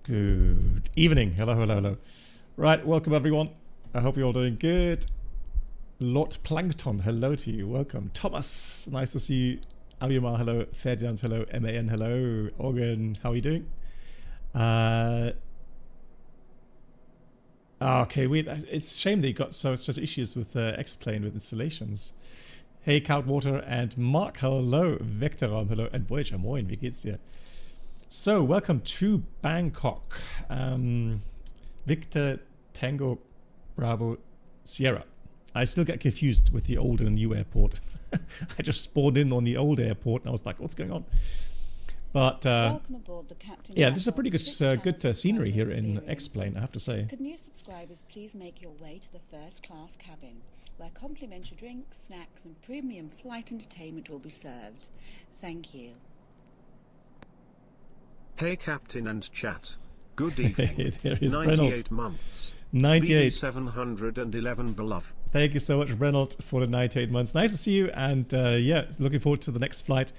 Good evening. Hello, hello, hello. Right, welcome everyone. I hope you're all doing good. Lord Plankton, hello to you. Welcome. Thomas, nice to see you. Abimar, hello. Ferdinand, hello. MAN, hello. Organ, how are you doing? Okay, wait. It's a shame they got such issues with X-Plane with installations. Hey, Coutwater and Mark, hello. Vectoram, hello. And Voyager, moin, wie geht's dir? So, welcome to Bangkok. Victor, Tango, Bravo, Sierra. I still get confused with the old and new airport. I just spawned in on the old airport and I was like, what's going on? But welcome aboard the Captain. Yeah, this is a pretty good scenery here in X-Plane, I have to say. Could new subscribers please make your way to the first class cabin, where complimentary drinks, snacks and premium flight entertainment will be served. Thank you. Hey Captain and chat. Good evening. There is 98 Reynolds. months. 98. B711 beloved. Thank you so much, Reynolds, for the 98 months. Nice to see you, and yeah, looking forward to the next flight.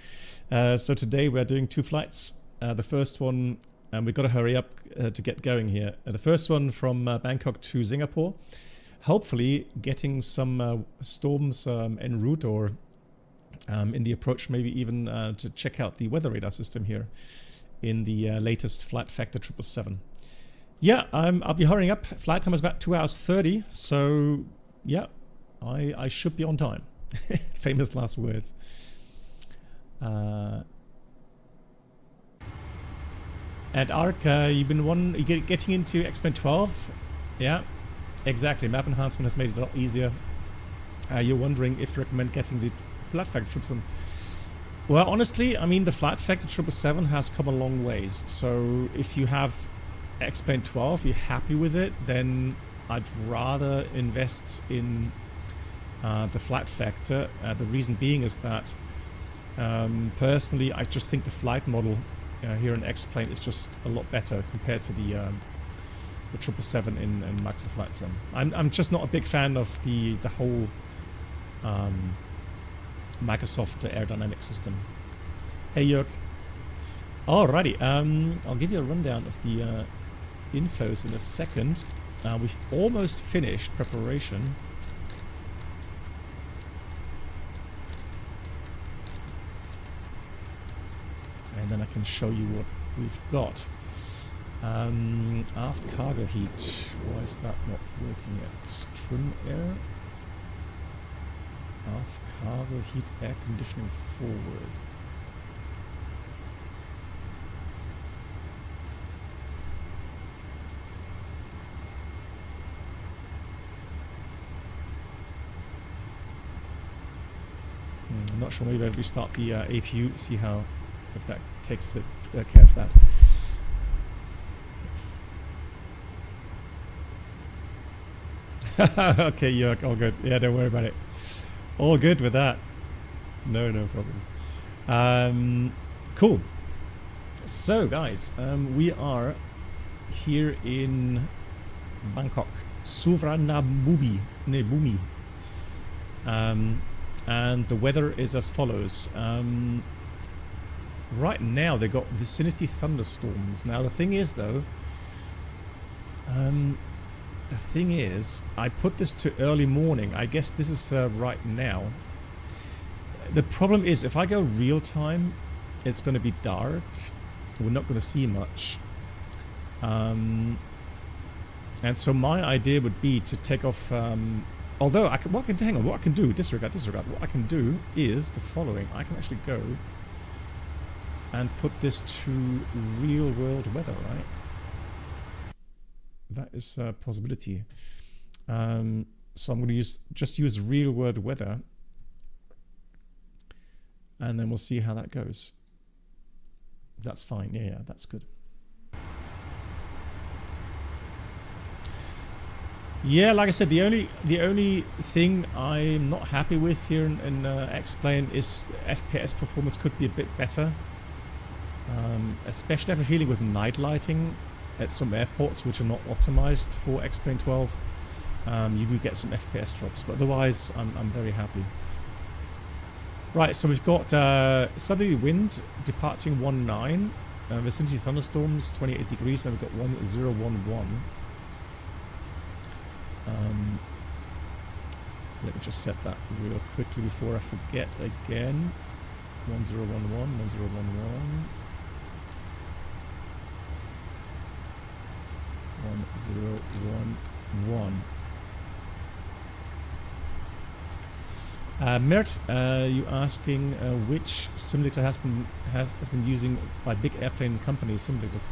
So today we're doing two flights. The first one, and we've got to hurry up to get going here. The first one from Bangkok to Singapore. Hopefully getting some storms en route or in the approach, maybe even to check out the weather radar system here in the latest flight factor 777. Yeah, I'll be hurrying up. Flight time is about 2 hours 30, so yeah, I should be on time. Famous last words. And Ark, you've been getting into X-Men 12? Yeah, exactly. Map enhancement has made it a lot easier. You're wondering if you recommend getting the flight factor 777. Well, honestly, I mean, the flight factor 777 has come a long ways. So if you have X-Plane 12, you're happy with it, then I'd rather invest in the flight factor. The reason being is that personally, I just think the flight model here in X-Plane is just a lot better compared to the 777 in Microsoft Flight Sim. I'm just not a big fan of the whole Microsoft aerodynamic system. Hey Jörg. Alrighty, I'll give you a rundown of the infos in a second. We've almost finished preparation. And then I can show you what we've got. Aft cargo heat. Why is that not working yet? Trim air. Aft cargo heat air conditioning forward. I'm not sure, maybe if we start the APU, see how, if that takes care of that. Okay, Jörg, all good. Yeah, don't worry about it. All good with that. No problem. Cool. So, guys, we are here in Bangkok. Suvarnabhumi. Bhumi. And the weather is as follows. Right now, they got vicinity thunderstorms. Now, the thing is, though, I put this to early morning. I guess this is right now. The problem is, if I go real time, it's going to be dark. We're not going to see much. And so my idea would be to take off. Although what I can do. Disregard. What I can do is the following. I can actually go and put this to real world weather, right? That is a possibility. So I'm going to just use real world weather, and then we'll see how that goes. That's fine. Yeah, that's good. Yeah, like I said, the only thing I'm not happy with here in X-Plane is FPS performance could be a bit better. Especially I have a feeling with night lighting at some airports which are not optimized for X-Plane 12. You do get some FPS drops, but otherwise I'm very happy. Right, so we've got southerly wind departing 19. vicinity thunderstorms, 28 degrees, and we've got 1011. Let me just set that real quickly before I forget again. 1011, 1011. 1011. Mert, you asking which simulator has been using by big airplane company simulators?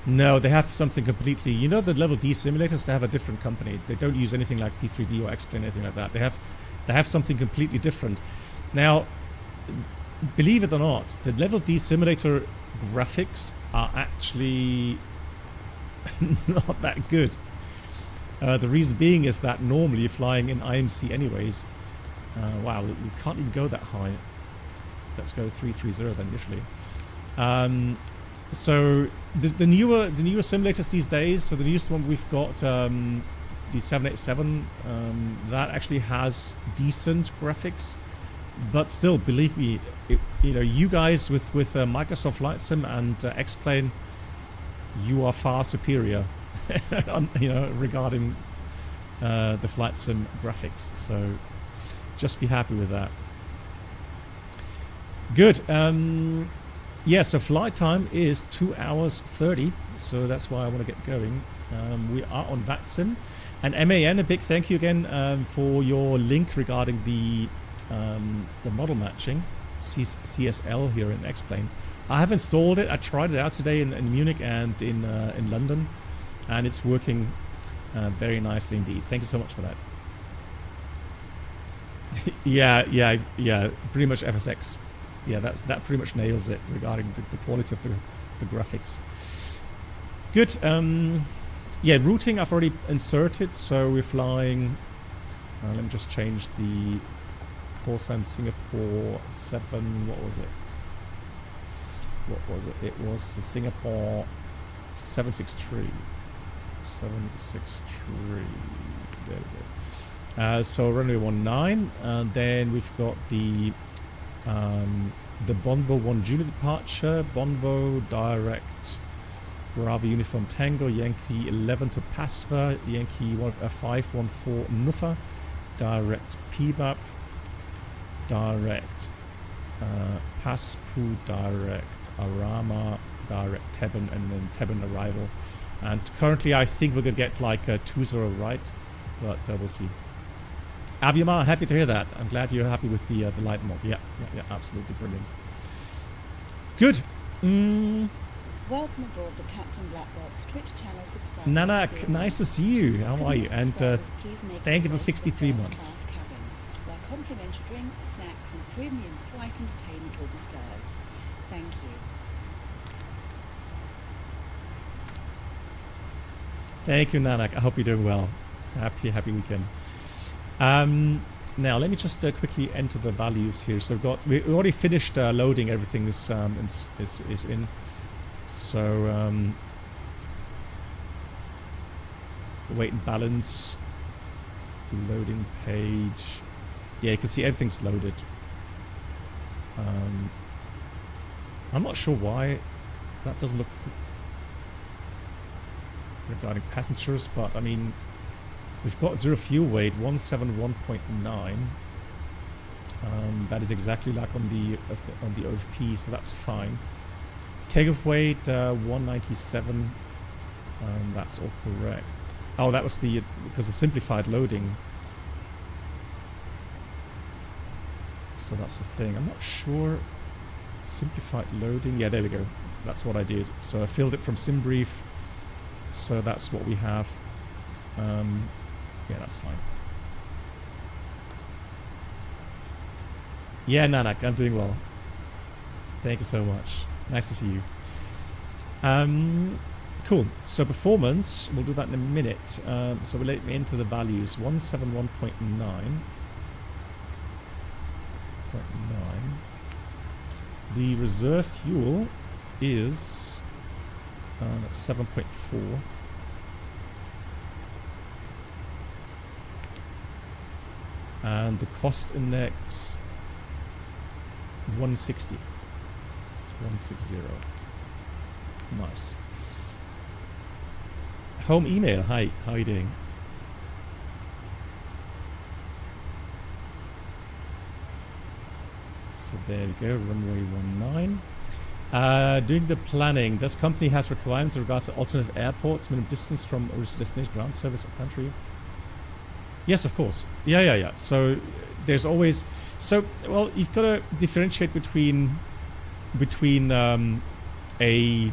No, they have something completely. You know, the level D simulators, they have a different company. They don't use anything like P3D or X-Plane, anything like that. They have something completely different. Now, believe it or not, the level D simulator graphics are actually not that good. The reason being is that normally you're flying in IMC anyways. Wow, we can't even go that high. Let's go 330 then initially. So the newer simulators these days, so the newest one we've got, the 787, that actually has decent graphics, but still, believe me, you know, you guys with Microsoft Flight Sim and X-Plane, you are far superior, you know, regarding the Flight Sim graphics. So just be happy with that. Good. Yeah, so flight time is 2 hours 30, so that's why I want to get going. We are on VATSIM. And MAN, a big thank you again for your link regarding the model matching, CSL here in X-Plane. I have installed it. I tried it out today in Munich and in London, and it's working very nicely indeed. Thank you so much for that. yeah, pretty much FSX. Yeah, that pretty much nails it regarding the quality of the graphics. Good. Yeah, routing I've already inserted, so we're flying. Let me just change the call sign Singapore 7. What was it? It was the Singapore 763. 763. There we go. So runway 19, and then we've got the Bonvo 1 Julia departure, Bonvo direct Bravo Uniform Tango, Yankee 11 to Pasva, Yankee 514 Nufa, direct PBAP, direct Paspu, direct Arama, direct Tebben, and then Tebben arrival. And currently I think we're going to get like a 20 right, but we'll see. Aviamar, happy to hear that. I'm glad you're happy with the light mod. Yeah, absolutely brilliant. Good. Welcome aboard the Captain Black Box Twitch channel subscriber. Nanak, nice to see you. How are you? And thank you for 63 months. Cabin, where complimentary drinks, snacks, and premium flight entertainment will be served. Thank you. Thank you, Nanak. I hope you're doing well. Happy weekend. Now let me just quickly enter the values here. So we already finished loading everything is in. So weight and balance, loading page. Yeah, you can see everything's loaded. I'm not sure why that doesn't look regarding passengers, but I mean, we've got zero fuel weight, 171.9. That is exactly like on the OFP, so that's fine. Takeoff weight 197. That's all correct. Oh, that was because of simplified loading. So that's the thing. I'm not sure. Simplified loading. Yeah, there we go. That's what I did. So I filled it from SimBrief. So that's what we have. Yeah, that's fine. Yeah, Nanak, I'm doing well. Thank you so much. Nice to see you. Cool. So performance, we'll do that in a minute. So we'll let me into the values. 171.9. The reserve fuel is 7.4. And the cost index 160. 160. Nice. Home email. Hi, how are you doing? So there we go, runway 19. Doing the planning. This company has requirements in regards to alternative airports, minimum distance from original destination, ground service of country. Yes, of course. Yeah. So there's always, well, you've got to differentiate between a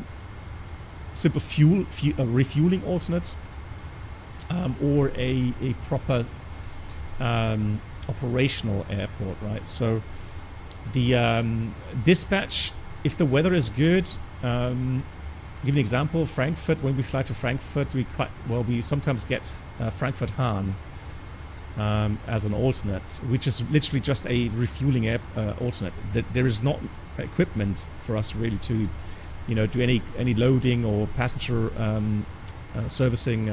simple refueling alternate or a proper operational airport, right? So the dispatch, if the weather is good, give an example, Frankfurt, when we fly to Frankfurt, we sometimes get Frankfurt Hahn as an alternate, which is literally just a refueling alternate. There is not equipment for us really to, do any loading or passenger servicing,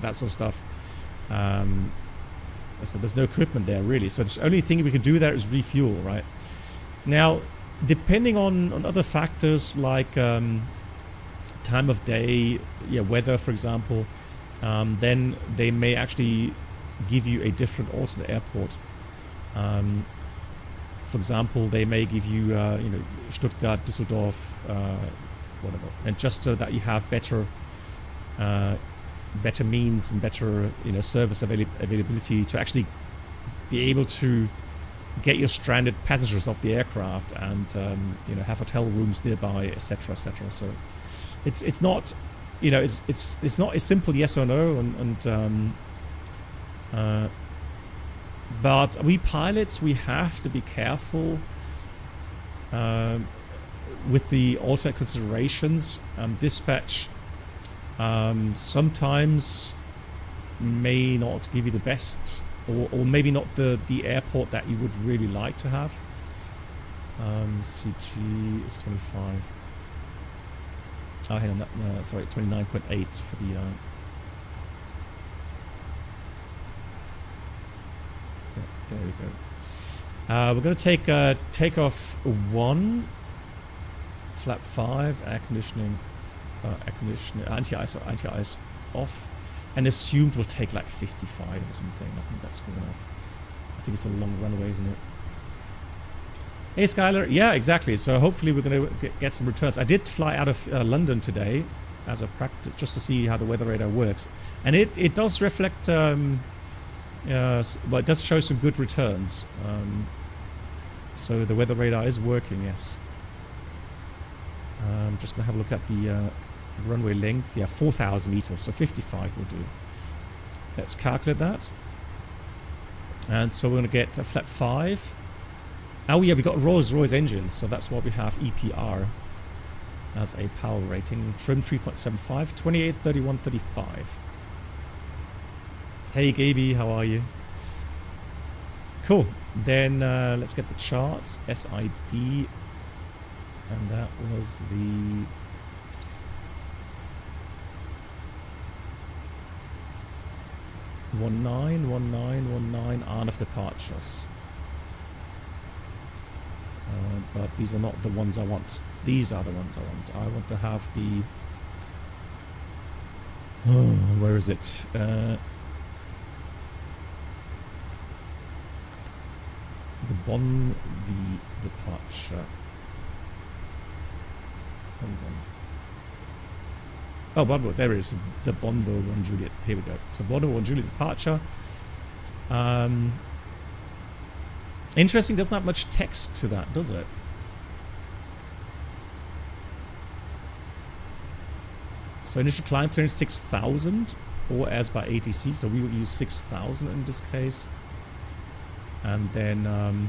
that sort of stuff. So there's no equipment there really. So the only thing we can do there is refuel, right? Now, depending on other factors like time of day, weather, for example, then they may actually give you a different alternate airport. For example, they may give you, Stuttgart, Düsseldorf, whatever, and just so that you have better means and better, service availability to actually be able to get your stranded passengers off the aircraft and have hotel rooms nearby, etc., etc. So it's not, it's not a simple yes or no, but we pilots, we have to be careful with the alternate considerations. Dispatch sometimes may not give you the best, or maybe not the airport that you would really like to have. CG is 25. Oh, hang on, sorry, 29.8 for the. There we go. We're going to take takeoff 1, flap 5, air conditioning, anti-ice off, and assumed we'll take like 55 or something. I think that's good enough. I think it's a long runway, isn't it? Hey Skylar, yeah, exactly. So hopefully we're going to get some returns. I did fly out of London today as a practice, just to see how the weather radar works, and it does reflect. Well, it does show some good returns. So the weather radar is working, yes. I'm just going to have a look at the runway length. Yeah, 4,000 meters, so 55 will do. Let's calculate that. And so we're going to get a flap 5. Oh yeah, we got Rolls-Royce engines, so that's why we have EPR as a power rating. Trim 3.75, 28, 31, 35. Hey Gaby, how are you? Cool. Then let's get the charts. SID, and that was the one nine on of departures. But these are not the ones I want. These are the ones I want. I want to have the. Oh, where is it? The Bonn V departure. Hold on. Oh, Bonvo, there it is. The Bonvo 1 Juliet. Here we go. So Bonvo 1 Juliet departure. Interesting, doesn't have much text to that, does it? So initial climb clearance 6,000, or as by ATC, so we will use 6,000 in this case. And then,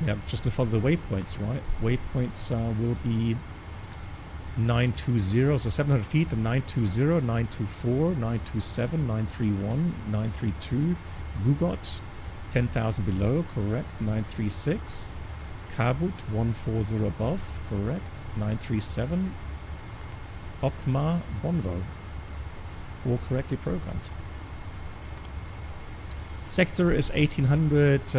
yeah, just gonna follow the waypoints, right? Waypoints will be 920, so 700 feet, the 920, 924, 927, 931, 932, Gugot, 10,000 below, correct, 936, Kabut, 140 above, correct, 937, Okma, Bonvo, all correctly programmed. Sector is 1800,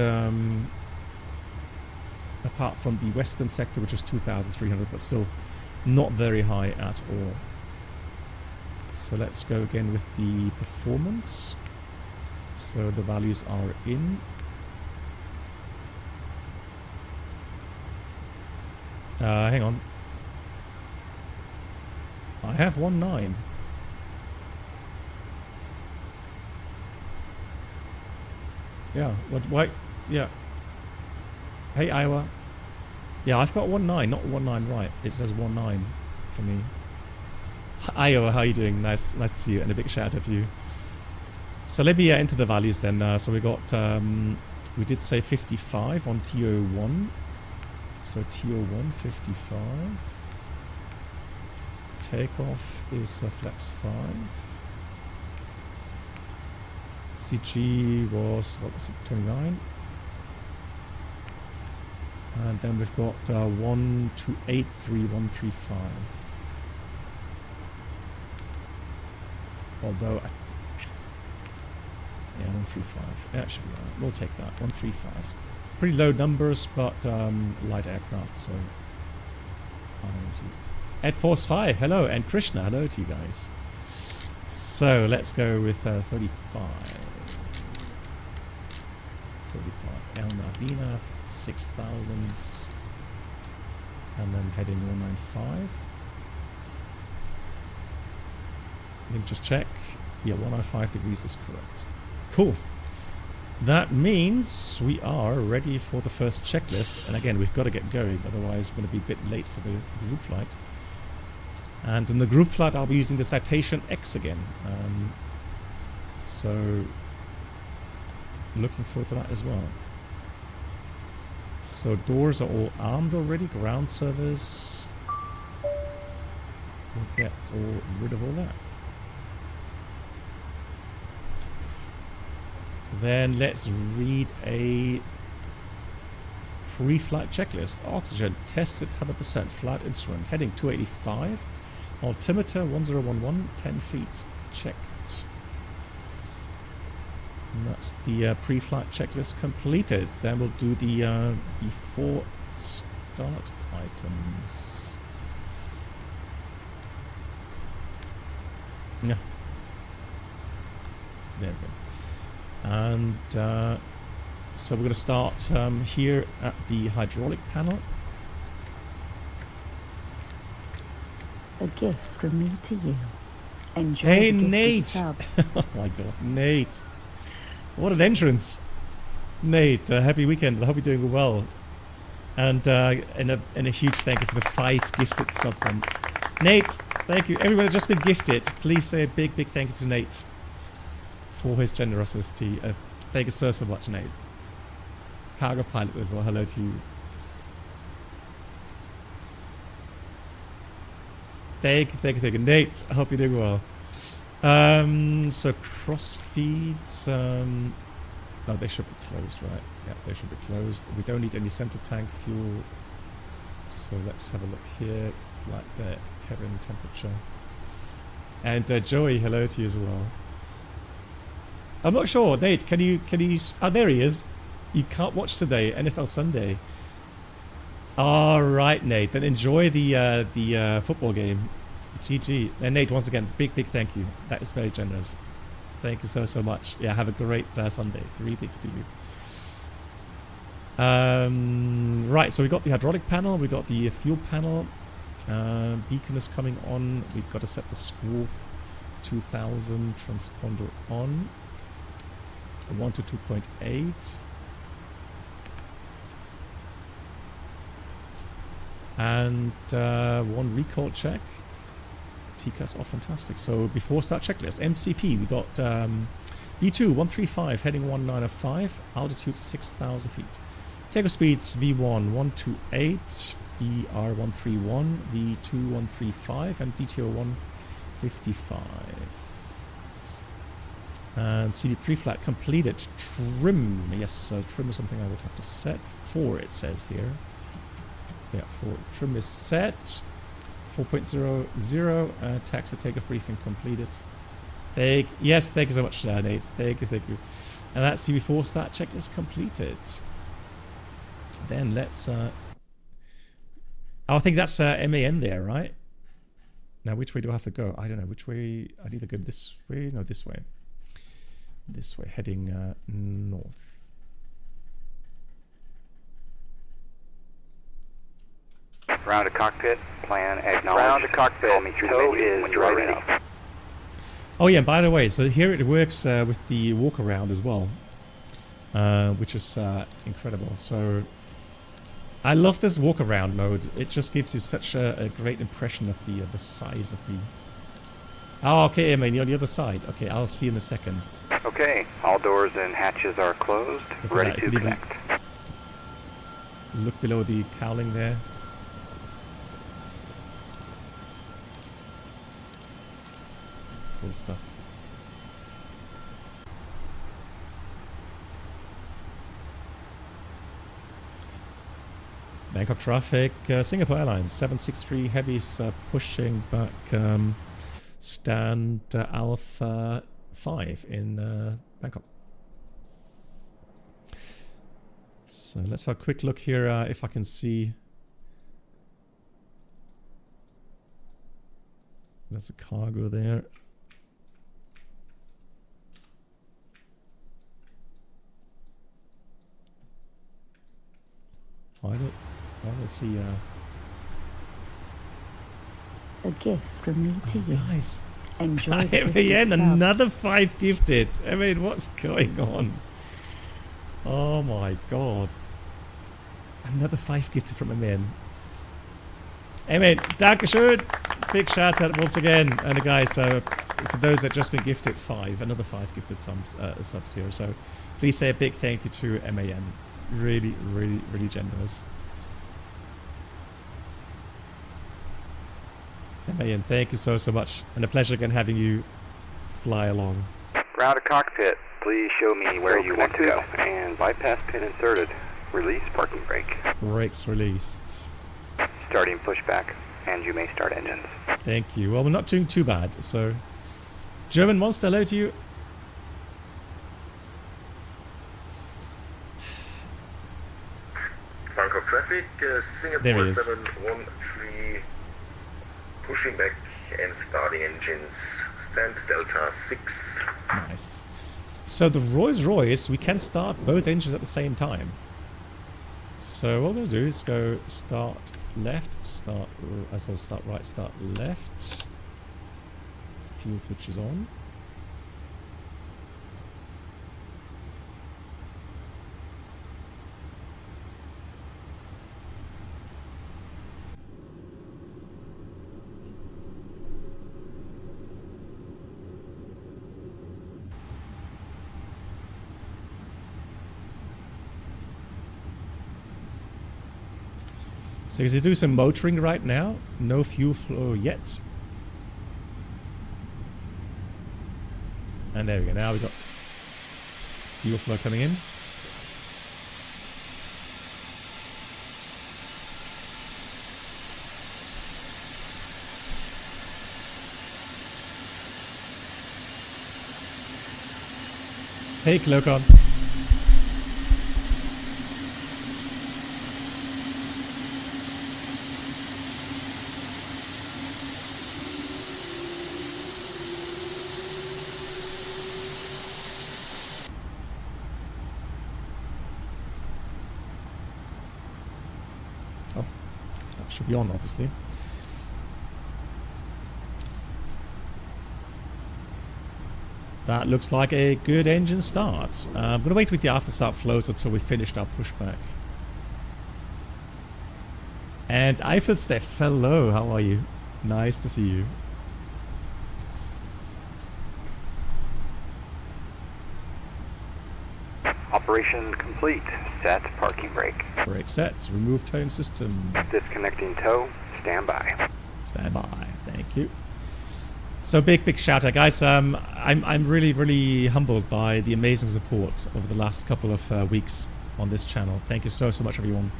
apart from the western sector, which is 2300, but still Not very high at all. So let's go again with the performance. So the values are in. Hang on. I have 1.9. Yeah, why? Yeah. Hey, Iowa. Yeah, I've got 1.9, not 1.9 right. It says 1.9 for me. Iowa, how are you doing? Nice to see you, and a big shout out to you. So let me enter the values then. So we got, we did say 55 on TO1. So TO1, 55. Takeoff is flaps 5. CG was, what was it, 29. And then we've got 1283135. Although, yeah, 135. Yeah, should be right. We'll take that. 135. Pretty low numbers, but light aircraft, so I don't see. Ed Force 5, hello, and Krishna, hello to you guys. So let's go with 35. 35. El Navina, 6,000. And then heading 195. Let me just check. Yeah, 105 degrees is correct. Cool. That means we are ready for the first checklist. And again, we've got to get going, otherwise we're going to be a bit late for the group flight. And in the group flight, I'll be using the Citation X again. So, looking forward to that as well. So, doors are all armed already. Ground service. We'll get rid of all that. Then let's read a pre-flight checklist. Oxygen tested 100%. Flight instrument heading 285. Altimeter 1011. 10 feet checked. And that's the pre-flight checklist completed. Then we'll do the before start items. Yeah. There we go. And so we're going to start here at the hydraulic panel. A gift from me to you. Enjoy hey, the Nate! sub. Oh my god, Nate. What an entrance. Nate, happy weekend. I hope you're doing well. And a huge thank you for the 5 gifted sub. Nate, thank you. Everyone has just been gifted. Please say a big, big thank you to Nate for his generosity. Thank you so much, Nate. Cargo pilot as well, hello to you. Thank you. Nate, I hope you're doing well. So cross feeds, no, they should be closed, right? Yeah, they should be closed. We don't need any center tank fuel. So let's have a look here. Flight deck, cabin temperature. And Joey, hello to you as well. I'm not sure, Nate, can you, oh, there he is. You can't watch today, NFL Sunday. Alright, Nate, then enjoy the football game. GG. And Nate, once again, big, big thank you. That is very generous. Thank you so much. Yeah, have a great Sunday. Greetings to you. Right, so we got the hydraulic panel, we got the fuel panel. Beacon is coming on. We've got to set the Squawk 2000 transponder on. 1 to 2.8. And 1 recall check. TCAS off, fantastic. So before start checklist, MCP, we got V2 135 heading 1905, altitude 6,000 feet. Takeoff speeds V1 128, VR 131, V2 135, and DTO 155. And CD pre-flight completed. Trim, yes, trim is something I would have to set. 4 it says here. Yeah, 4. Trim is set. 4.00. Taxi takeoff briefing completed. Yes, thank you so much, Nate. Thank you. And that's the before start checklist completed. Then let's. Oh, I think that's MAN there, right? Now, which way do I have to go? I don't know. Which way? I'd either go this way. No, this way. This way, heading north. Round to cockpit, plan acknowledged. Round to cockpit, call me through the menu when you're ready. Oh yeah, and by the way, so here it works with the walk around as well, which is incredible. So I love this walk around mode. It just gives you such a great impression of the size of the... Oh, okay, I mean, you're on the other side. Okay, I'll see you in a second. Okay, all doors and hatches are closed. Ready to connect. Look below the cowling there. Cool stuff. Bangkok traffic, Singapore Airlines 763 heavies pushing back stand Alpha 5 in Bangkok. So let's have a quick look here if I can see. There's a cargo there. I don't see A gift from me to you. Nice. Enjoy the gift Aviation, itself. another 5 gifted. I mean, what's going on? Oh my god. Another 5 gifted from Amen. Amen, Dankeschön. Big shout out once again. And guys, for those that just been gifted 5, another 5 gifted subs here. So please say a big thank you to MAN. Really, really, really generous. MAN, thank you so much. And a pleasure again having you fly along. Round to cockpit, please show me where you want to go. And bypass pin inserted. Release parking brake. Brakes released. Starting pushback, and you may start engines. Thank you. Well, we're not doing too bad, so... German Monster, hello to you. Bangkok traffic, There he Singapore is. 713, pushing back and starting engines, stand Delta 6. Nice. So the Rolls-Royce, we can start both engines at the same time. So what we'll do is go start left, start right, start left. Fuel switch is on. So as you do some motoring right now, no fuel flow yet. And there we go, now we've got fuel flow coming in. Hey Clocon. Should be on, obviously. That looks like a good engine start. I'm going to wait with the after start flows until we finished our pushback. And Eiffel Steph, hello, how are you? Nice to see you. Operation complete. Set parking brake. Brake set. Remove towing system. Disconnecting tow. Stand by. Stand by. Thank you. So big shout out, guys. I'm really humbled by the amazing support over the last couple of weeks on this channel. Thank you so much, everyone.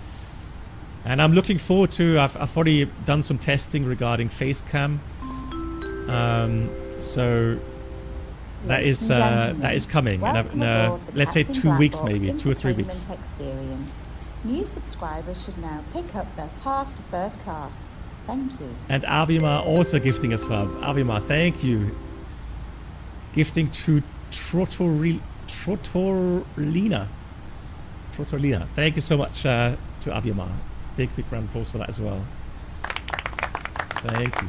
And I'm looking forward to. I've already done some testing regarding face cam. So that is coming. And let's say 2 weeks, maybe 2 or 3 weeks. Experience. New subscribers should now pick up their pass to first class. Thank you. And Avimar also gifting a sub. Avimar, thank you. Gifting to Trotorlina. Thank you so much to Avimar. Big round of applause for that as well. Thank you.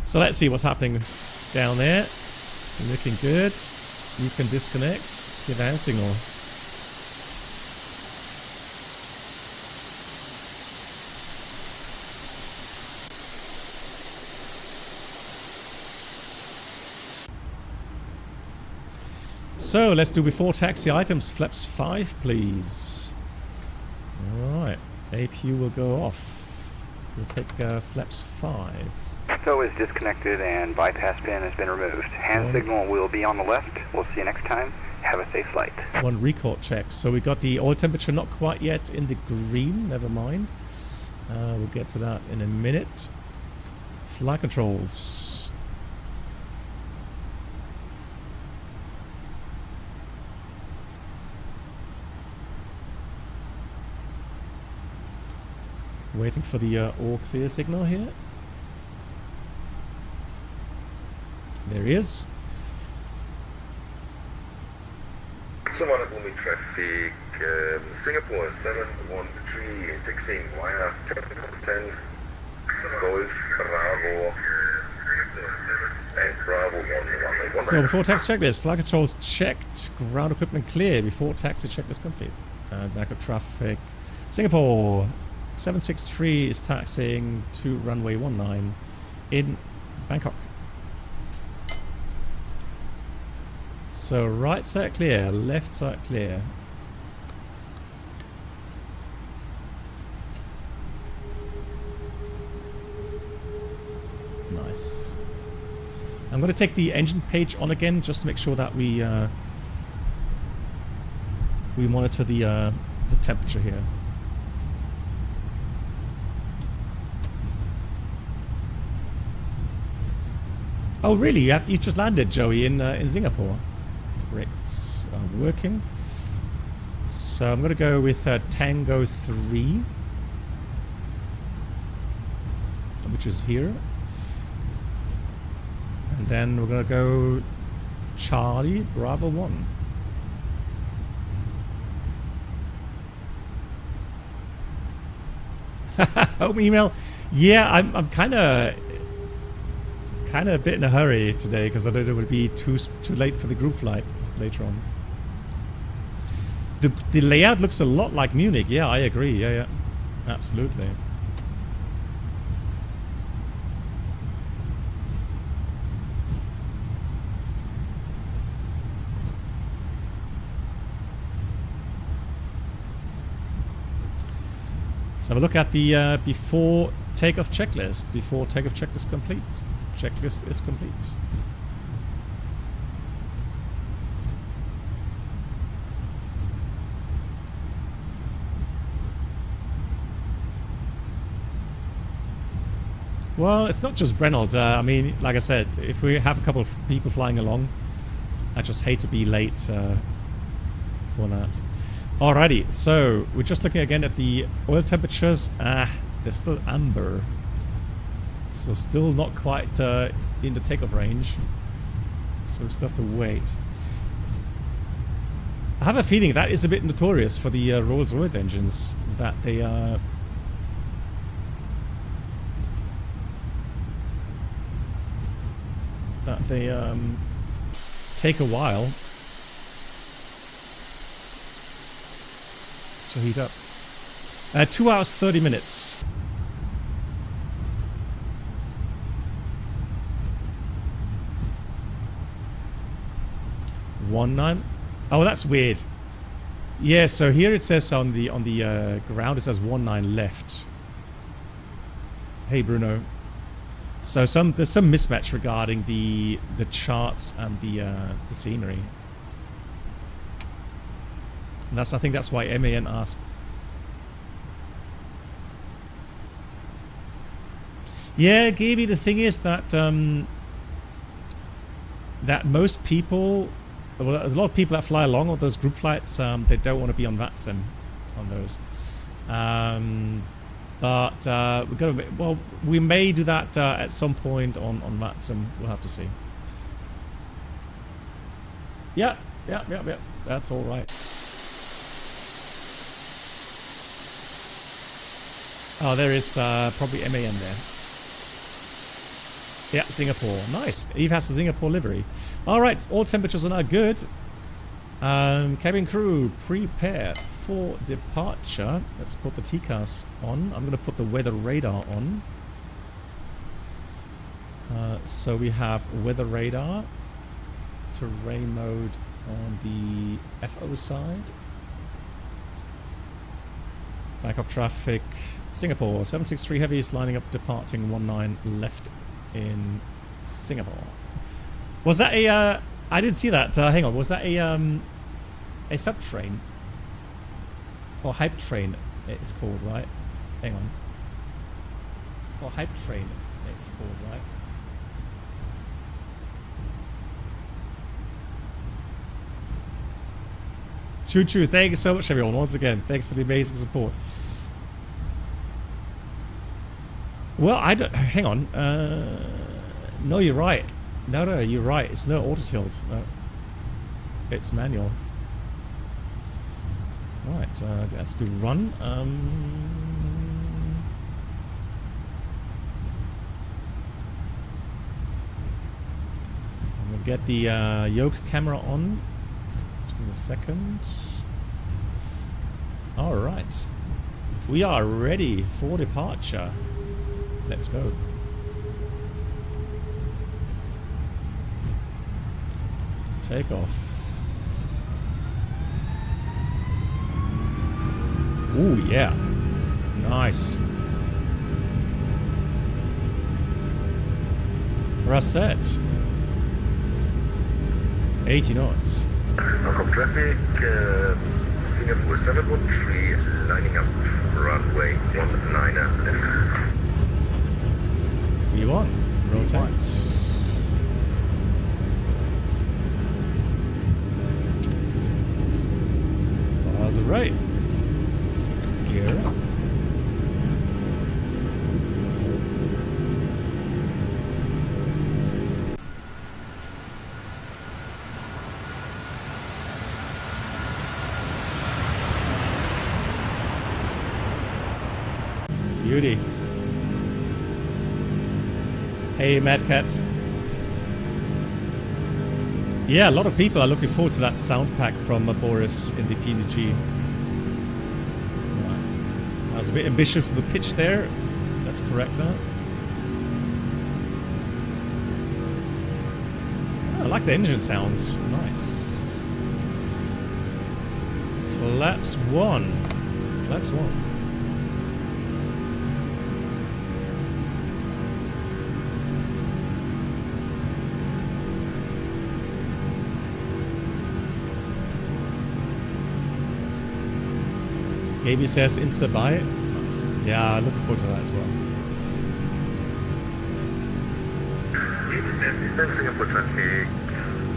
So let's see what's happening down there. Looking good. You can disconnect. Give hand signal. So let's do before taxi items. Flaps 5, please. Alright. APU will go off. We'll take flaps 5. So is disconnected and bypass pin has been removed. Hand signal will be on the left. We'll see you next time. Have a safe flight. One recall check. So we got the oil temperature not quite yet in the green. Never mind. We'll get to that in a minute. Flight controls. Waiting for the all clear signal here. There he is. Boomi traffic, Singapore 713, taxiing via Takeoff 10, Golf, Bravo, and Bravo 1. So before taxi checklist, flight controls checked, ground equipment clear before taxi checklist complete. Backup traffic. Singapore 763 is taxiing to runway 19 in Bangkok. So right side clear, left side clear. Nice. I'm going to take the engine page on again just to make sure that we monitor the temperature here. Oh really? You just landed, Joey, in Singapore. Brakes are working. So I'm going to go with Tango 3, which is here. And then we're going to go Charlie Bravo 1. Home email. Yeah, I'm kind of a bit in a hurry today because I thought it would be too late for the group flight later on. The layout looks a lot like Munich. Yeah, I agree. Yeah, absolutely. So have a look at the before takeoff checklist. Before takeoff checklist complete. Checklist is complete. Well, it's not just Brennald. I mean, like I said, if we have a couple of people flying along, I just hate to be late for that. Alrighty, so we're just looking again at the oil temperatures. They're still amber. So still not quite in the takeoff range. So we still have to wait. I have a feeling that is a bit notorious for the Rolls-Royce engines, that they take a while to heat up. 2 hours 30 minutes. Oh, that's weird. Yeah, so here it says on the ground it says 19 left. Hey Bruno. So there's some mismatch regarding the charts and the scenery. And I think that's why MAN asked. Yeah, Gaby, the thing is that that most people well, there's a lot of people that fly along on those group flights. They don't want to be on VATSIM on those. But we're gonna. Well, we may do that at some point on VATSIM. We'll have to see. Yeah. That's all right. Oh, there is probably MAN there. Yeah, Singapore. Nice. Eve has a Singapore livery. All right, all temperatures are now good. Cabin crew, prepare for departure. Let's put the TCAS on. I'm going to put the weather radar on. So we have weather radar, terrain mode on the FO side. Bangkok traffic, Singapore, 763 Heavy is lining up departing 19 left in Singapore. Was that a, I didn't see that, hang on, was that a sub train? Or hype train it's called, right? Hang on. Or hype train it's called, right? True. Thank you so much, everyone. Once again, thanks for the amazing support. Well, I don't. Hang on. No, you're right. No, you're right. It's no auto tilt. No, it's manual. Right. Let's do run. I'm gonna get the yoke camera on. Give me a second. All right, we are ready for departure. Let's go. Takeoff. Ooh, yeah. Nice. Thrust set. 80 knots. Bangkok traffic, Singapore 713, lining up runway 19 left. V1, rotate. Bars are right. Gear up. Beauty. Hey, Mad Cat. Yeah, a lot of people are looking forward to that sound pack from Boris in the PNG. Right. I was a bit ambitious with the pitch there. That's correct now. Oh, I like the engine sounds. Nice. Flaps 1. Flaps 1. Gaby says insta buy. Nice. Yeah, looking forward to that as well. Singapore traffic,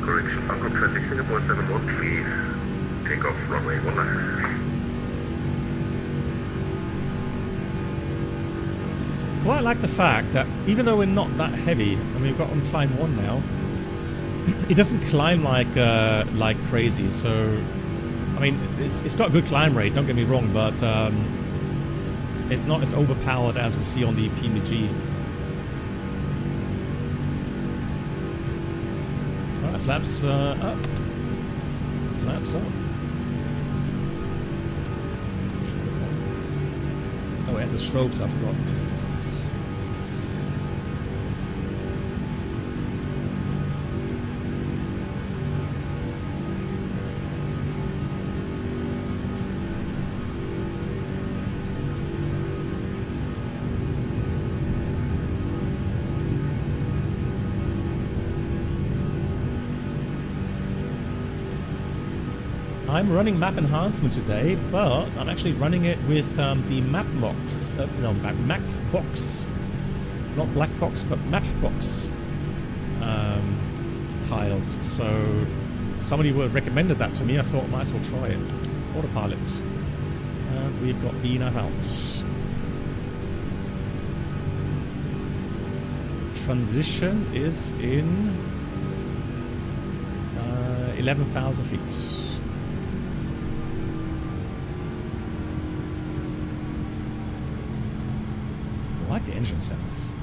correction, Bangkok traffic, Singapore 713, takeoff runway 19. Quite like the fact that even though we're not that heavy, I mean we've got on climb 1 now, it doesn't climb like crazy, so I mean, it's got a good climb rate, don't get me wrong, but it's not as overpowered as we see on the PNG. Alright, flaps up. Flaps up. Oh, and the strobes, I forgot. Tis. I'm running map enhancement today, but I'm actually running it with the map box. Map box. Not black box, but map box tiles. So somebody recommended that to me. I thought, might as well try it. Autopilot. And we've got VNAV out. Transition is in 11,000 feet. I like the engine sounds.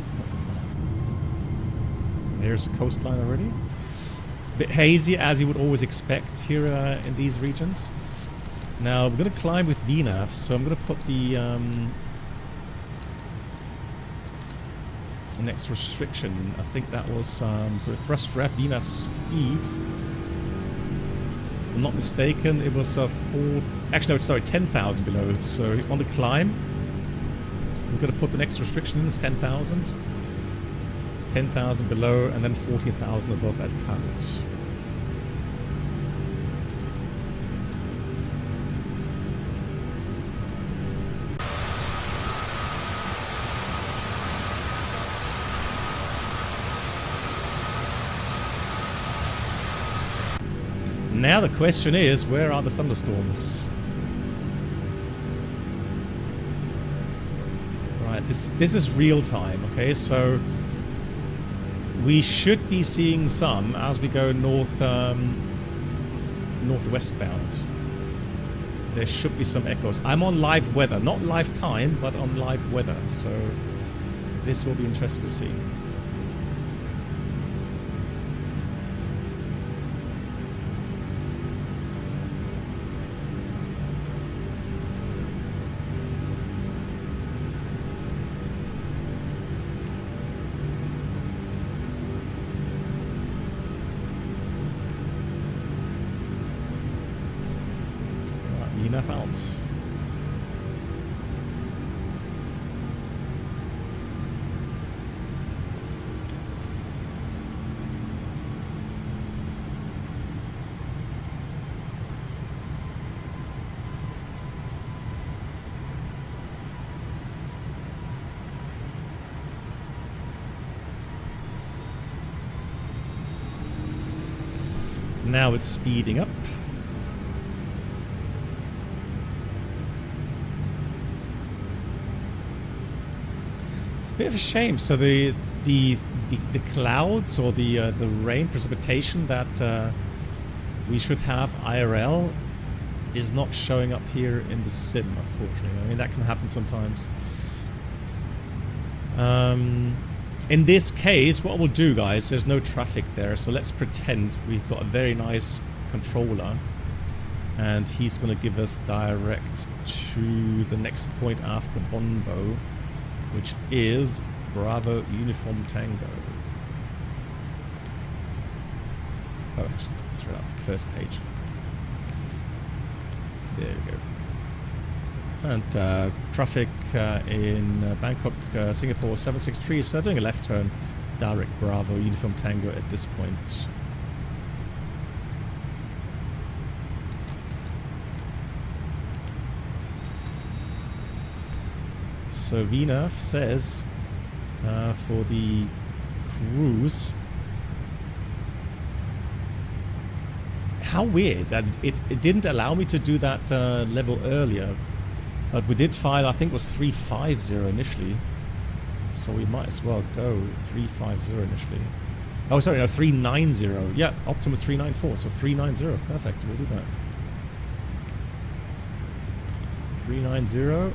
There's a coastline already. A bit hazy, as you would always expect here in these regions. Now we're going to climb with VNAV, so I'm going to put the next restriction. I think that was so thrust ref VNAV speed. If I'm not mistaken, it was 10,000 below. So on the climb, we're going to put the next restriction in, 10,000. 10,000 below, and then 14,000 above at current. Now the question is, where are the thunderstorms? Right, this is real time, okay? So we should be seeing some as we go northwestbound. There should be some echoes. I'm on live weather, not live time, but on live weather. So this will be interesting to see. Enough out. Now it's speeding up. Bit of a shame. So the clouds or the rain precipitation that we should have IRL is not showing up here in the sim, unfortunately. I mean, that can happen sometimes. In this case, what we'll do, guys, there's no traffic there, so let's pretend we've got a very nice controller, and he's going to give us direct to the next point after Bonbo, which is Bravo Uniform Tango. Oh, actually, straight up, first page. There we go. And traffic in Bangkok, Singapore 763, so doing a left turn, direct Bravo Uniform Tango at this point. So VNAV says for the cruise, how weird that it didn't allow me to do that level earlier, but we did file, I think it was 350 initially, so we might as well go 350 initially. Oh, sorry, no, 390. Yeah, Optimus 394, so 390, perfect, we'll do that. 390.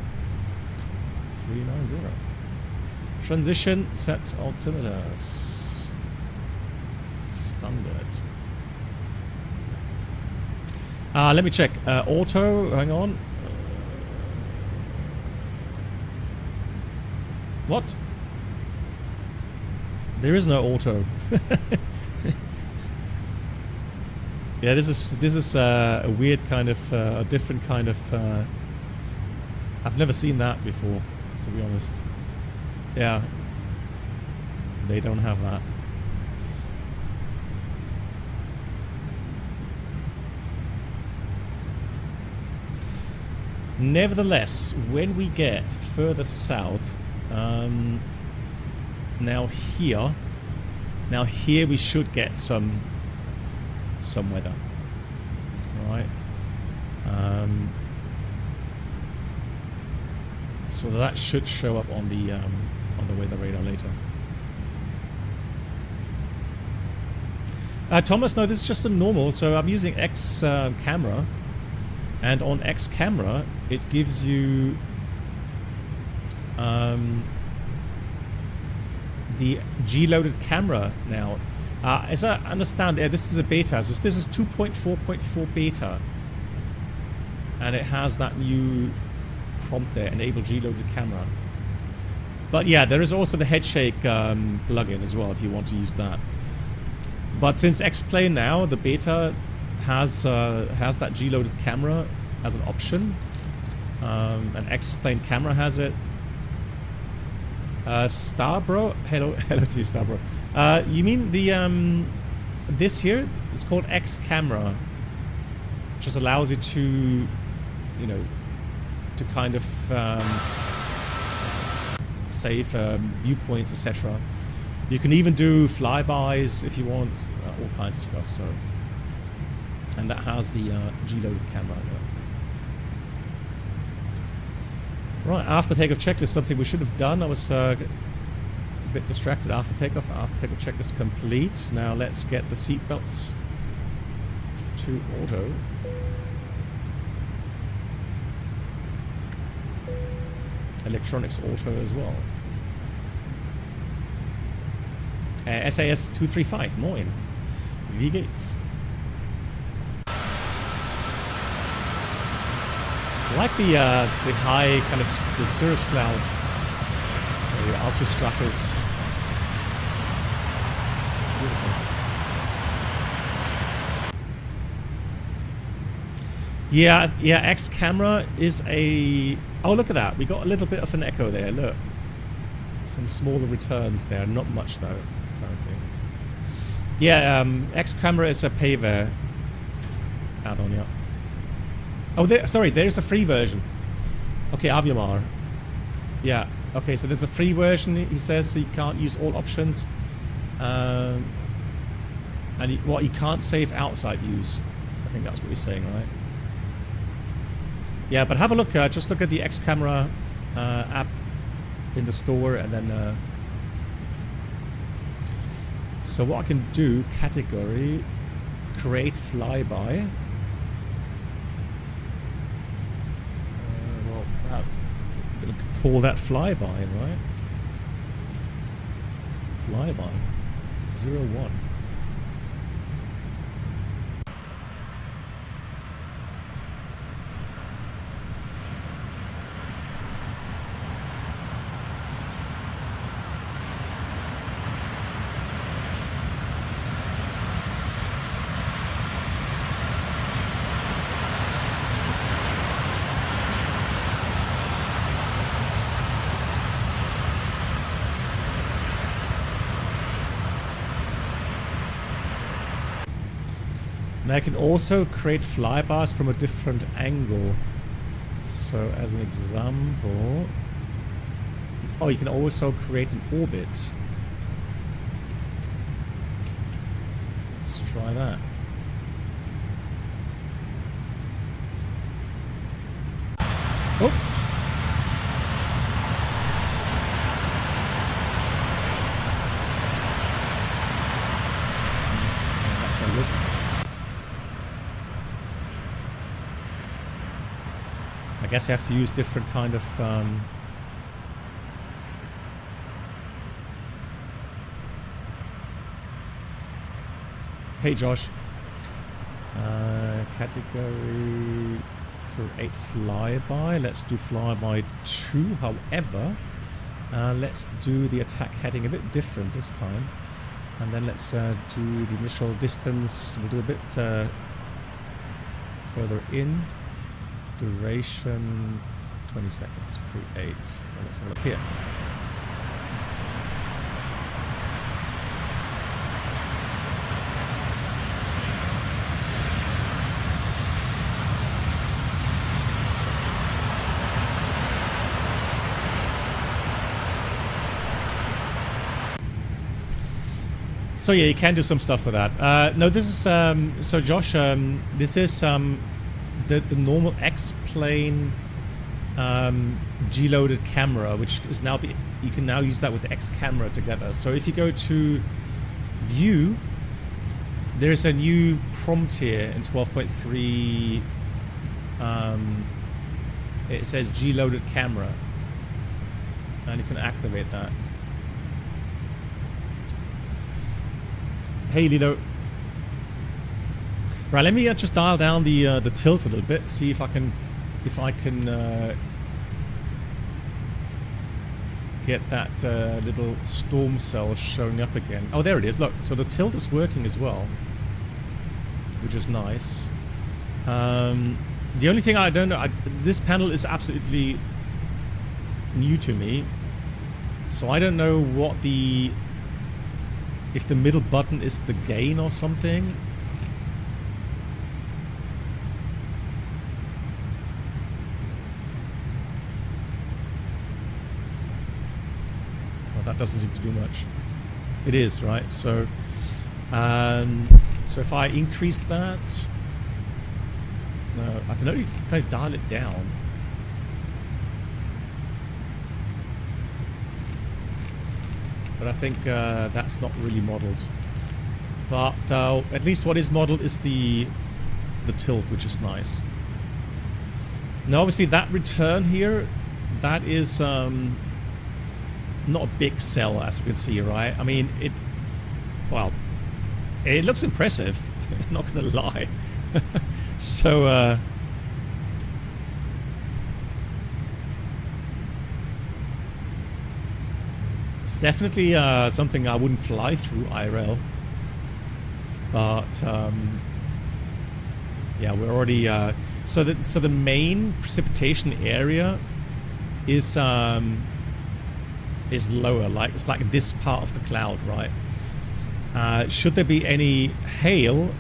390. Transition, set altimeters. Standard. Let me check. Auto, hang on. What? There is no auto. Yeah, this is a weird kind of, a different kind of. I've never seen that before, to be honest. Yeah, they don't have that. Nevertheless, when we get further south, now here we should get some weather. right? So that should show up on the weather radar later. Thomas, no, this is just a normal. So I'm using X camera, and on X camera it gives you the G-loaded camera now. As I understand, this is a beta. So this is 2.4.4 beta, and it has that new prompt there, enable G-loaded camera. But yeah, there is also the headshake plugin as well if you want to use that. But since X-Plane now, the beta has that G-loaded camera as an option. An X-Plane camera has it. Starbro, hello to you, Starbro. You mean the this here? It's called X camera, which just allows you to, you know, to kind of save viewpoints, etc. You can even do flybys if you want, all kinds of stuff. So, and that has the G-loaded camera. Right, after takeoff checklist, something we should have done. I was a bit distracted after takeoff. After takeoff checklist complete. Now let's get the seatbelts to auto. Electronics auto as well. SAS 235, moin. Wie geht's? I like the high kind of the cirrus clouds, the altostratus. Beautiful. Yeah. X camera is a. Oh, look at that! We got a little bit of an echo there. Look, some smaller returns there. Not much though, apparently. Yeah, X camera is a payware add-on. Yeah. Oh, there's a free version. Okay, Aviamar. Yeah, okay, so there's a free version, he says, so you can't use all options. And you can't save outside views. I think that's what he's saying, right? Yeah, but have a look, just look at the X camera app in the store, and then... so what I can do, category, create flyby. It'll call that flyby, right? Flyby 01. And I can also create flybars from a different angle. So as an example, oh, you can also create an orbit. Let's try that. Oh. That's not good. I guess I have to use different kind of hey Josh, category create flyby. Let's do flyby 2. However, let's do the attack heading a bit different this time, and then let's do the initial distance. We'll do a bit further in. Duration 20 seconds. Create. Well, let's have a look here. So yeah, you can do some stuff with that. No, this is so Josh. This is the normal X-plane G-loaded camera, which is now you can now use that with the X camera together. So if you go to View, there's a new prompt here in 12.3. It says G-loaded camera, and you can activate that. Hey Lilo. Right, let me just dial down the tilt a little bit, see if I can get that little storm cell showing up again. Oh, there it is. Look, so the tilt is working as well, which is nice. The only thing I don't know, this panel is absolutely new to me, so I don't know what if the middle button is the gain or something. Well, that doesn't seem to do much. It is, right? So, so if I increase that, no, I can only kind of dial it down. But I think that's not really modeled. But at least what is modeled is the tilt, which is nice. Now, obviously, that return here, that is not a big cell, as you can see, right? I mean, it looks impressive. I'm not gonna lie. So. Definitely something I wouldn't fly through IRL, but yeah, we're already so the main precipitation area is lower, like it's like this part of the cloud, right? Should there be any hail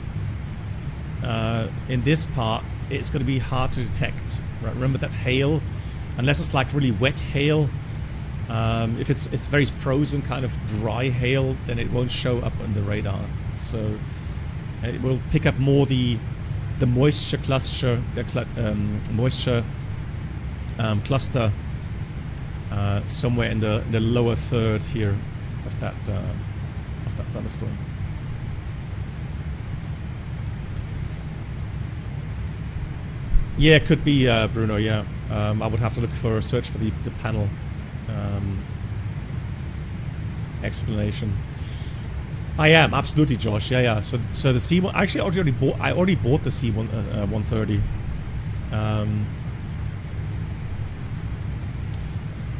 in this part, it's going to be hard to detect. Right? Remember that hail, unless it's like really wet hail. If it's very frozen, kind of dry hail, then it won't show up on the radar. So it will pick up more the moisture cluster, cluster somewhere in the lower third here of that thunderstorm. Yeah, it could be Bruno. Yeah, I would have to search for the panel. Explanation. I am absolutely, Josh. Yeah. So the C1. Actually, I already bought the C1 130.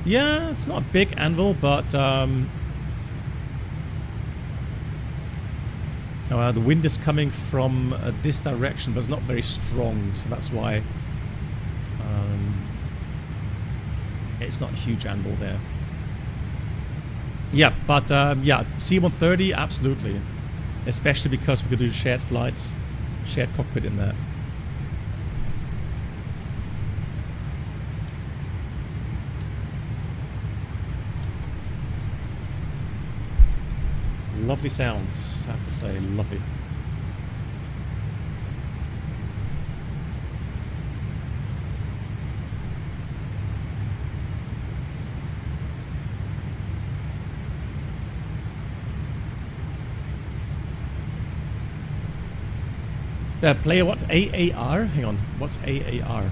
Yeah, it's not a big anvil, but the wind is coming from this direction, but it's not very strong, so that's why it's not a huge anvil there. Yeah, but yeah, C-130, absolutely. Especially because we could do shared flights, shared cockpit in that. Lovely sounds, I have to say, lovely. Player, what? AAR? Hang on. What's AAR?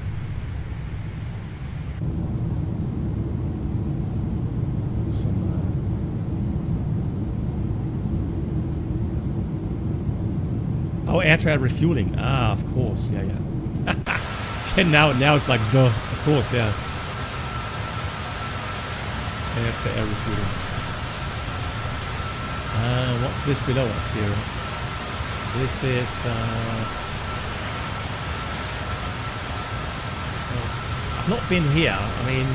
Oh, air-to-air refueling. Ah, of course. Yeah. now it's like, duh. Of course, yeah. Air-to-air refueling. What's this below us here? This is I've not been here. I mean,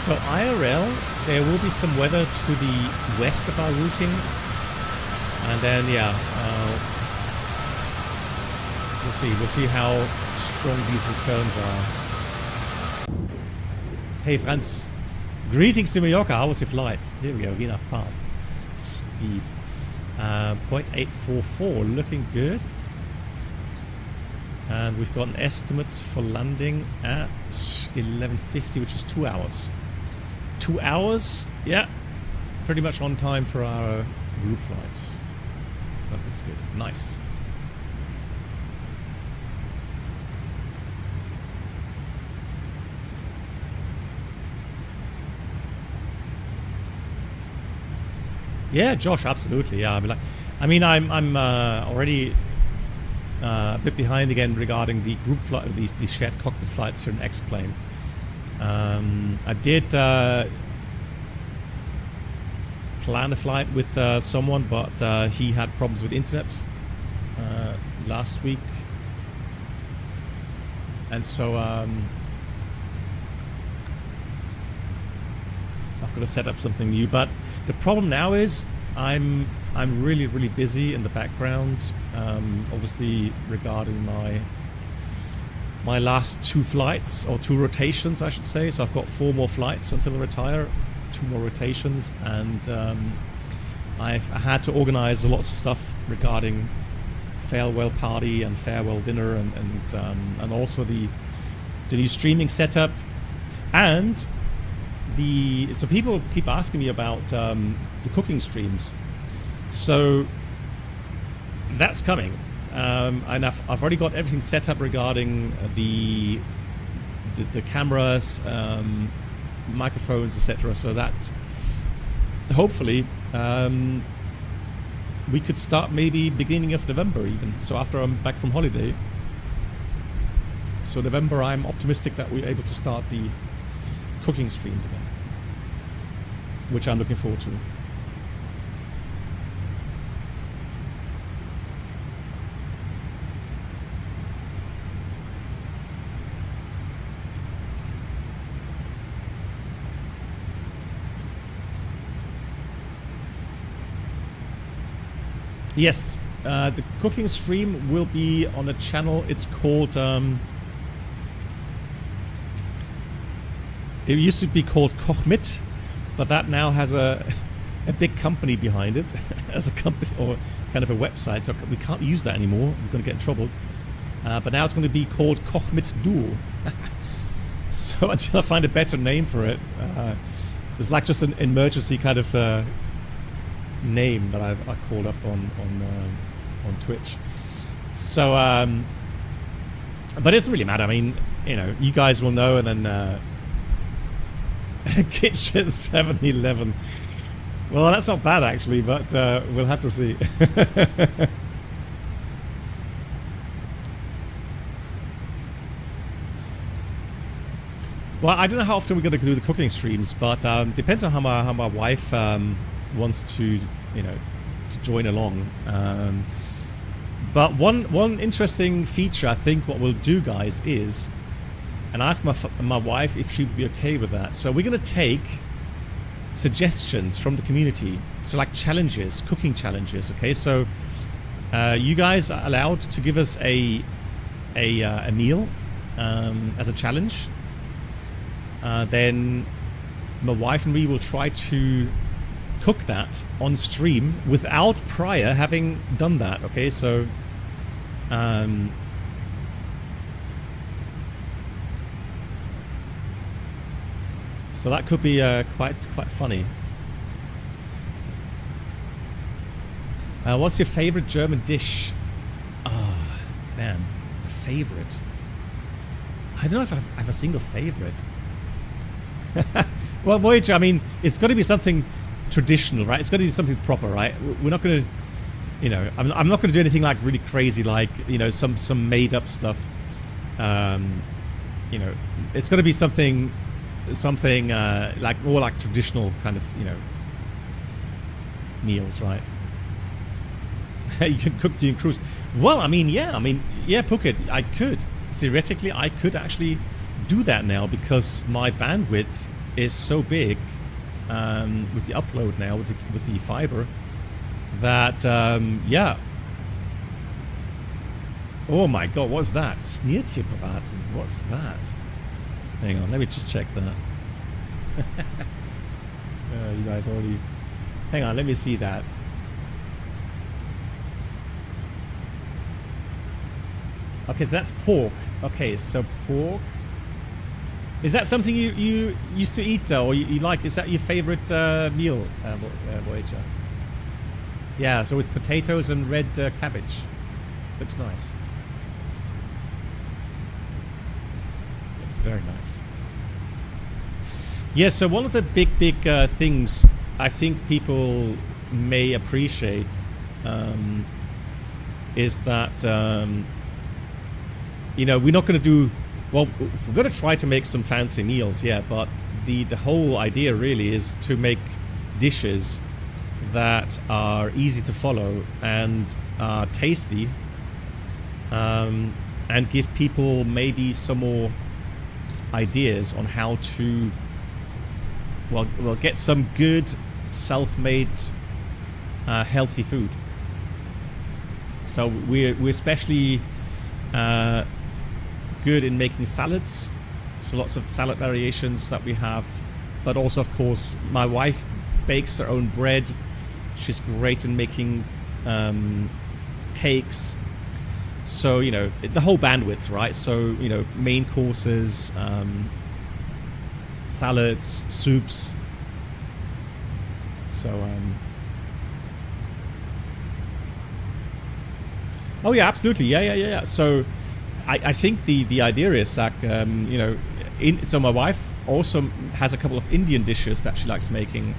So IRL, there will be some weather to the west of our routing, and then yeah, we'll see. We'll see how strong these returns are. Hey Franz, greetings to Mallorca. How was your flight? Here we go. Enough path. Speed 0.844, looking good. And we've got an estimate for landing at 11:50, which is 2 hours. 2 hours, yeah, pretty much on time for our group flight. That looks good. Nice. Yeah, Josh, absolutely. Yeah, I'm already a bit behind again regarding the group flight, these shared cockpit flights here in X-Plane. I did plan a flight with someone, but he had problems with internet last week, and so I've got to set up something new. But the problem now is I'm really busy in the background, obviously regarding my last 2 flights, or 2 rotations I should say. So I've got 4 more flights until I retire, 2 more rotations, and I had to organize a lot of stuff regarding farewell party and farewell dinner, and also the new streaming setup. And so people keep asking me about the cooking streams, so that's coming, and I've already got everything set up regarding the cameras, microphones, etc. So that hopefully we could start maybe beginning of November even. So after I'm back from holiday, so November, I'm optimistic that we're able to start the cooking streams again, which I'm looking forward to. Yes, the cooking stream will be on a channel. It's called it used to be called Koch mit, but that now has a big company behind it as a company, or kind of a website, so we can't use that anymore. We're going to get in trouble. But now it's going to be called Koch mit Duo. So until I find a better name for it, it's like just an emergency kind of name that I called up on Twitch. So, but it doesn't really matter. I mean, you know, you guys will know, and then Kitchen 7-Eleven. Well, that's not bad actually, but we'll have to see. Well, I don't know how often we're going to do the cooking streams, but depends on how my wife wants to, you know, to join along. But one interesting feature, I think, what we'll do, guys, is, and I asked my wife if she would be okay with that. So we're going to take suggestions from the community, so like challenges, cooking challenges. Okay, so you guys are allowed to give us a meal as a challenge. Then my wife and me will try to cook that on stream without prior having done that. Okay, so so that could be quite funny. What's your favorite German dish? Oh man, the favorite. I don't know if I have a single favorite. Well, Voyager, I mean, it's got to be something traditional, right? It's got to be something proper, right? We're not going to, you know, I'm not going to do anything like really crazy, like, you know, some made up stuff. You know, it's got to be something like more like traditional kind of, you know, meals, right? You can cook during cruise. Well, I mean, yeah, Phuket, I could. Theoretically, I could actually do that now because my bandwidth is so big with the upload now with the fiber that yeah. Oh my god, what's that? Sniertjepraten, what's that? Hang on, let me just check that. You guys already... Hang on, let me see that. Okay, so that's pork. Okay, so pork. Is that something you used to eat or you like? Is that your favorite meal, Voyager? Yeah, so with potatoes and red cabbage. Looks nice. Looks very nice. Yeah, so one of the big things I think people may appreciate is that, you know, we're not going to do, well, we're going to try to make some fancy meals, yeah, but the whole idea really is to make dishes that are easy to follow and are tasty, and give people maybe some more ideas on how to well get some good self-made healthy food. So we're especially good in making salads, so lots of salad variations that we have, but also of course my wife bakes her own bread. She's great in making cakes. So, you know, the whole bandwidth, right? So, you know, main courses, salads, soups. So, oh yeah, absolutely. Yeah. So, I think the idea is that, you know, so my wife also has a couple of Indian dishes that she likes making,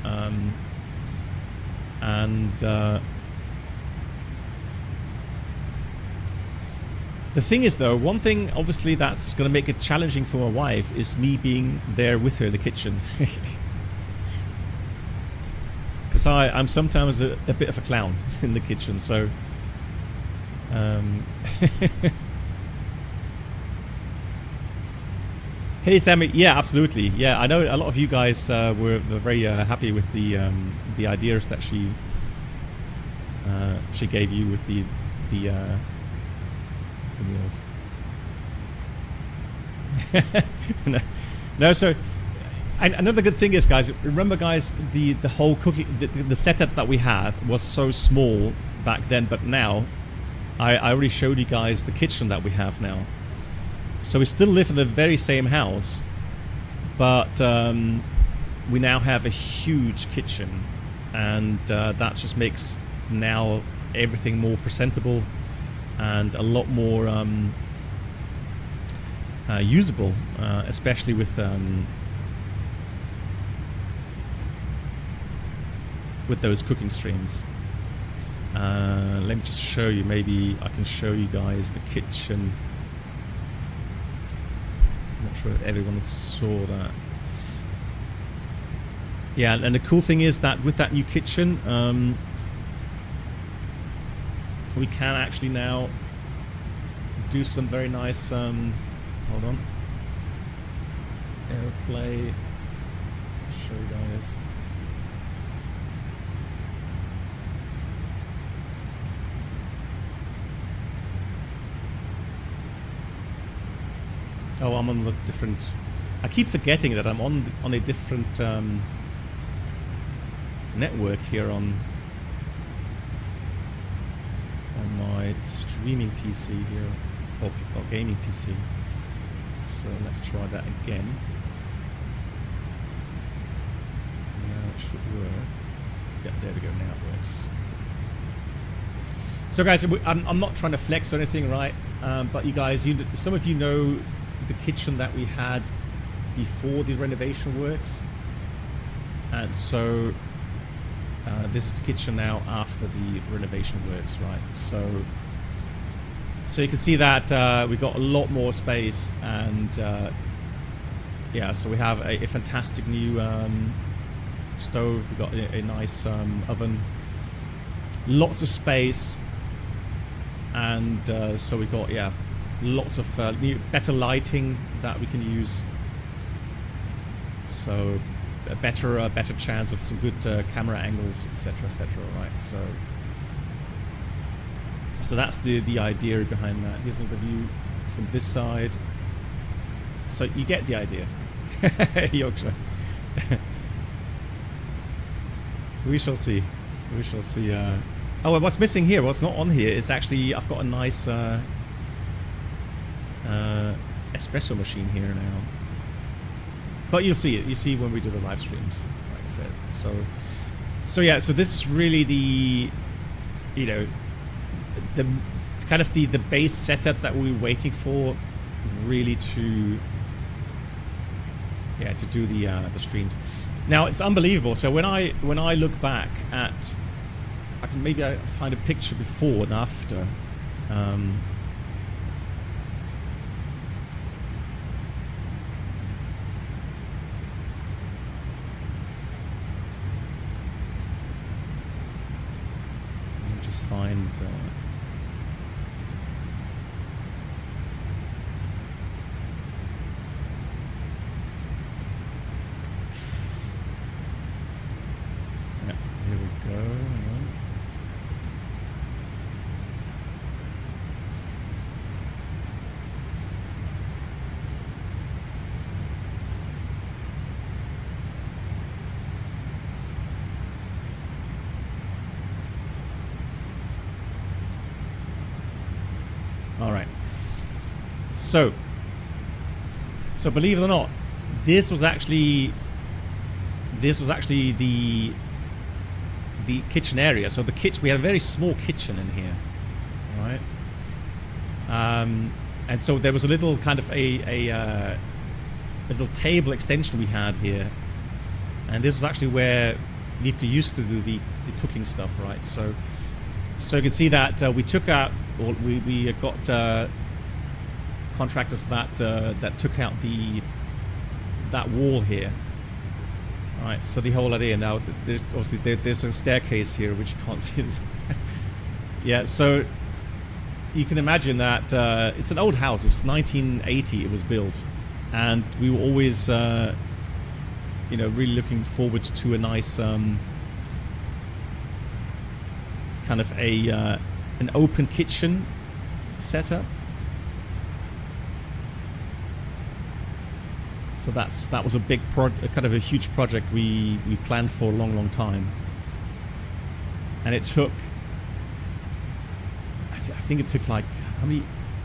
the thing is, though, one thing obviously that's going to make it challenging for my wife is me being there with her in the kitchen. Because I'm sometimes a bit of a clown in the kitchen, so... Hey, Sammy. Yeah, absolutely. Yeah, I know a lot of you guys were very happy with the ideas that she gave you with the meals. No, so and another good thing is, guys, remember, guys, the whole cooking, the setup that we had was so small back then, but now I already showed you guys the kitchen that we have now. So we still live in the very same house, but we now have a huge kitchen, and that just makes now everything more presentable and a lot more usable, especially with those cooking streams. Let me just show you. Maybe I can show you guys the kitchen. I'm not sure if everyone saw that. Yeah, and the cool thing is that with that new kitchen, we can actually now do some very nice, hold on, airplay, show you guys. Oh, I'm on the different, I keep forgetting that I'm on a different network here on my streaming PC here, or gaming PC. So let's try that again. Now it should work. Yeah, there we go, now it works. So guys, I'm not trying to flex or anything, right? But you guys, some of you know the kitchen that we had before the renovation works, and so this is the kitchen now after the renovation works, right? So you can see that we've got a lot more space, and yeah, so we have a fantastic new stove. We've got a nice oven, lots of space, and so we've got, yeah, lots of new, better lighting that we can use. So a better chance of some good camera angles, etc., right? So that's the idea behind that. Here's another view from this side. So you get the idea. Yorkshire. We shall see. We shall see. Oh, and what's missing here, what's not on here, is actually I've got a nice espresso machine here now. But you'll see it. You see when we do the live streams, like I said. So yeah. So this is really the, you know, the kind of the base setup that we were waiting for, really to do the streams. Now it's unbelievable. So when I look back at, I can maybe find a picture before and after. Just find. Here we go. Hang on. All right. So believe it or not, this was actually the kitchen area. So the kitchen, we had a very small kitchen in here, right? And so there was a little kind of a little table extension we had here, and this was actually where Liebke used to do the cooking stuff, right? So you can see that we took out, or we got contractors that took out that wall here. Right, so the whole idea now, obviously there's a staircase here which you can't see. Yeah, so you can imagine that it's an old house. It's 1980 it was built, and we were always, you know, really looking forward to a nice kind of an open kitchen setup. So that was a big kind of a huge project we planned for a long time, and it took. I think it took like how many?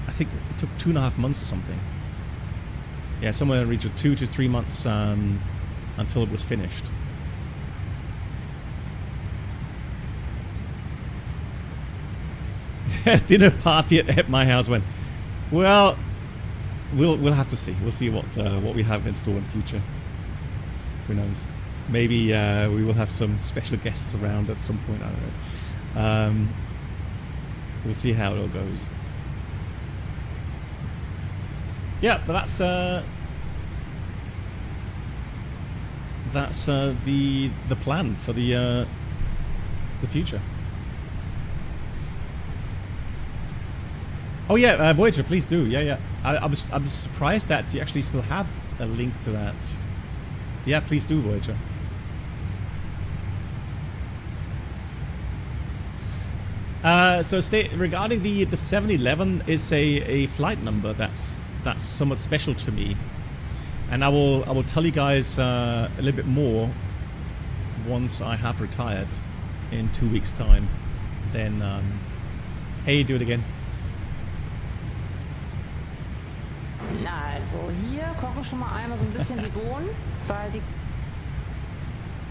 I think it took 2.5 months or something. Yeah, somewhere in the region of 2 to 3 months until it was finished. Dinner party at my house went well. We'll have to see. We'll see what we have in store in the future. Who knows? Maybe we will have some special guests around at some point. I don't know. We'll see how it all goes. Yeah, but that's the plan for the future. Oh yeah, Voyager, please do. Yeah. I'm surprised that you actually still have a link to that. Yeah, please do, Voyager. So regarding the 711 is a flight number that's somewhat special to me, and I will tell you guys a little bit more once I have retired in 2 weeks' time. Then, hey, do it again. Na, also hier koche schon mal einmal so ein bisschen die Bohnen, weil die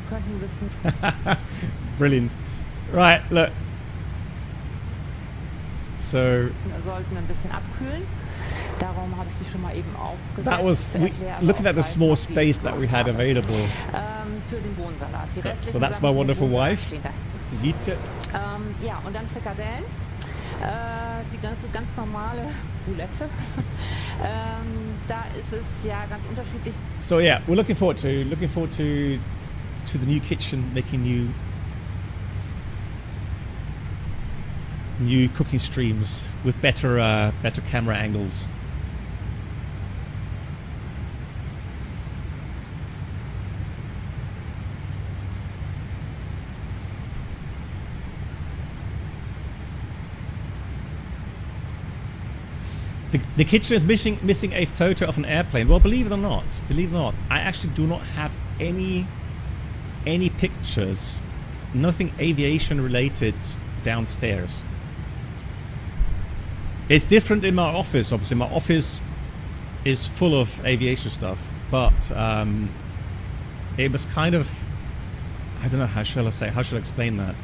könnten ein bisschen... Brilliant. Right, look. So... sollten ein bisschen abkühlen. Darum habe ich die schon mal eben aufgesetzt. That was... looking at the small space that we had available. Für den Bohnensalat. Die restlichen So that's my wonderful wife, Wiebke. Ja, und dann Frikadellen. Die ganz normale Boulette. Da ist es ja ganz unterschiedlich. So yeah, we're looking forward to the new kitchen, making new cooking streams with better camera angles. The kitchen is missing a photo of an airplane. Well, believe it or not, I actually do not have any pictures, nothing aviation related downstairs. It's different in my office. Obviously, my office is full of aviation stuff, but it was kind of, I don't know, how shall I explain that?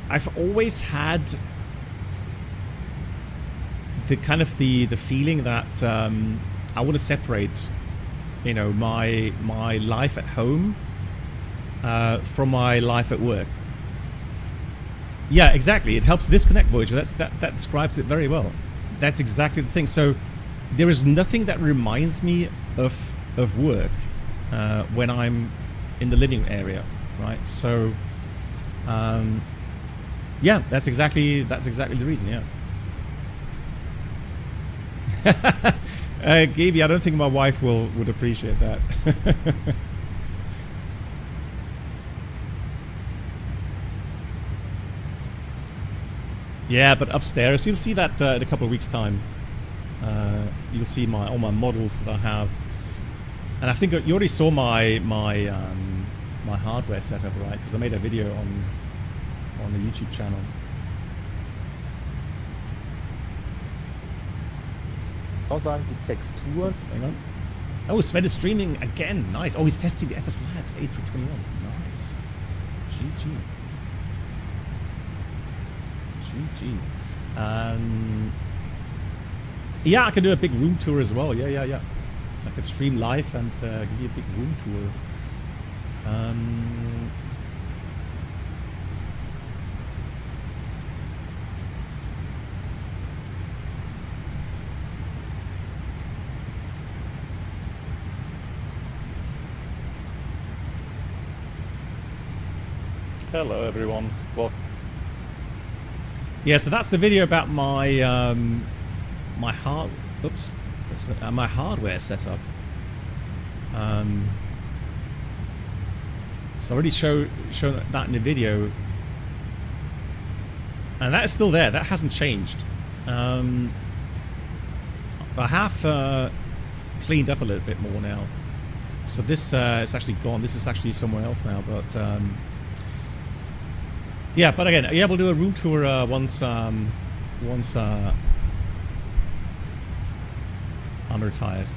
I've always had the kind of the feeling that I want to separate, you know, my life at home from my life at work. Yeah, exactly. It helps disconnect Voyager. That describes it very well. That's exactly the thing. So there is nothing that reminds me of work when I'm in the living area, right? So yeah, that's exactly the reason. Yeah. Gaby, I don't think my wife would appreciate that. Yeah, but upstairs you'll see that in a couple of weeks' time. You'll see all my models that I have, and I think you already saw my hardware setup, right? Because I made a video on the YouTube channel. Sagen die Texturen. Hang on. Oh, Sven is streaming again. Nice. Oh, he's testing the FS Labs A321. Nice. GG. Yeah, I can do a big room tour as well. Yeah. I could stream live and give you a big room tour. Hello, everyone. Well. Yeah, so that's the video about my my hardware setup. So I already shown that in the video, and that is still there. That hasn't changed. I have cleaned up a little bit more now. So this is actually gone. This is actually somewhere else now, but. Yeah, but again, yeah, we'll do a room tour once I'm retired.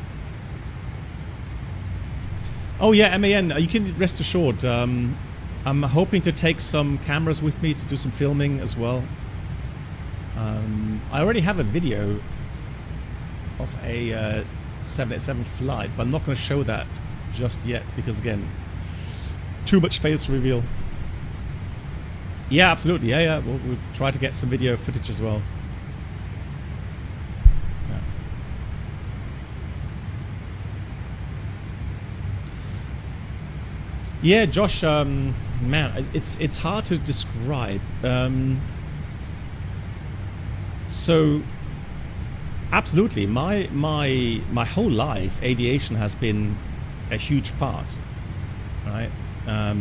Oh yeah, MAN, you can rest assured. I'm hoping to take some cameras with me to do some filming as well. I already have a video of a 787 flight, but I'm not going to show that just yet because, again, too much face reveal. Yeah, absolutely. Yeah. We'll try to get some video footage as well. Yeah, Josh. Man, it's hard to describe. So, absolutely, my whole life, aviation has been a huge part. Right.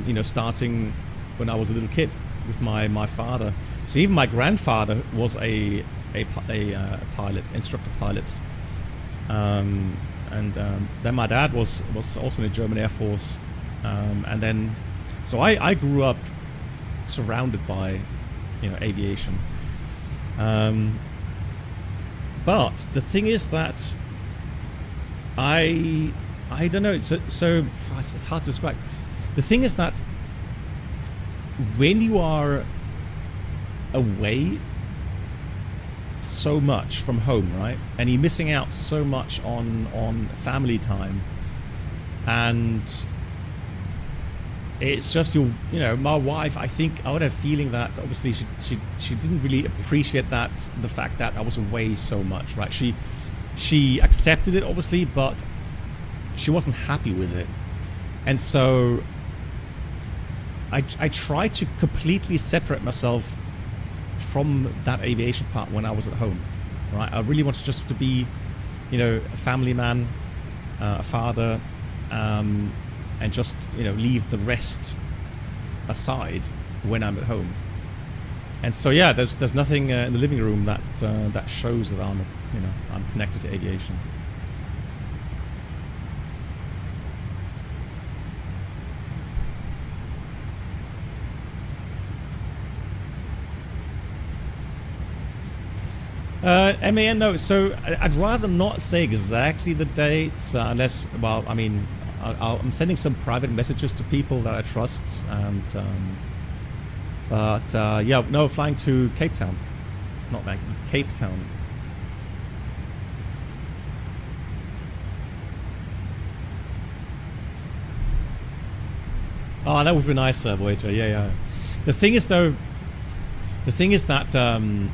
You know, starting when I was a little kid. With my father, so even my grandfather was a pilot, instructor pilot, and then my dad was also in the German Air Force, and then so I grew up surrounded by, you know, aviation. But the thing is that I don't know. So it's hard to describe. The thing is that. When you are away so much from home, right, and you're missing out so much on family time, and it's just you know, my wife, I think I would have a feeling that obviously she didn't really appreciate the fact that I was away so much, right? She accepted it obviously, but she wasn't happy with it, and so. I tried to completely separate myself from that aviation part when I was at home, right? I really wanted just to be, you know, a family man, a father, and just, you know, leave the rest aside when I'm at home. And so yeah, there's nothing in the living room that that shows that I'm connected to aviation. MAN, no. So I'd rather not say exactly the dates unless, well, I mean, I'm sending some private messages to people that I trust, and but yeah, no, flying to Cape Town, not Bangkok, Cape Town. Oh, that would be nice, Voyager. Yeah. The thing is, though, that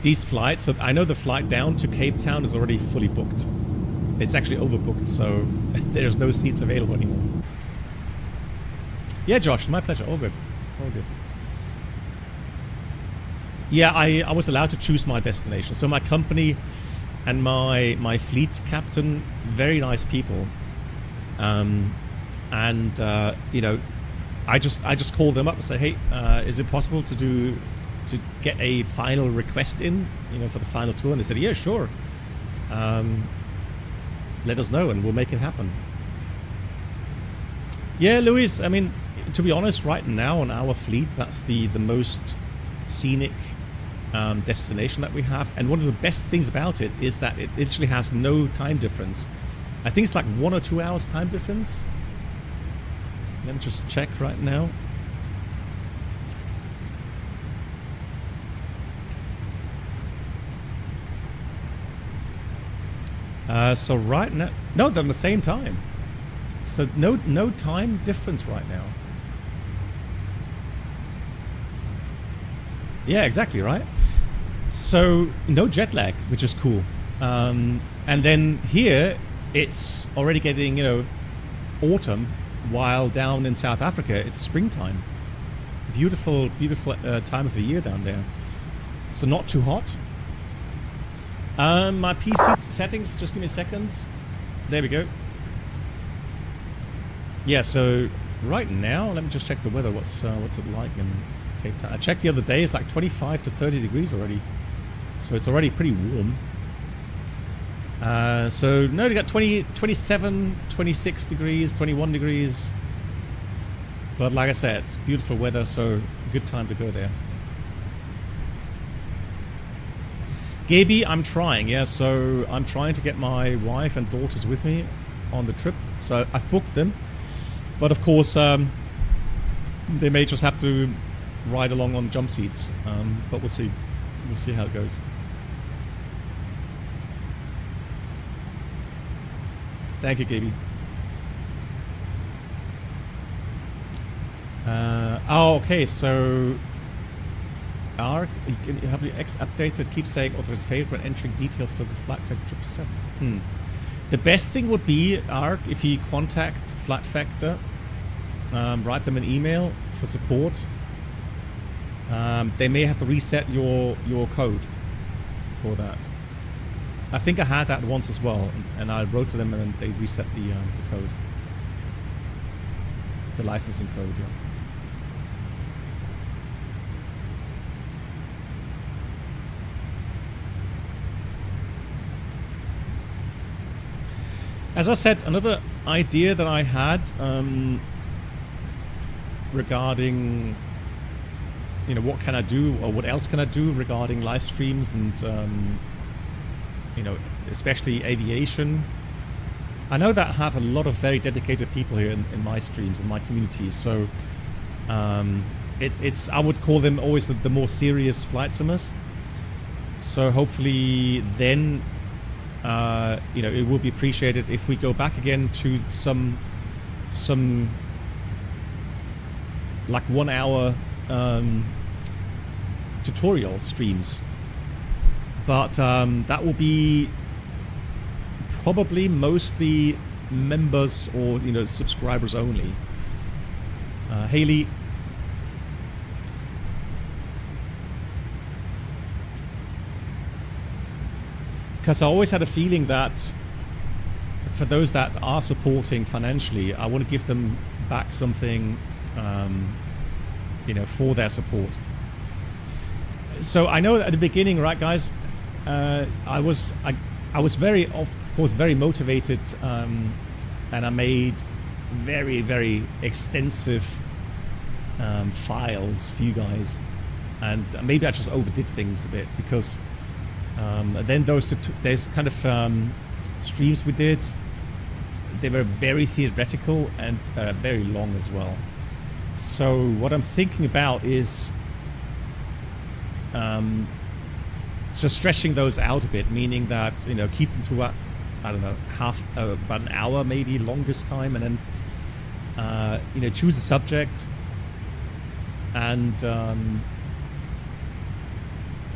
these flights, so I know the flight down to Cape Town is already fully booked. It's actually overbooked, so there's no seats available anymore. Yeah, Josh, my pleasure. All good. All good. Yeah, I was allowed to choose my destination. So my company and my fleet captain, very nice people. You know, I just called them up and said, hey, is it possible to get a final request in, you know, for the final tour? And they said, yeah, sure. Let us know and we'll make it happen. Yeah, Luis, I mean, to be honest, right now on our fleet, that's the most scenic destination that we have. And one of the best things about it is that it literally has no time difference. I think it's like 1 or 2 hours time difference. Let me just check right now. So right now, no, they're on the same time. So no time difference right now. Yeah, exactly, right? So no jet lag, which is cool. And then here, it's already getting, you know, autumn, while down in South Africa, it's springtime. Beautiful, beautiful time of the year down there. So not too hot. My PC settings, just give me a second. There we go. Yeah, so right now, let me just check the weather. What's it like in Cape Town? I checked the other day, it's like 25 to 30 degrees already. So it's already pretty warm. So no, we got 27, 26 degrees, 21 degrees. But like I said, beautiful weather, so good time to go there. Gaby, I'm trying, yeah, so I'm trying to get my wife and daughters with me on the trip. So I've booked them. But of course, they may just have to ride along on jump seats. But we'll see. We'll see how it goes. Thank you, Gaby. Oh, okay, so you have your X updated, keep saying authors failed when entering details for the flight factor 777. The best thing would be, Ark, if you contact Flight Factor, write them an email for support. They may have to reset your code for that. I think I had that once as well, and I wrote to them and then they reset the code. The licensing code, yeah. As I said, another idea that I had regarding, you know, what can I do or what else can I do regarding live streams and, you know, especially aviation. I know that I have a lot of very dedicated people here in my streams, in my community. So it's I would call them always the more serious flight simmers. So hopefully then, you know, it will be appreciated if we go back again to some like 1 hour tutorial streams, but that will be probably mostly members or, you know, subscribers only. Haley, because I always had a feeling that for those that are supporting financially, I want to give them back something, you know, for their support. So I know at the beginning, right, guys, I was very, of course, very motivated, and I made very, very extensive files for you guys, and maybe I just overdid things a bit because then there's kind of streams we did. They were very theoretical and very long as well. So what I'm thinking about is just stretching those out a bit, meaning that, you know, keep them to I don't know, about an hour maybe, longest time, and then you know, choose a subject, and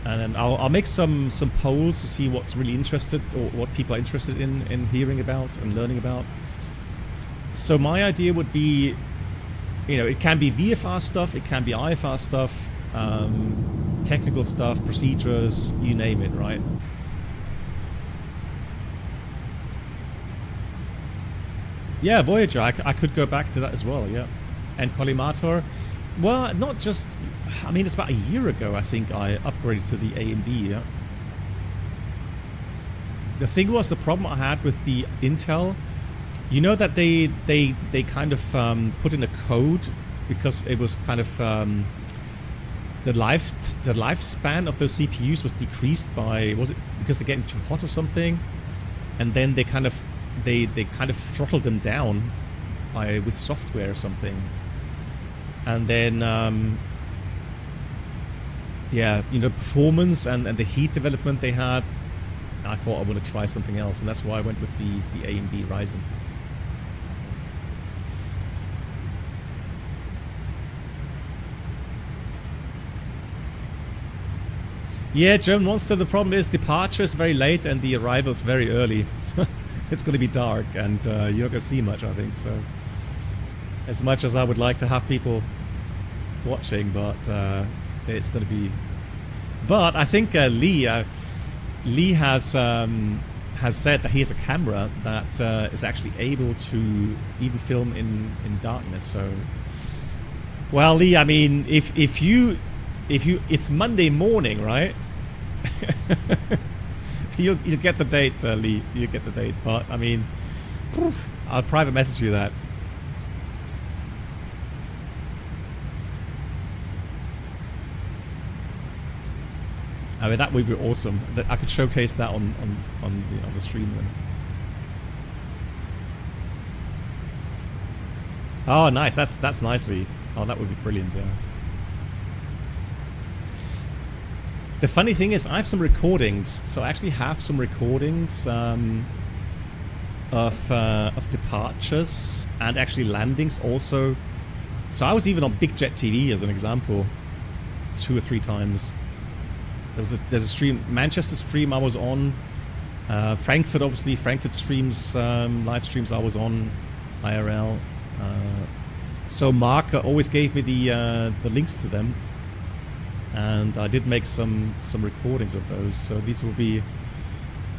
then I'll make some polls to see what's really interested, or what people are interested in hearing about and learning about. So my idea would be, you know, it can be VFR stuff, it can be IFR stuff, technical stuff, procedures, you name it, right? Yeah, Voyager, I could go back to that as well, yeah. And Collimator, well, not just, I mean, it's about a year ago, I think, I upgraded to the AMD, yeah. The thing was, the problem I had with the Intel, you know that they kind of put in a code because it was kind of the lifespan of those CPUs was decreased by, was it because they're getting too hot or something, and then they kind of throttled them down with software or something, and then yeah, you know, performance and the heat development they had, I thought I want to try something else, and that's why I went with the AMD Ryzen. Yeah, German Monster, the problem is departure is very late and the arrival is very early. It's going to be dark, and you're not going to see much, I think. So, as much as I would like to have people watching, but it's going to be. But I think Lee has said that he has a camera that is actually able to even film in darkness. So, well, Lee, I mean, if you, it's Monday morning, right? You'll get the date, Lee. You get the date. But I mean, I'll private message you that. I mean, that would be awesome. That I could showcase that on the stream then. Oh, nice. That's nice, Lee. Oh, that would be brilliant. Yeah. The funny thing is, I have some recordings. So I actually have some recordings of departures and actually landings also. So I was even on Big Jet TV as an example, 2 or 3 times. There's a stream, Manchester stream I was on, Frankfurt, obviously Frankfurt streams, live streams I was on, IRL. So Mark always gave me the links to them, and I did make some recordings of those. So these will be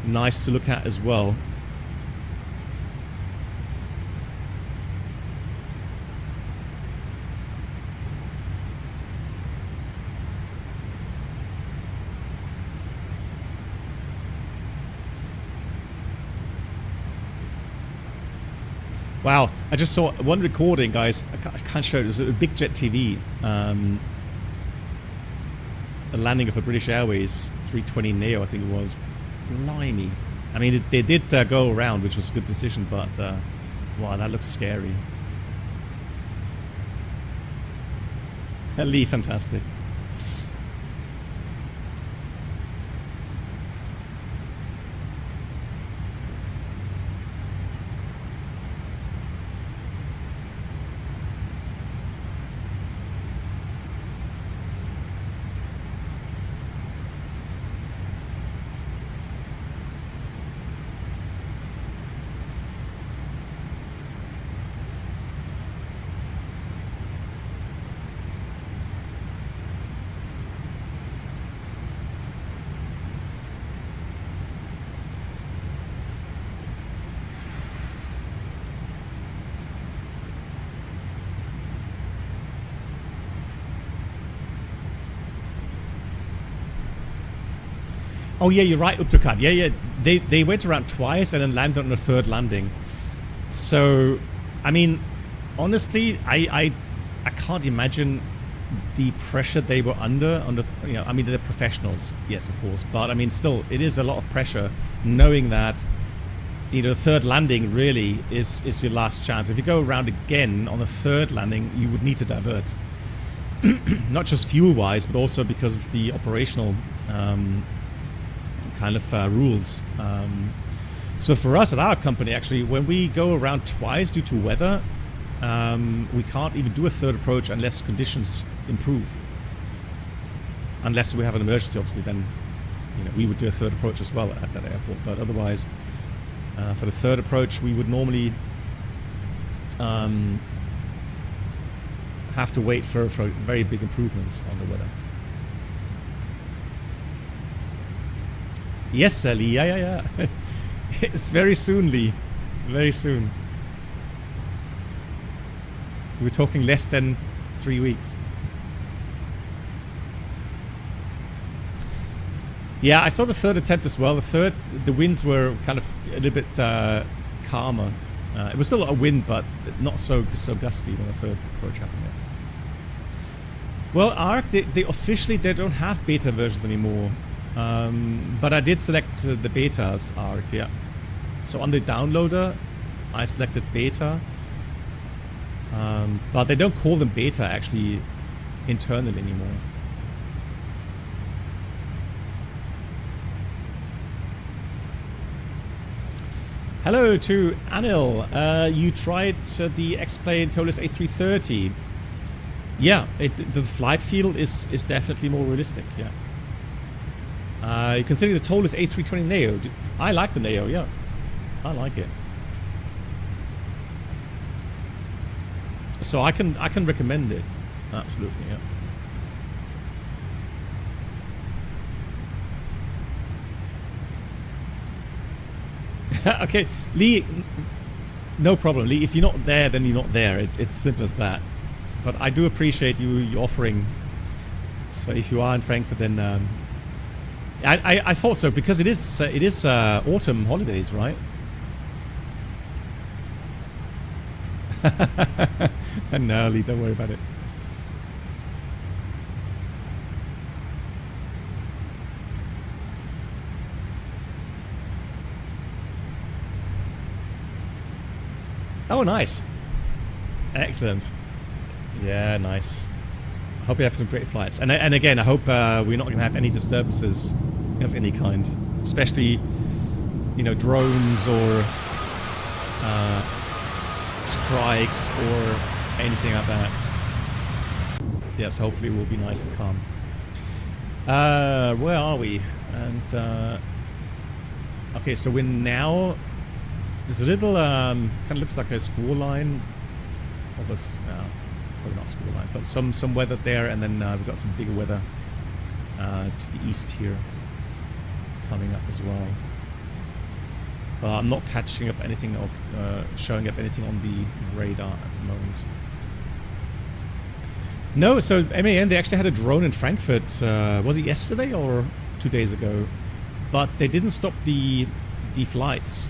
nice to look at as well. Wow, I just saw one recording, guys. I can't show it. It was a Big Jet TV. A landing of a British Airways 320 Neo, I think it was. Blimey. I mean, they did go around, which was a good decision, but wow, that looks scary. Lee, fantastic. Oh yeah, you're right, Uptokat. Yeah. They went around twice and then landed on the third landing. So, I mean, honestly, I can't imagine the pressure they were under. You know, I mean, they're professionals, yes, of course, but I mean, still, it is a lot of pressure knowing that, you know, the third landing really is your last chance. If you go around again on the third landing, you would need to divert, not just fuel-wise, but also because of the operational kind of rules. So for us at our company, actually, when we go around twice due to weather, we can't even do a third approach unless conditions improve. Unless we have an emergency, obviously, then, you know, we would do a third approach as well at that airport. But otherwise, for the third approach, we would normally have to wait for very big improvements on the weather. Yes, Sally. Yeah. It's very soon, Lee. Very soon. We're talking less than 3 weeks. Yeah, I saw the third attempt as well. The winds were kind of a little bit calmer. It was still a wind, but not so gusty when the third approach happened. Yeah. Well, ARC, they officially they don't have beta versions anymore. But I did select the betas, ARC, yeah. So on the downloader, I selected beta. But they don't call them beta actually internally anymore. Hello to Anil. You tried the X-Plane Tolis A330. Yeah, the flight field is definitely more realistic, yeah. You consider the Tolis A320 Neo. I like the Neo, yeah. I like it. So I can recommend it. Absolutely, yeah. Okay, Lee, no problem. Lee, if you're not there, then you're not there. It's as simple as that. But I do appreciate you offering. So if you are in Frankfurt, then I thought so, because it is autumn holidays, right? No, Lee, don't worry about it. Oh, nice. Excellent. Yeah, nice. I hope you have some great flights. And again, I hope we're not going to have any disturbances of any kind. Especially, you know, drones or strikes or anything like that. Yes, hopefully it will be nice and calm. Where are we? And okay, so we're now. There's a little kind of looks like a squall line. Well, that's probably not squall line, but some weather there, and then we've got some bigger weather to the east here coming up as well. I'm not catching up anything or showing up anything on the radar at the moment. No, so MAN, they actually had a drone in Frankfurt. Was it yesterday or 2 days ago? But they didn't stop the flights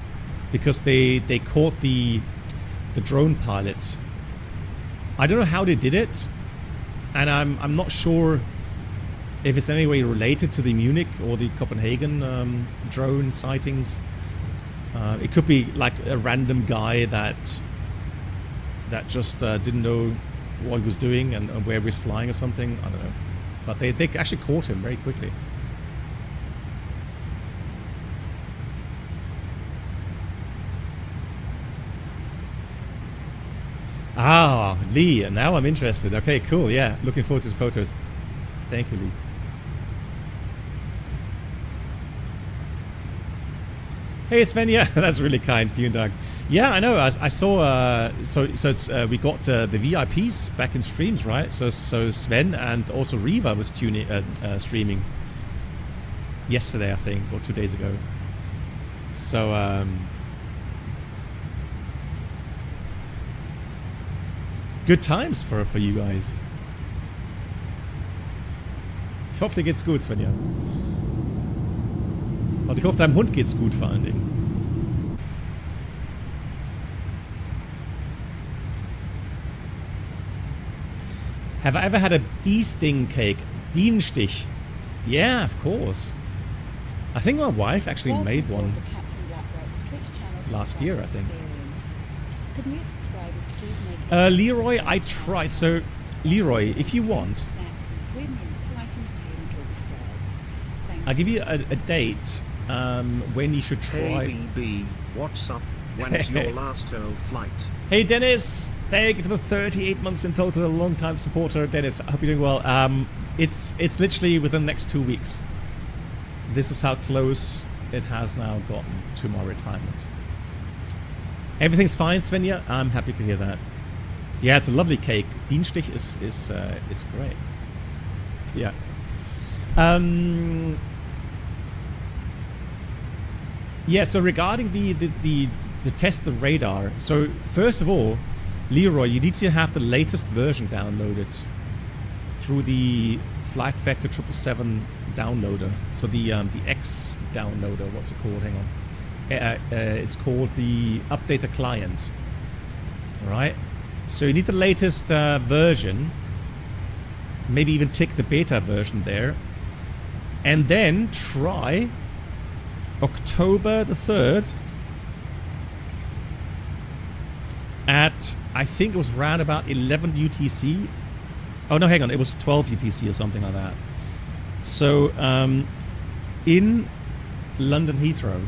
because they caught the drone pilot. I don't know how they did it, and I'm not sure if it's in any way related to the Munich or the Copenhagen drone sightings. It could be like a random guy that just didn't know what he was doing and where he was flying or something. I don't know. But they actually caught him very quickly. Ah, Lee, now I'm interested. Okay, cool, yeah. Looking forward to the photos. Thank you, Lee. Hey Sven, yeah, that's really kind. Vielen Dank. Yeah, I know. I saw. So it's we got the VIPs back in streams, right? So Sven and also Riva was streaming yesterday, I think, or 2 days ago. So good times for you guys. Hopefully, geht's gut, Svenja. Und ich hoffe, deinem Hund geht's gut vor allen Dingen. Have I ever had a bee sting cake? Bienenstich? Yeah, of course. I think my wife actually made one last year, I think. Could new subscribers please make Leroy, I tried. So, Leroy, if you want, snacks and premium flight entertainment will be served. Thank I'll give you a date when you should try. Hey BB, what's up? When's your last old flight? Hey Dennis, thank you for the 38 months in total. A long time supporter, Dennis. I hope you're doing well. It's literally within the next 2 weeks. This is how close it has now gotten to my retirement. Everything's fine, Svenja. I'm happy to hear that. Yeah, it's a lovely cake. Bienenstich is great. Yeah. Yeah. So regarding the test the radar. So first of all, Leroy, you need to have the latest version downloaded through the Flight Factor 777 downloader. So the X downloader. What's it called? Hang on. It's called the Update the Client. All right. So you need the latest version. Maybe even tick the beta version there, and then try October the 3rd. At, I think it was around about 11 UTC. Oh no, hang on, it was 12 UTC or something like that. So, in London Heathrow,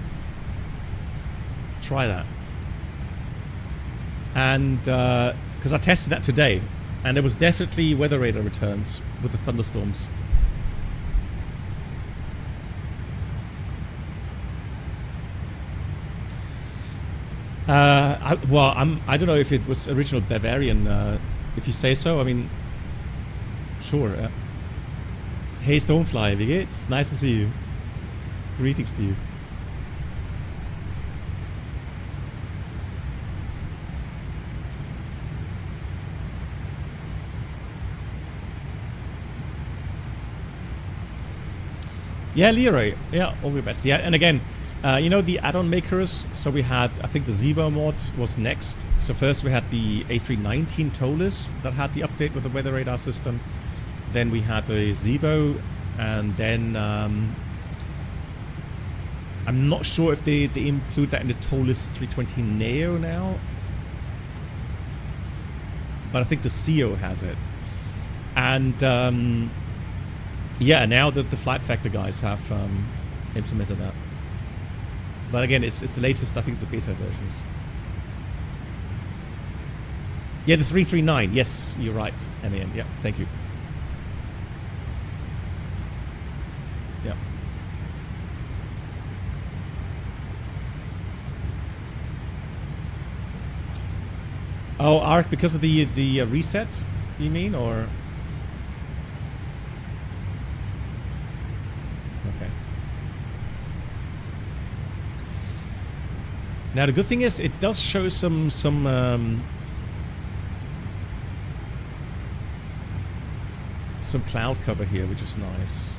try that. And, because I tested that today, and there was definitely weather radar returns with the thunderstorms. I don't know if it was original Bavarian, if you say so. I mean, sure. Hey Stonefly, wie geht's? Nice to see you. Greetings to you. Yeah, Leroy. Yeah, all the best. Yeah, and again, you know the add-on makers. So we had, I think the Zebo mod was next. So first we had the A319 Tollers that had the update with the weather radar system. Then we had the Zebo, and then I'm not sure if they include that in the Tollers 320 Neo now. But I think the CO has it. And yeah, now that the Flight Factor guys have implemented that. But again, it's the latest, I think, the beta versions. Yeah, the 339. Yes, you're right, MAN. Yeah, thank you. Yeah. Oh, Ark, because of the reset, you mean, or? Okay. Now the good thing is it does show some cloud cover here, which is nice.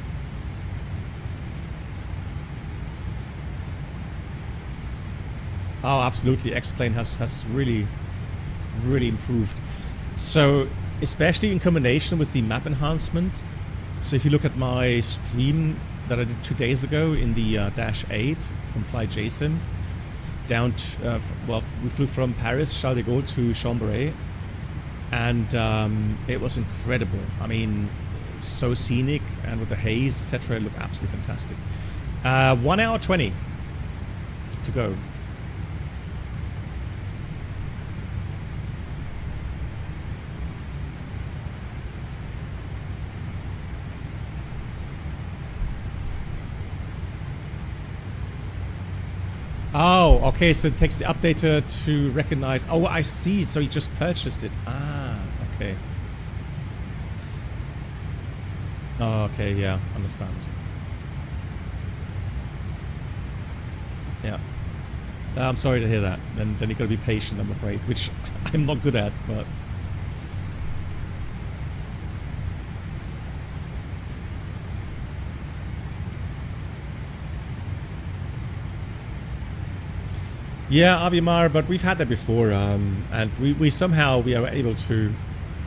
Oh, absolutely. X-Plane has really improved. So especially in combination with the map enhancement. So if you look at my stream that I did 2 days ago in the Dash 8 from FlightJSim, down to, well, we flew from Paris, Charles de Gaulle to Chambéry, and it was incredible. I mean, so scenic, and with the haze, etc., it looked absolutely fantastic. 1 hour 20 to go. Oh, okay, so it takes the updater to recognize. Oh, I see. So you just purchased it. Ah, okay. Oh, okay, yeah, understand. Yeah. I'm sorry to hear that. And then you gotta be patient, I'm afraid, which I'm not good at, but. Yeah, Avimar, but we've had that before, and we somehow we are able to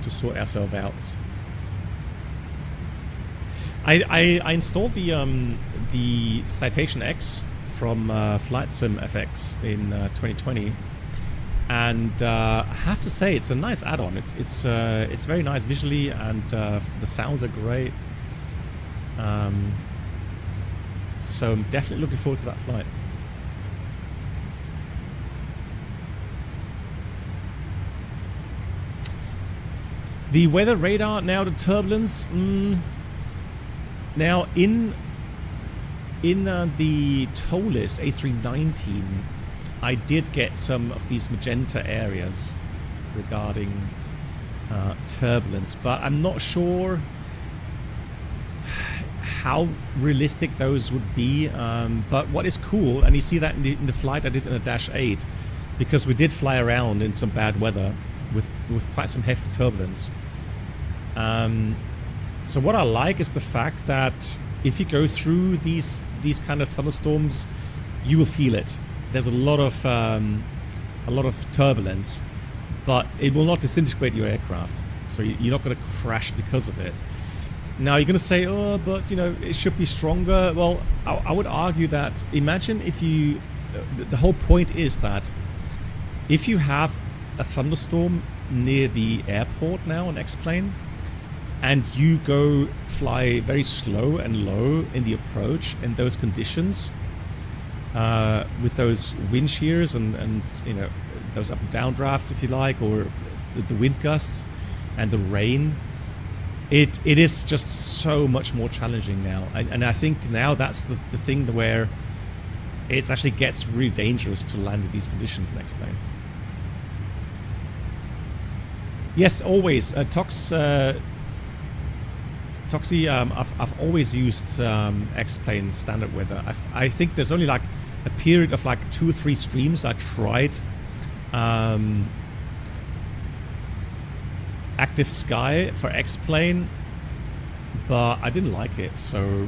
sort ourselves out. I installed the Citation X from FlightSim FX in 2020, and I have to say it's a nice add-on. It's very nice visually, and the sounds are great. So I'm definitely looking forward to that flight. The weather radar, now the turbulence. Now in the TOLIS A319, I did get some of these magenta areas regarding turbulence, but I'm not sure how realistic those would be. But what is cool, and you see that in the flight I did in a Dash 8, because we did fly around in some bad weather with quite some hefty turbulence. So what I like is the fact that if you go through these kind of thunderstorms, you will feel it. There's a lot of turbulence, but it will not disintegrate your aircraft. So you're not going to crash because of it. Now you're going to say, oh, but it should be stronger. Well, I would argue that imagine if you, the whole point is that if you have a thunderstorm near the airport now on X-plane, and you go fly very slow and low in the approach in those conditions, with those wind shears and those up and down drafts, if you like, or the wind gusts and the rain, it is just so much more challenging now. And I think now that's the thing where it actually gets really dangerous to land in these conditions in X-plane. Yes, always. Toxie, I've always used X-plane standard weather. I think there's only like a period of like 2 or 3 streams I tried active sky for X-plane, but I didn't like it, so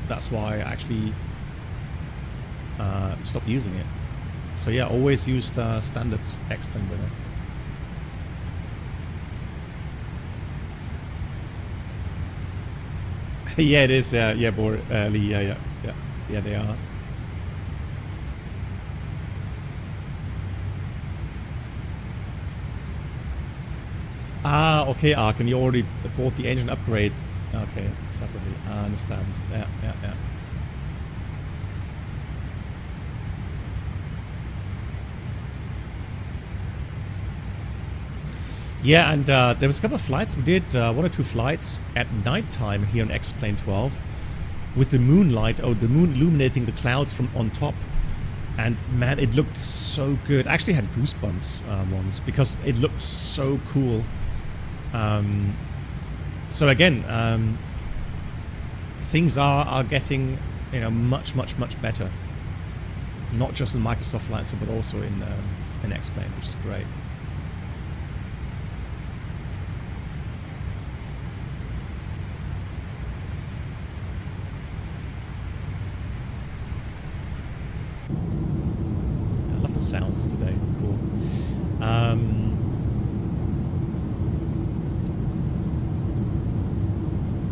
that's why I actually stopped using it. So yeah, always used standard X-plane weather. Yeah, it is. Yeah, Lee. Yeah, they are. Ah, okay, Ark, and you already bought the engine upgrade. Okay, separately. I understand. Yeah. Yeah, and there was a couple of flights. We did 1 or 2 flights at night time here on X-plane 12 with the moonlight, the moon illuminating the clouds from on top. And man, it looked so good. I actually had goosebumps once because it looked so cool. So again, things are getting much better. Not just in Microsoft Flight Sim, but also in X-plane, which is great. Sounds today, cool.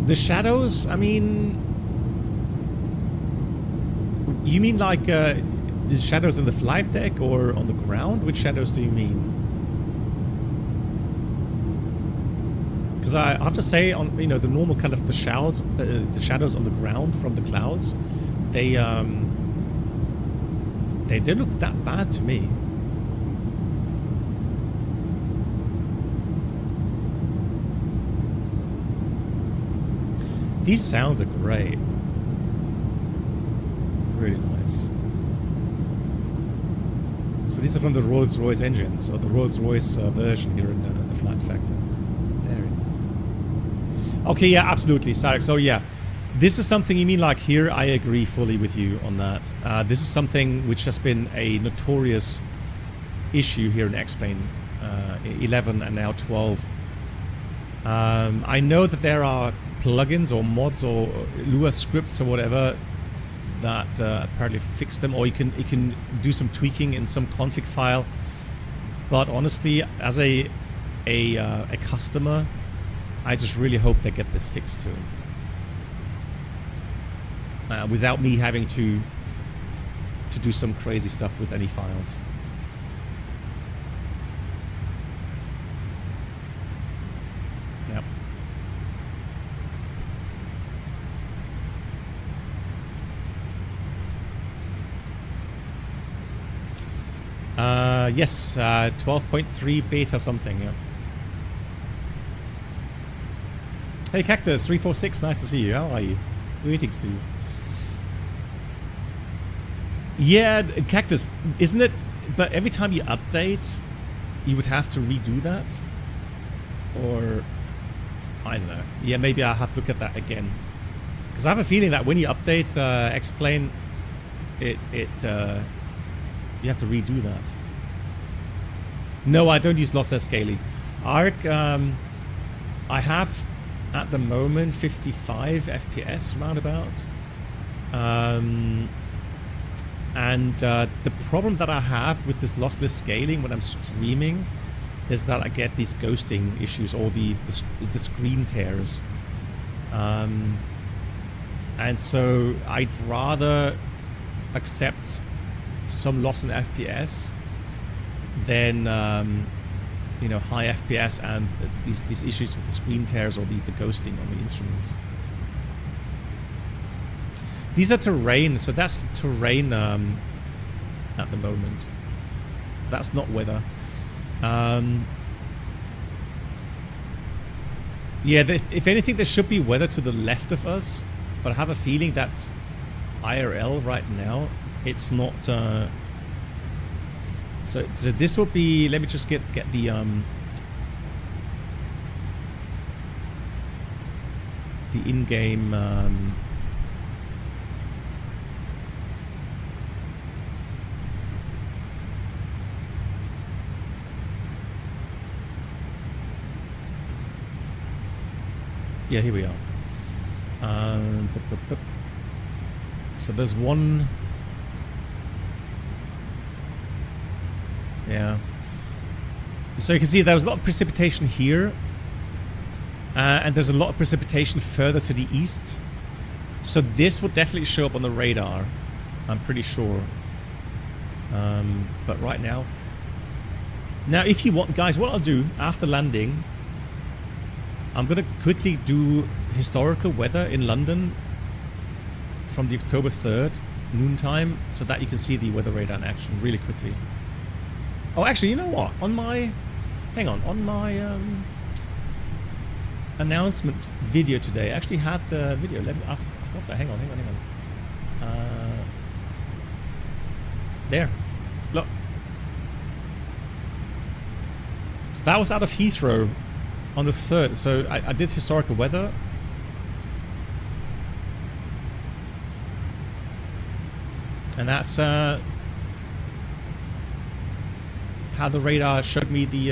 The shadows, I mean, you mean like the shadows in the flight deck or on the ground? Which shadows do you mean? Because I have to say, on the normal kind of the shadows on the ground from the clouds, they didn't look that bad to me. These sounds are great. Really nice. So these are from the Rolls-Royce engines, or the Rolls-Royce version here in the Flight Factor. Very nice. Okay, yeah, absolutely, Sarek. So yeah. This is something you mean like here, I agree fully with you on that. This is something which has been a notorious issue here in X-plane 11 and now 12. I know that there are plugins or mods or Lua scripts or whatever that apparently fixed them, or you can do some tweaking in some config file. But honestly, as a customer, I just really hope they get this fixed soon, without me having to do some crazy stuff with any files. Yep. Yes, 12.3 beta something, yeah. Hey Cactus 346, nice to see you. How are you? Greetings to you. Yeah, Cactus, isn't it? But every time you update, you would have to redo that, or I don't know. Yeah, maybe I'll have to look at that again, because I have a feeling that when you update X-Plane, you have to redo that. No, I don't use lossless scaling. Arc, I have at the moment 55 FPS roundabout. And the problem that I have with this lossless scaling when I'm streaming is that I get these ghosting issues, or the screen tears. And so I'd rather accept some loss in FPS than high FPS and these issues with the screen tears or the ghosting on the instruments. These are terrain, so that's terrain at the moment. That's not weather. Yeah, if anything, there should be weather to the left of us, but I have a feeling that IRL right now, it's not. So this would be. Let me just get the in-game. Yeah, here we are. So there's one. Yeah. So you can see there was a lot of precipitation here, and there's a lot of precipitation further to the east. So this would definitely show up on the radar, I'm pretty sure. But right now, if you want, guys, what I'll do after landing, I'm gonna quickly do historical weather in London from the October 3rd noontime, so that you can see the weather radar in action really quickly. Oh, actually, you know what? On my announcement video today, I actually had a video. I've got that. Hang on. There, look. So that was out of Heathrow on the 3rd. So I did historical weather. And that's how the radar showed me the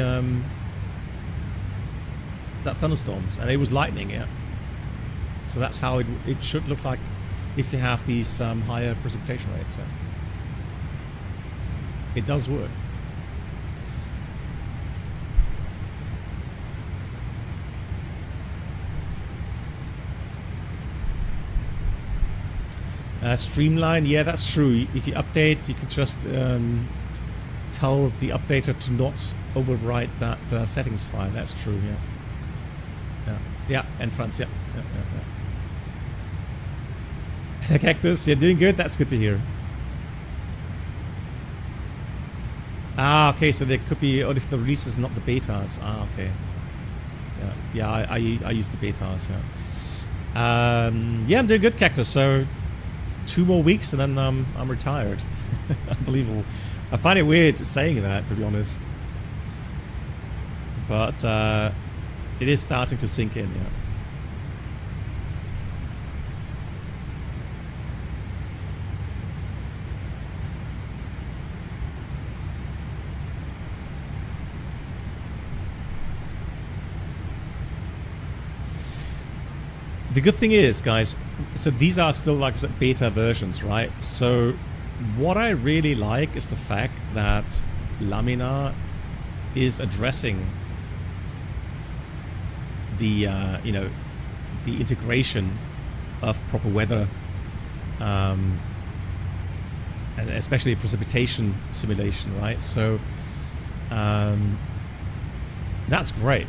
that thunderstorms, and it was lightning, yeah. So that's how it should look like if you have these higher precipitation rates. So it does work. Streamline, yeah, that's true. If you update, you could just tell the updater to not overwrite that settings file. That's true, yeah, and France, yeah. Cactus, you're doing good. That's good to hear. Ah, okay, so there could be, or if the release is not the betas. Ah, okay. Yeah, I use the betas. Yeah, yeah, I'm doing good, Cactus. So 2 more weeks and then I'm retired. Unbelievable. I find it weird saying that, to be honest, but it is starting to sink in. Yeah. the good thing is, guys, so these are still like beta versions, right? So what I really like is the fact that Laminar is addressing the the integration of proper weather, and especially precipitation simulation, right? So that's great.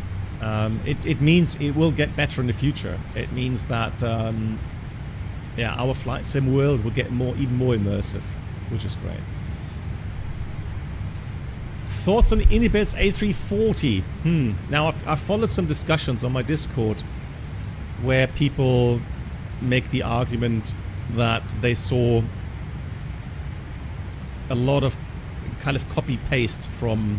It means it will get better in the future. It means that our flight sim world will get even more immersive, which is great. Thoughts on Inibit's A340? Now I've followed some discussions on my Discord where people make the argument that they saw a lot of kind of copy paste from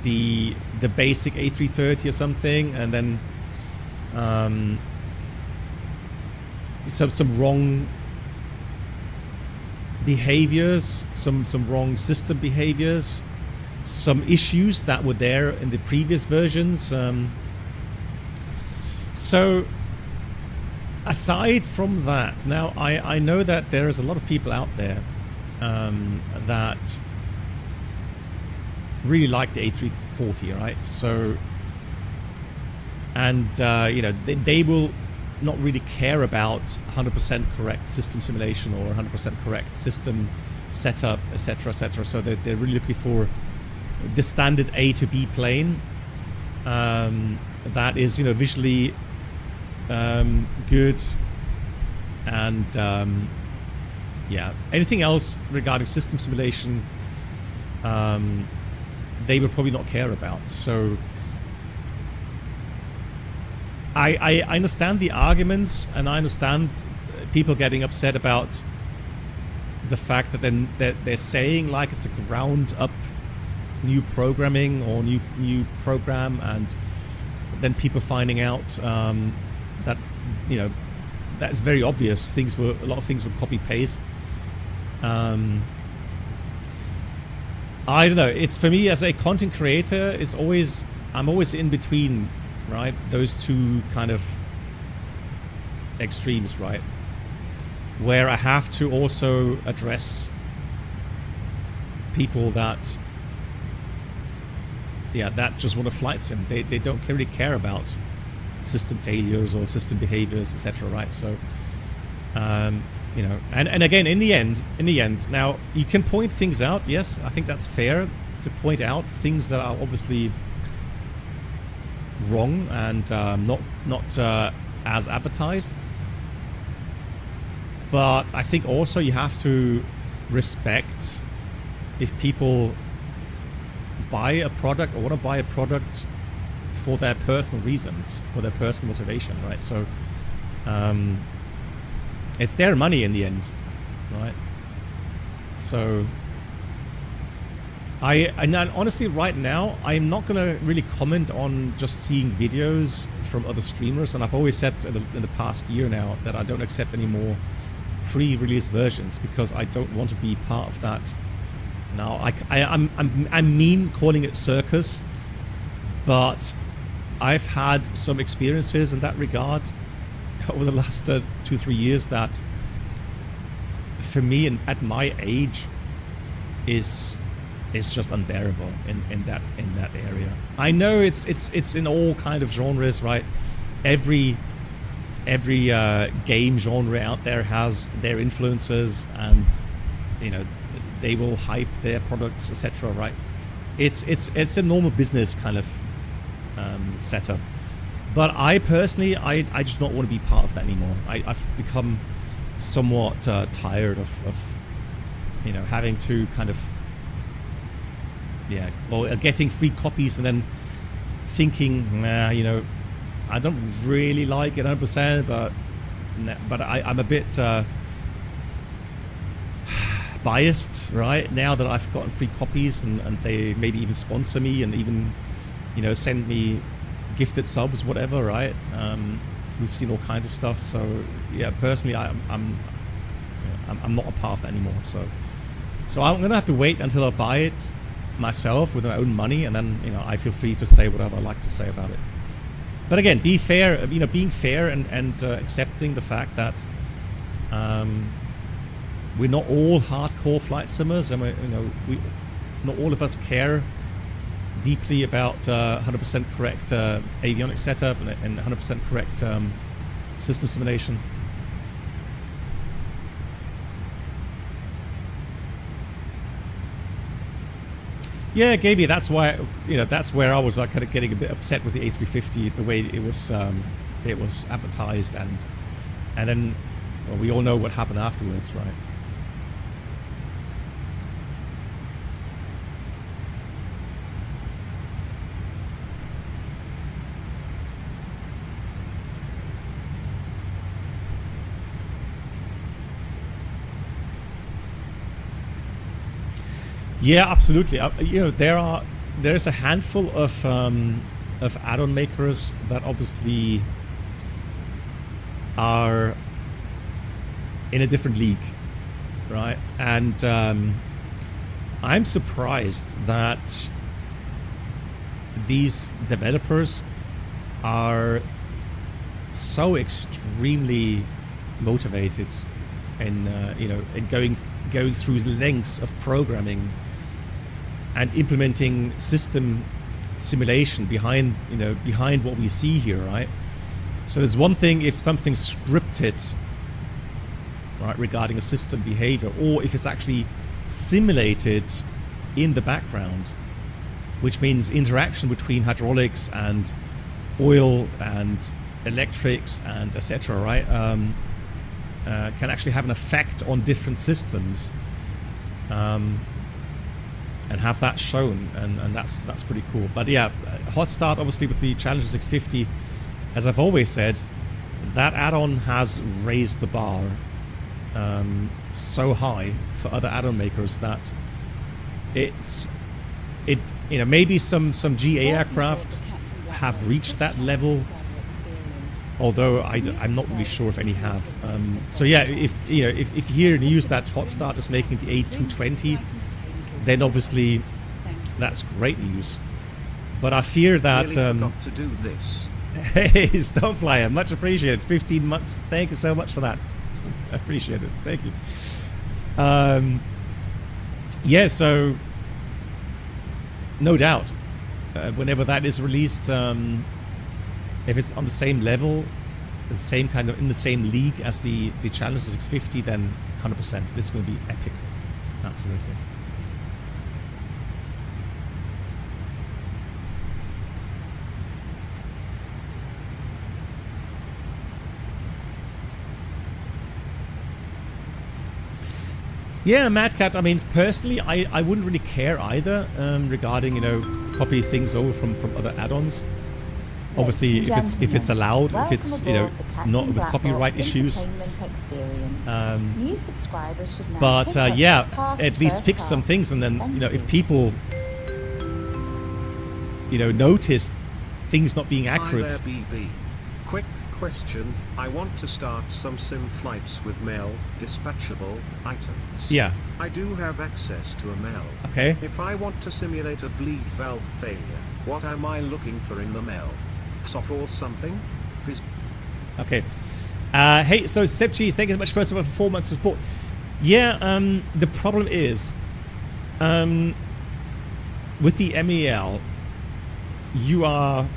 the basic A330 or something, and then some wrong behaviors, some wrong system behaviors, some issues that were there in the previous versions. So aside from that, now I know that there is a lot of people out there that really like the A340, right? So, and they will not really care about 100% correct system simulation or 100% correct system setup, etc., etc. So they're really looking for the standard A to B plane that is, visually good, and anything else regarding system simulation they would probably not care about. So I understand the arguments, and I understand people getting upset about the fact that they're saying like it's a ground up new programming or new program, and then people finding out that that's very obvious. A lot of things were copy paste. I don't know. It's, for me as a content creator, I'm always in between, right? Those two kind of extremes, right? Where I have to also address people that just want a flight sim. They don't really care about system failures or system behaviors, etc., right? So and again, in the end, now you can point things out. Yes, I think that's fair to point out things that are obviously wrong and not as advertised. But I think also you have to respect if people buy a product or want to buy a product for their personal reasons, for their personal motivation, right? So it's their money in the end, right? So and honestly, right now, I'm not going to really comment on just seeing videos from other streamers. And I've always said in the past year now that I don't accept any more pre-release versions because I don't want to be part of that. Now, I mean calling it circus, but I've had some experiences in that regard over the last 2-3 years that, for me, at my age, is just unbearable in that area. I know it's in all kind of genres, right? Every game genre out there has their influences, and they will hype their products, etc., right? It's a normal business kind of setup. But I personally, I just don't want to be part of that anymore. I've become somewhat tired of having to kind of or getting free copies and then thinking, I don't really like it 100%, but I'm a bit biased, right? Now that I've gotten free copies and they maybe even sponsor me and even send me gifted subs, whatever, right? We've seen all kinds of stuff. So yeah, personally, I'm not a part of that anymore. So I'm gonna have to wait until I buy it myself with my own money, and then I feel free to say whatever I like to say about it. But again, be fair. You know, being fair and accepting the fact that we're not all hardcore flight simmers, and not all of us care deeply about 100% correct avionics setup and 100% correct system simulation. Yeah, Gaby, that's why, that's where I was kind of getting a bit upset with the A350, the way it was advertised, and then, well, we all know what happened afterwards, right? Yeah, absolutely. There's a handful of add-on makers that obviously are in a different league, right? And I'm surprised that these developers are so extremely motivated in in going through the lengths of programming and implementing system simulation behind what we see here, right? So there's one thing if something's scripted, right, regarding a system behavior, or if it's actually simulated in the background, which means interaction between hydraulics and oil and electrics and etc., right? Can actually have an effect on different systems, and have that shown, and that's pretty cool. But yeah, hot start obviously with the Challenger 650. As I've always said, that add-on has raised the bar so high for other add-on makers that maybe some GA aircraft have reached that level, although I'm not really sure if any have. So yeah, if you hear news that hot start is making the A220, then obviously that's great news. But I fear that Really forgot to do this. Hey, Stoneflyer, much appreciated. 15 months. Thank you so much for that. I appreciate it. Thank you. Yeah, so no doubt, whenever that is released, if it's on the same level, the same kind of in the same league as the Challenger 650, then 100%. This is going to be epic. Absolutely. Yeah, Mad Cat, I mean, personally, I wouldn't really care either regarding, copy things over from other add-ons. Obviously, if it's allowed, if it's, not with copyright issues. New subscribers should now but, yeah, at least fix some things, and then, if people, notice things not being accurate. Hi there, BB. Quick question. I want to start some sim flights with MEL dispatchable items. Yeah. I do have access to a MEL. Okay. If I want to simulate a bleed valve failure, what am I looking for in the MEL? XOF or something? Okay. Hey, so Sepchi, thank you so much first of all for 4 months of support. Yeah, the problem is, with the MEL, you are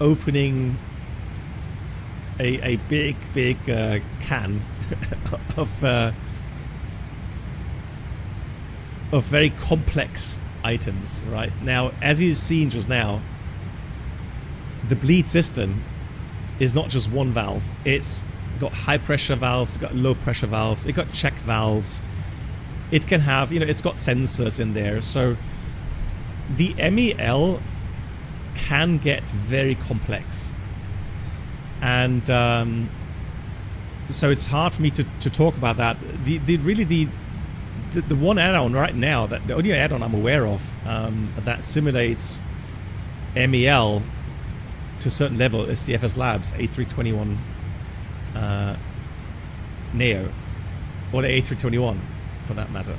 opening a big can of very complex items, right? Now, as you've seen just now, the bleed system is not just one valve. It's got high pressure valves, it's got low pressure valves, it's got check valves. It can have, it's got sensors in there. So the MEL can get very complex. And so it's hard for me to talk about that. The one add-on right now, the only add-on I'm aware of that simulates MEL to a certain level is the FS Labs A321 Neo, or the A321 for that matter.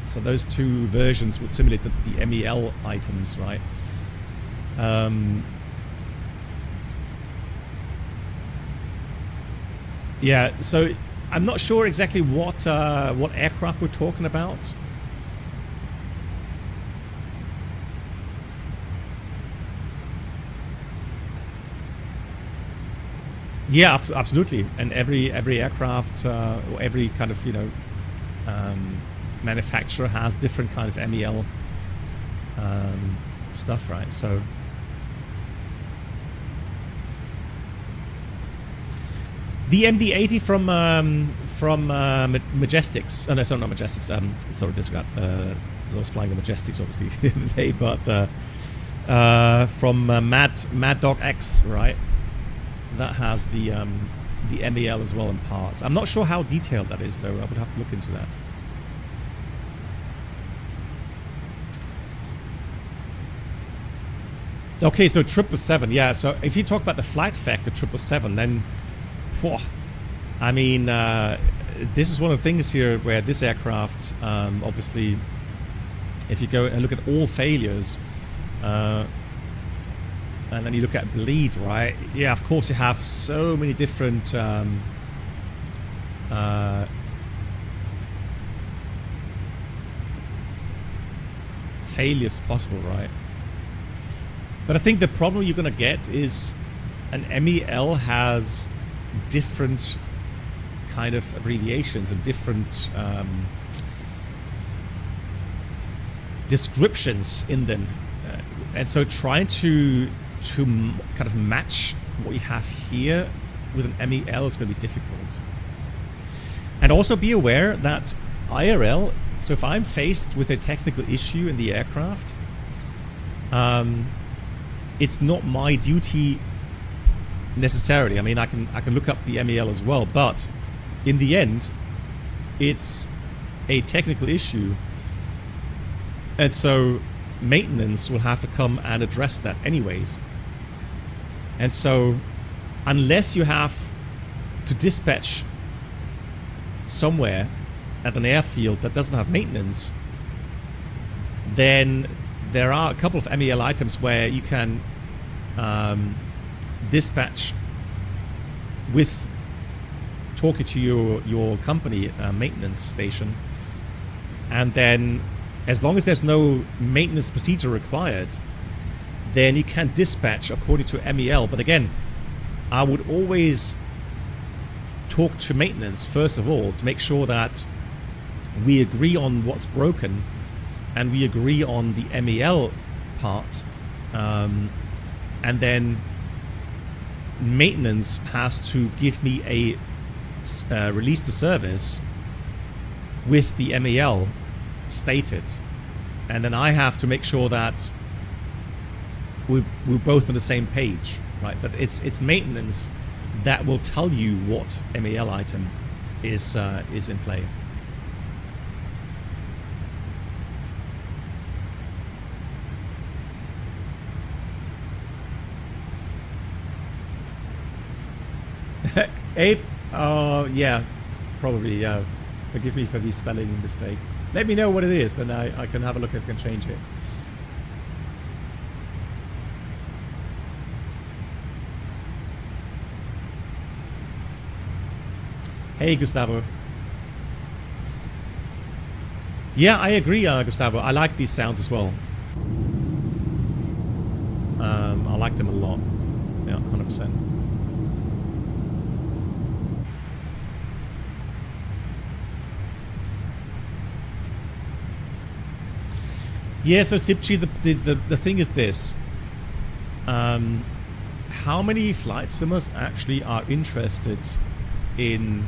So those two versions would simulate the MEL items, right? Yeah, so I'm not sure exactly what aircraft we're talking about. Yeah, absolutely. And every aircraft or every kind of, you know, manufacturer has different kind of MEL stuff, right? So the MD-80 from Majestics. Oh no, sorry, not Majestics. Sorry, disregard. I was flying the Majestics, obviously, the other day, but from Mad Dog X, right? That has the MEL as well in parts. I'm not sure how detailed that is, though. I would have to look into that. Okay, so 777, yeah. So if you talk about the flight factor 777, then, whew, I mean, this is one of the things here where this aircraft, obviously, if you go and look at all failures, and then you look at bleed, right? Yeah, of course you have so many different failures possible, right? But I think the problem you're gonna get is an MEL has different kind of abbreviations and different descriptions in them, and so trying to kind of match what you have here with an MEL is going to be difficult. And also be aware that IRL, so if I'm faced with a technical issue in the aircraft, it's not my duty necessarily. I mean, I can look up the MEL as well, but in the end, it's a technical issue, and so maintenance will have to come and address that anyways. And so unless you have to dispatch somewhere at an airfield that doesn't have maintenance, then there are a couple of MEL items where you can dispatch with talking to your company maintenance station, and then as long as there's no maintenance procedure required, then you can dispatch according to MEL. But again, I would always talk to maintenance first of all to make sure that we agree on what's broken and we agree on the MEL part, and then maintenance has to give me a release to service with the MEL stated, and then I have to make sure that we're both on the same page, right? But it's maintenance that will tell you what MEL item is in play. Ape, yeah, probably. Forgive me for the spelling mistake. Let me know what it is, then I can have a look if I can change it. Hey, Gustavo. Yeah, I agree, Gustavo. I like these sounds as well. I like them a lot. Yeah, 100%. Yeah, so Sipchi, the thing is this. How many flight simmers actually are interested in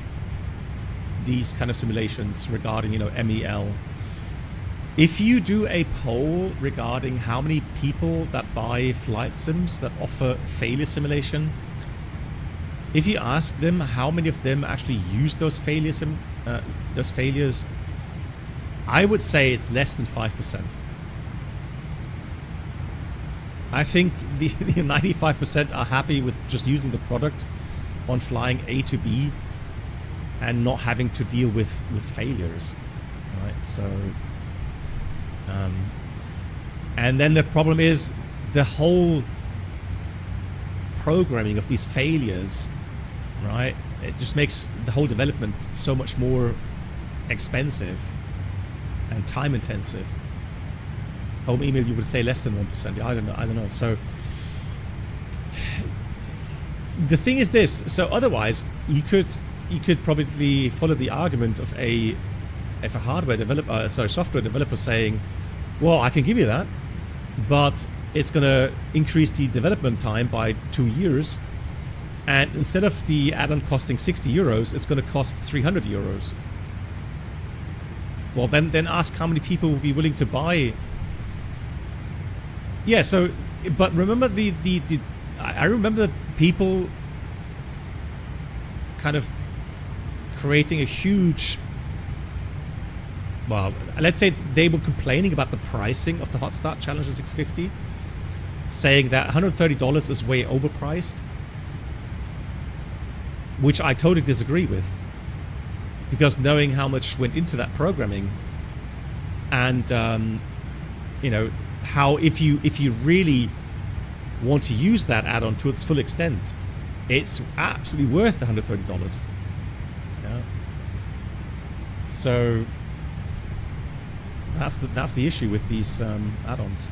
these kind of simulations regarding, you know, MEL? If you do a poll regarding how many people that buy flight sims that offer failure simulation, if you ask them how many of them actually use those failures, I would say it's less than 5%. I think the 95% are happy with just using the product on flying A to B and not having to deal with failures, right? So, and then the problem is the whole programming of these failures right? It just makes the whole development so much more expensive and time intensive. Home email, you would say less than 1%. I don't know. So the thing is this. So otherwise, you could probably follow the argument of a hardware developer, software developer saying, well, I can give you that, but it's going to increase the development time by 2 years. And instead of the add-on costing 60 euros, it's going to cost 300 euros. Well, then ask how many people will be willing to buy. Yeah, so, but remember I remember people kind of creating a huge, well, let's say they were complaining about the pricing of the Hot Start Challenger 650, saying that $130 is way overpriced, which I totally disagree with, because knowing how much went into that programming, and you know, how if you really want to use that add-on to its full extent, it's absolutely worth the $130. Yeah. So that's the issue with these add-ons.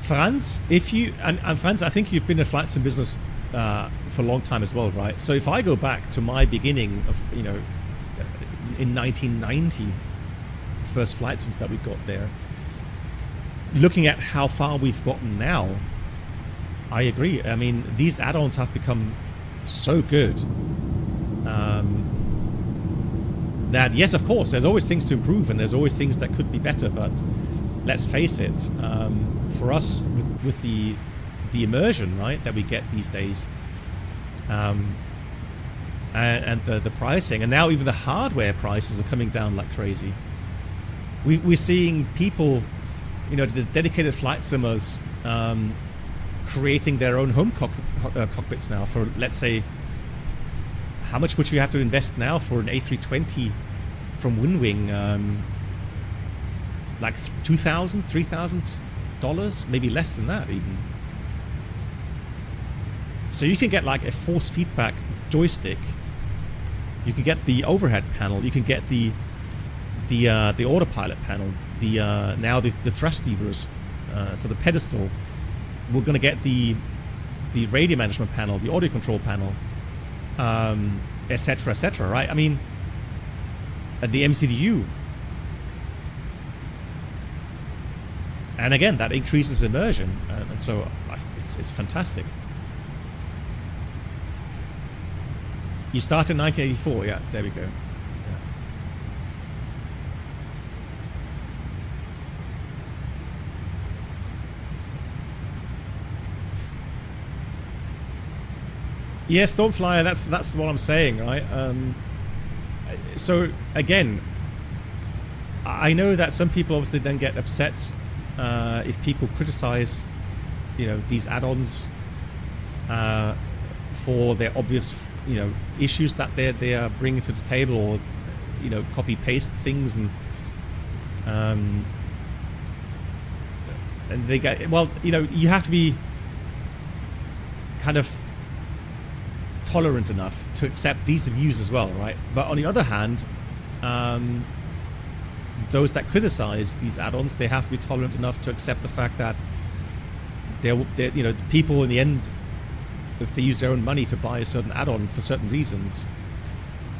Franz, if you and Franz, I think you've been in flight sim business for a long time as well, right? So if I go back to my beginning of, you know, in 1990, first flight sims that we got there, looking at how far we've gotten now, I agree. I mean, these add-ons have become so good that, yes, of course, there's always things to improve and there's always things that could be better, but let's face it, for us with the immersion, right, that we get these days, and the pricing, and now even the hardware prices are coming down like crazy. We're seeing people, you know, the dedicated flight simmers creating their own home cockpits now for, let's say, how much would you have to invest now for an A320 from Winwing? Like $2,000, $3,000, maybe less than that even. So you can get like a force feedback joystick. You can get the overhead panel. You can get the autopilot panel. Now the thrust levers. So the pedestal. We're going to get the radio management panel, the audio control panel, etc., etc. Right? I mean, the MCDU. And again, that increases immersion, and so it's fantastic. You start in 1984, yeah, there we go. Yeah. Yeah, Stormflyer, that's what I'm saying, right? So again, I know that some people obviously then get upset if people criticize, you know, these add-ons for their obvious, you know, issues that they are bringing to the table, or, you know, copy paste things, and they get, well, you know, you have to be kind of tolerant enough to accept these views as well, right? But on the other hand, those that criticize these add-ons, they have to be tolerant enough to accept the fact that they're, you know, people in the end, if they use their own money to buy a certain add-on for certain reasons,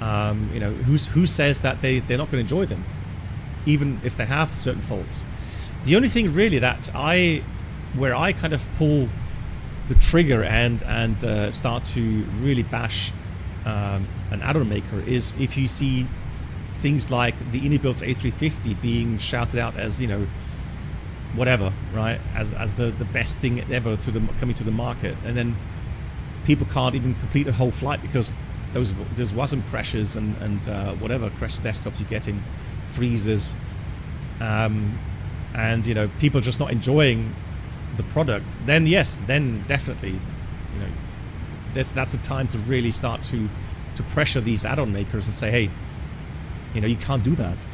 you know, who says that they're not going to enjoy them, even if they have certain faults? The only thing really that where I kind of pull the trigger and start to really bash an add-on maker is if you see things like the Unibuilt's A350 being shouted out as, you know, whatever, right, as the best thing ever coming to the market, and then people can't even complete a whole flight because there's WASM crashes and whatever crash desktops you're getting, freezes, and, you know, people just not enjoying the product. Then yes, then definitely, you know, that's the time to really start to to pressure these add-on makers and say, hey, you know, you can't do that.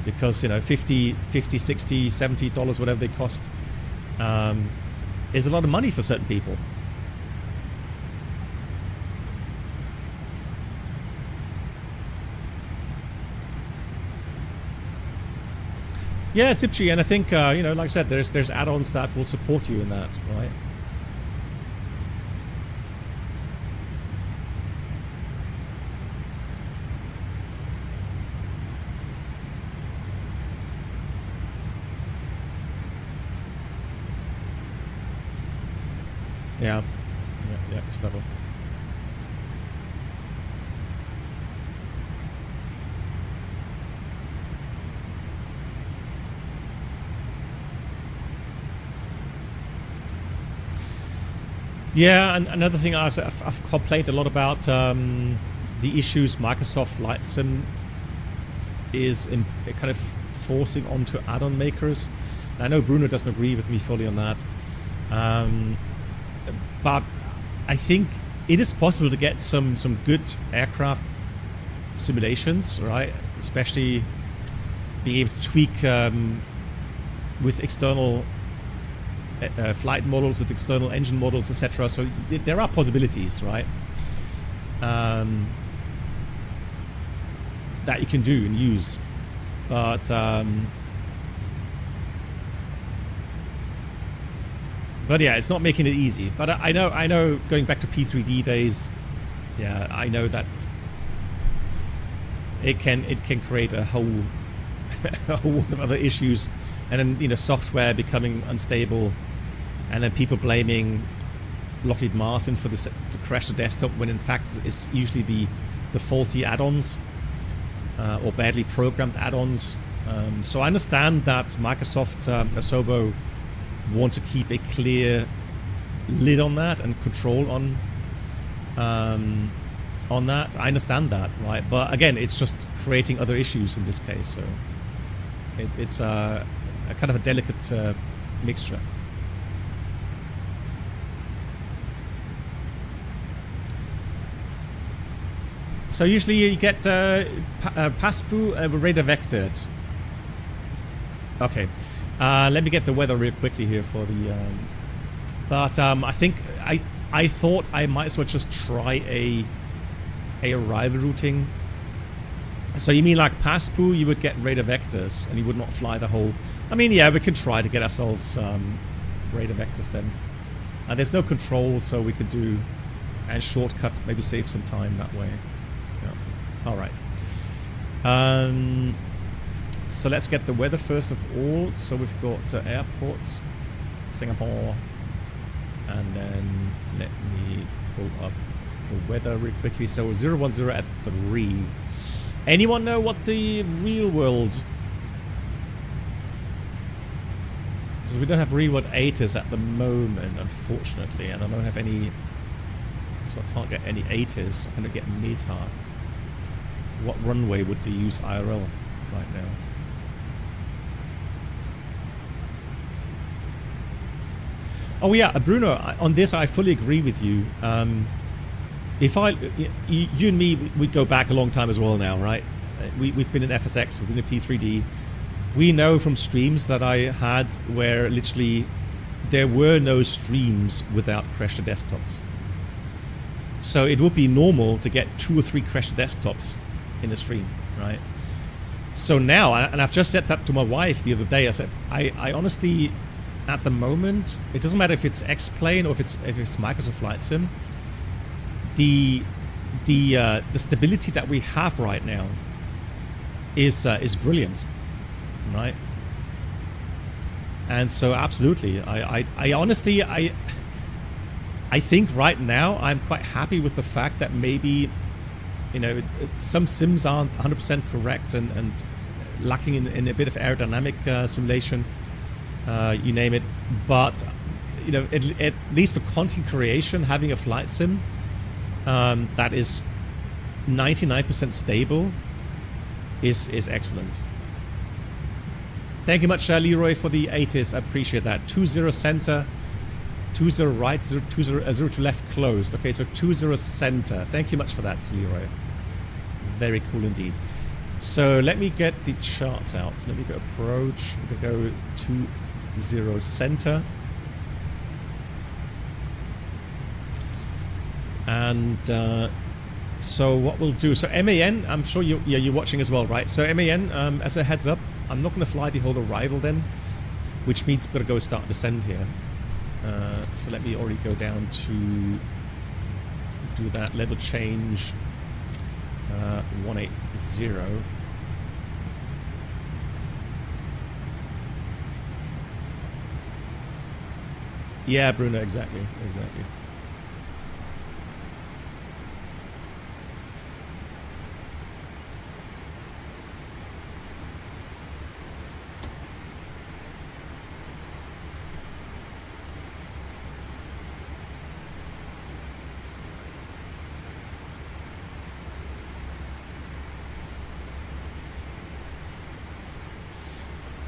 Because, you know, $50, $60, $70, whatever they cost, is a lot of money for certain people. Yeah, Zipchi, and I think, you know, like I said, there's add-ons that will support you in that, right? Yeah, Gustavo. Yeah, and another thing I've complained a lot about, the issues Microsoft FlightSim is in kind of forcing onto add-on makers. And I know Bruno doesn't agree with me fully on that. But I think it is possible to get some good aircraft simulations, right? Especially being able to tweak with external flight models, with external engine models, etc. So there are possibilities, right? That you can do and use, but yeah, it's not making it easy. But I know. Going back to P3D days, yeah, I know that it can create a whole lot of other issues, and then, you know, software becoming unstable, and then people blaming Lockheed Martin for this to crash the desktop when in fact it's usually the faulty add-ons or badly programmed add-ons. So I understand that Microsoft Asobo want to keep a clear lid on that and control on that. I understand that, right? But again, it's just creating other issues in this case. So it's a kind of a delicate mixture. So usually you get PASPU radar vectored. Okay. Let me get the weather real quickly here for the... but I think I thought I might as well just try a arrival routing. So you mean like PASPU, you would get radar vectors and you would not fly the whole... I mean, yeah, we could try to get ourselves radar vectors then. There's no control, so we could do... and shortcut, maybe save some time that way. Yeah. All right. So let's get the weather first of all. So we've got airports, Singapore, and then let me pull up the weather real quickly. So 010 at 3. Anyone know what the real world? Because we don't have real world 8 is at the moment, unfortunately, and I don't have any. So I can't get any 8s. I'm gonna get META. What runway would they use IRL right now? Oh yeah, Bruno, on this I fully agree with you. If you and me, we go back a long time as well now, right? We've been in FSX, we've been in P3D. We know from streams that I had where literally there were no streams without crashed desktops. So it would be normal to get 2 or 3 crashed desktops in a stream, right? So now, and I've just said that to my wife the other day, I said, I honestly... at the moment, it doesn't matter if it's X-Plane or if it's Microsoft Flight Sim. The stability that we have right now is brilliant, right? And so absolutely, I honestly I think right now I'm quite happy with the fact that maybe, you know, some sims aren't 100% correct and lacking in a bit of aerodynamic simulation. You name it, but you know, at least for content creation, having a flight sim that is 99% stable is excellent. Thank you much, Leroy, for the 80s. I appreciate that. 20 Center 20 right, 0 to left closed. Okay, so 20 center. Thank you much for that, Leroy. Very cool indeed. So let me get the charts out. Let me go approach. We're going to go 20 center. And so what we'll do, so MAN, I'm sure you're watching as well, right? So MAN, as a heads up, I'm not going to fly the whole arrival then, which means we're going to go start descent here. So let me already go down to do that level change 180. Yeah, Bruno, exactly.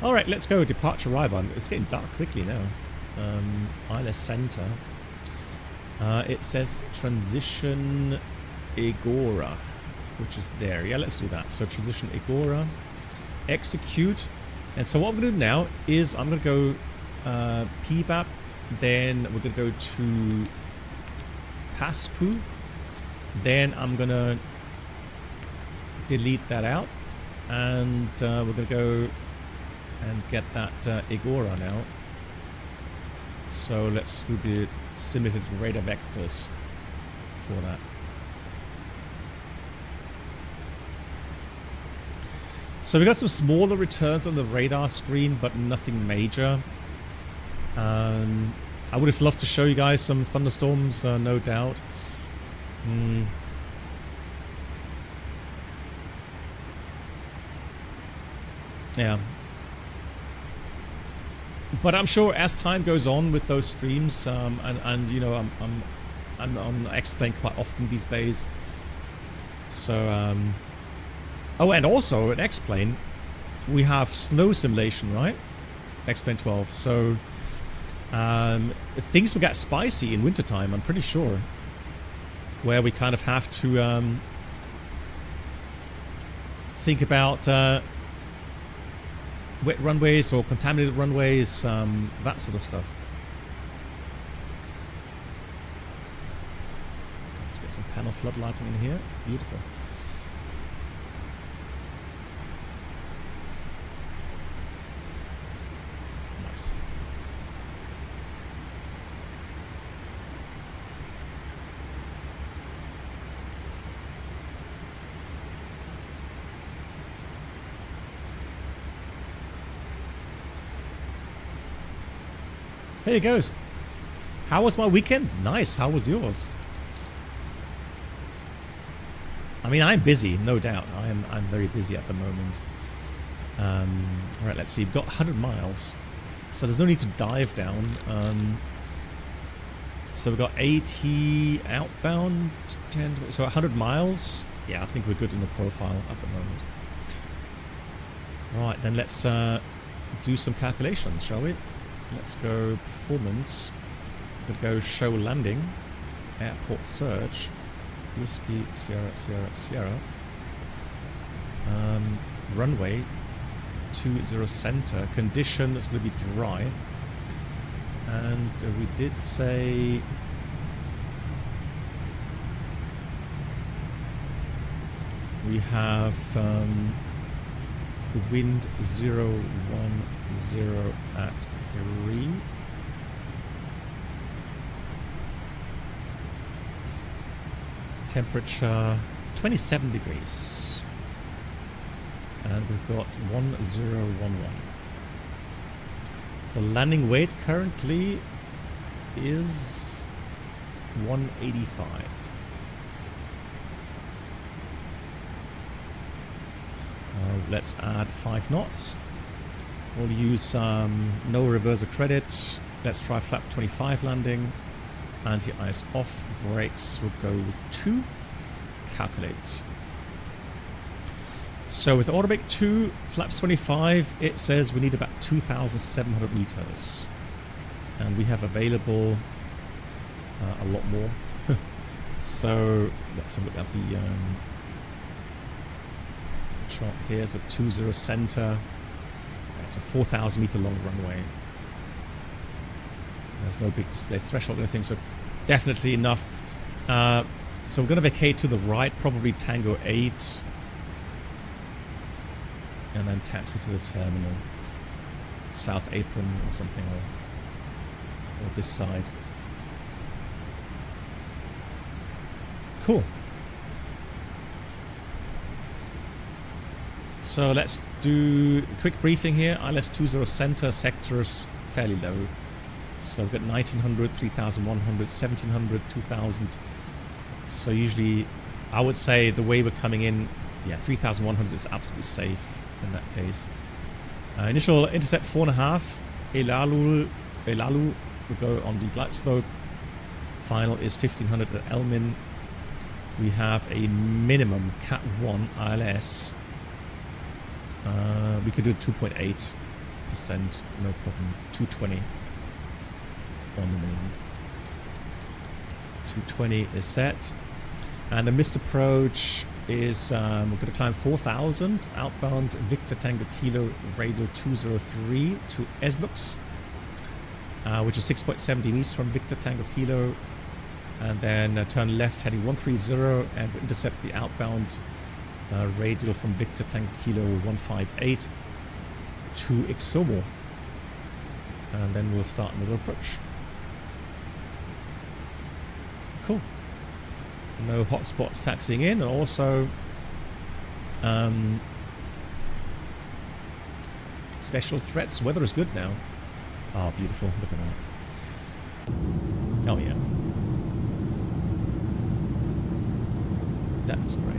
All right, let's go. Departure arrival. It's getting dark quickly now. ILS center. It says transition Agora, which is there. Yeah, let's do that. So transition Agora, execute. And so what I'm going to do now is I'm going to go PBAP. Then we're going to go to PASPU. Then I'm going to delete that out. And we're going to go and get that Agora now. So let's do the simulated radar vectors for that. So we got some smaller returns on the radar screen, but nothing major. I would have loved to show you guys some thunderstorms, no doubt. Yeah. But I'm sure as time goes on with those streams, and you know, I'm on X-Plane quite often these days. So, oh, and also at X-Plane, we have snow simulation, right? X-Plane 12. So, things will get spicy in wintertime, I'm pretty sure. Where we kind of have to think about wet runways or contaminated runways, that sort of stuff. Let's get some panel floodlighting in here. Beautiful. Nice. Hey Ghost, how was my weekend? Nice, how was yours? I mean, I'm busy, no doubt. I'm very busy at the moment. Alright, let's see, we've got 100 miles. So there's no need to dive down. So we've got 80 outbound, 10, so 100 miles. Yeah, I think we're good in the profile at the moment. Right, then let's do some calculations, shall we? Let's go performance. We're going to go show landing, airport search, Whiskey, Sierra, Sierra, Sierra. Runway 20 center. Condition is going to be dry. And we did say we have the wind 010 at 3. Temperature 27 degrees. And we've got 1011. The landing weight currently is 185. Let's add 5 knots. We'll use no reverser credit. Let's try flap 25 landing. Anti-ice off. Brakes will go with 2. Calculate. So with automatic 2, flaps 25, it says we need about 2,700 meters. And we have available a lot more. So let's have a look at the chart here. So 20 center. It's a 4,000 meter long runway. There's no big display threshold or anything, so definitely enough. So we're going to vacate to the right, probably Tango 8. And then taxi to the terminal. South apron or something, or this side. Cool. So let's do a quick briefing here. ILS 20 center sectors fairly low. So we've got 1900, 3100, 1700, 2000. So usually I would say the way we're coming in, yeah, 3100 is absolutely safe in that case. Initial intercept 4.5. Elalu will go on the glide slope. Final is 1500 at Elmin. We have a minimum Cat 1 ILS. We could do 2.8%, no problem. 220 on the minimum. 220 is set. And the missed approach is we're going to climb 4,000 outbound Victor Tango Kilo radio 203 to Eslux, which is 6.7 east from Victor Tango Kilo, and then turn left heading 130 and intercept the outbound radial from Victor Tango Kilo 158 to Ixomo, and then we'll start another approach. Cool. No hotspots taxiing in, and also special threats. Weather is good now. Oh, beautiful. Look at that. Oh, yeah. That was great.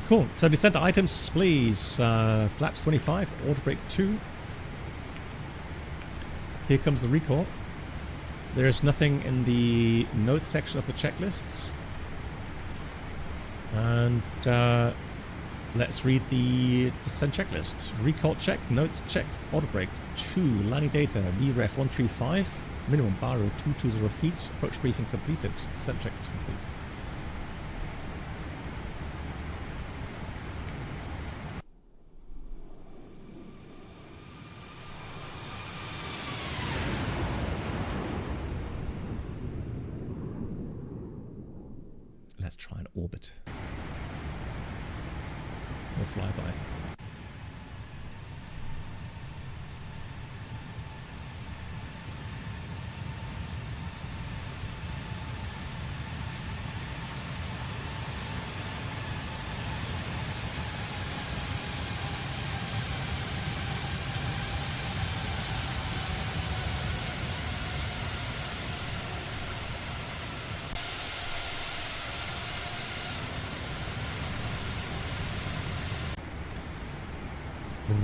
Cool. So descent items, please. Flaps 25, auto brake 2. Here comes the recall. There's nothing in the notes section of the checklists. And let's read the descent checklist. Recall check, notes check, auto brake 2, landing data, VREF 135, minimum baro 220 feet, approach briefing completed, descent check is complete. Let's try an orbit or flyby.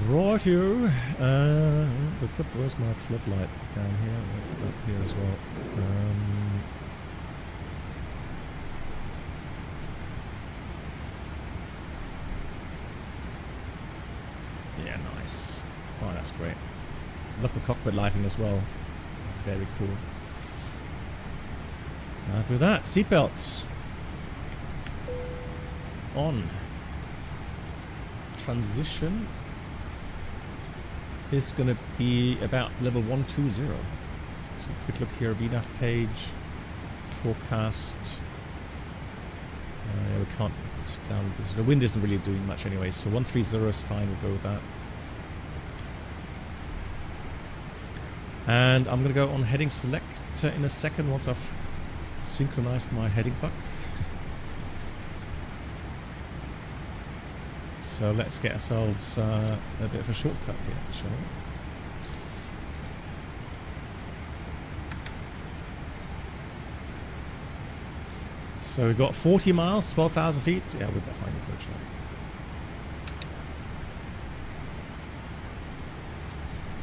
Rightio. Where's my floodlight? Down here. That's that here as well. Yeah, nice. Oh, that's great. Love the cockpit lighting as well. Very cool. Happy with that. Seatbelts on. Transition is going to be about level 120. So quick look here, VNAV page, forecast. Yeah, we can't down. The wind isn't really doing much anyway, so 130 is fine. We'll go with that. And I'm going to go on heading select in a second once I've synchronized my heading puck. So let's get ourselves a bit of a shortcut here, shall we? So we've got 40 miles, 12,000 feet. Yeah, we're behind the bridge now.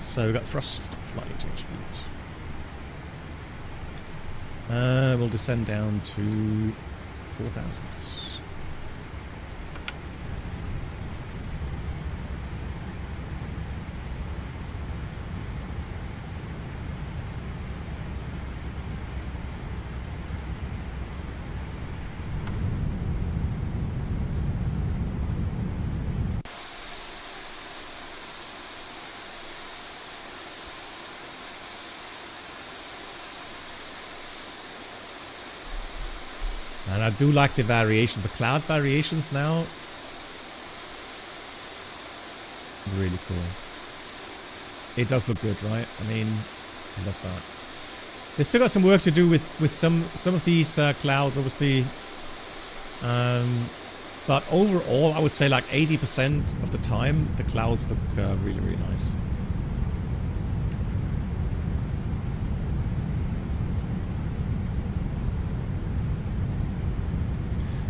So we've got thrust, flight change speed. We'll descend down to 4,000. And I do like the variations, the cloud variations now. Really cool. It does look good, right? I mean, I love that. There's still got some work to do with some of these clouds, obviously. But overall, I would say like 80% of the time, the clouds look really, really nice.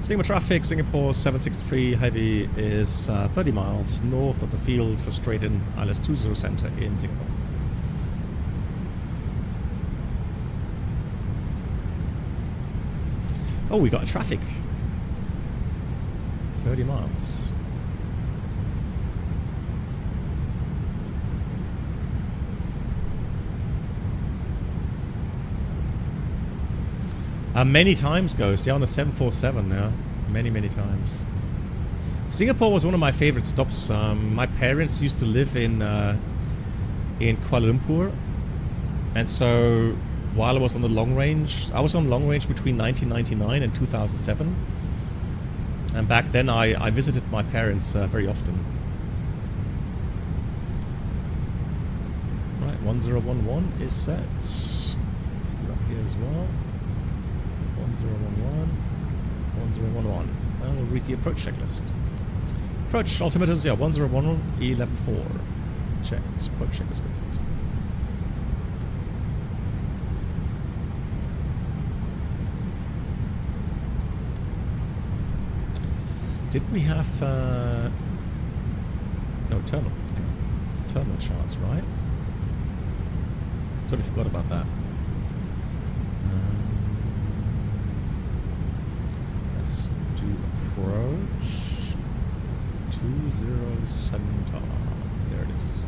Singapore traffic, Singapore 763 Heavy is 30 miles north of the field for straight-in ILS 20 center in Singapore. Oh, we got a traffic. 30 miles. Many times, Ghost. Yeah, on the 747 now. Many, many times. Singapore was one of my favorite stops. My parents used to live in Kuala Lumpur. And so while I was on the long range, I was on long range between 1999 and 2007. And back then I visited my parents very often. Right, 1011 is set. Let's do up here as well. 1011, 1011. And we'll read the approach checklist. Approach altimeters, yeah, 1011, 11.4. Checked. Approach checklist complete. Did we have no terminal charts, right? Totally forgot about that. Let's do approach 20 center. There it is.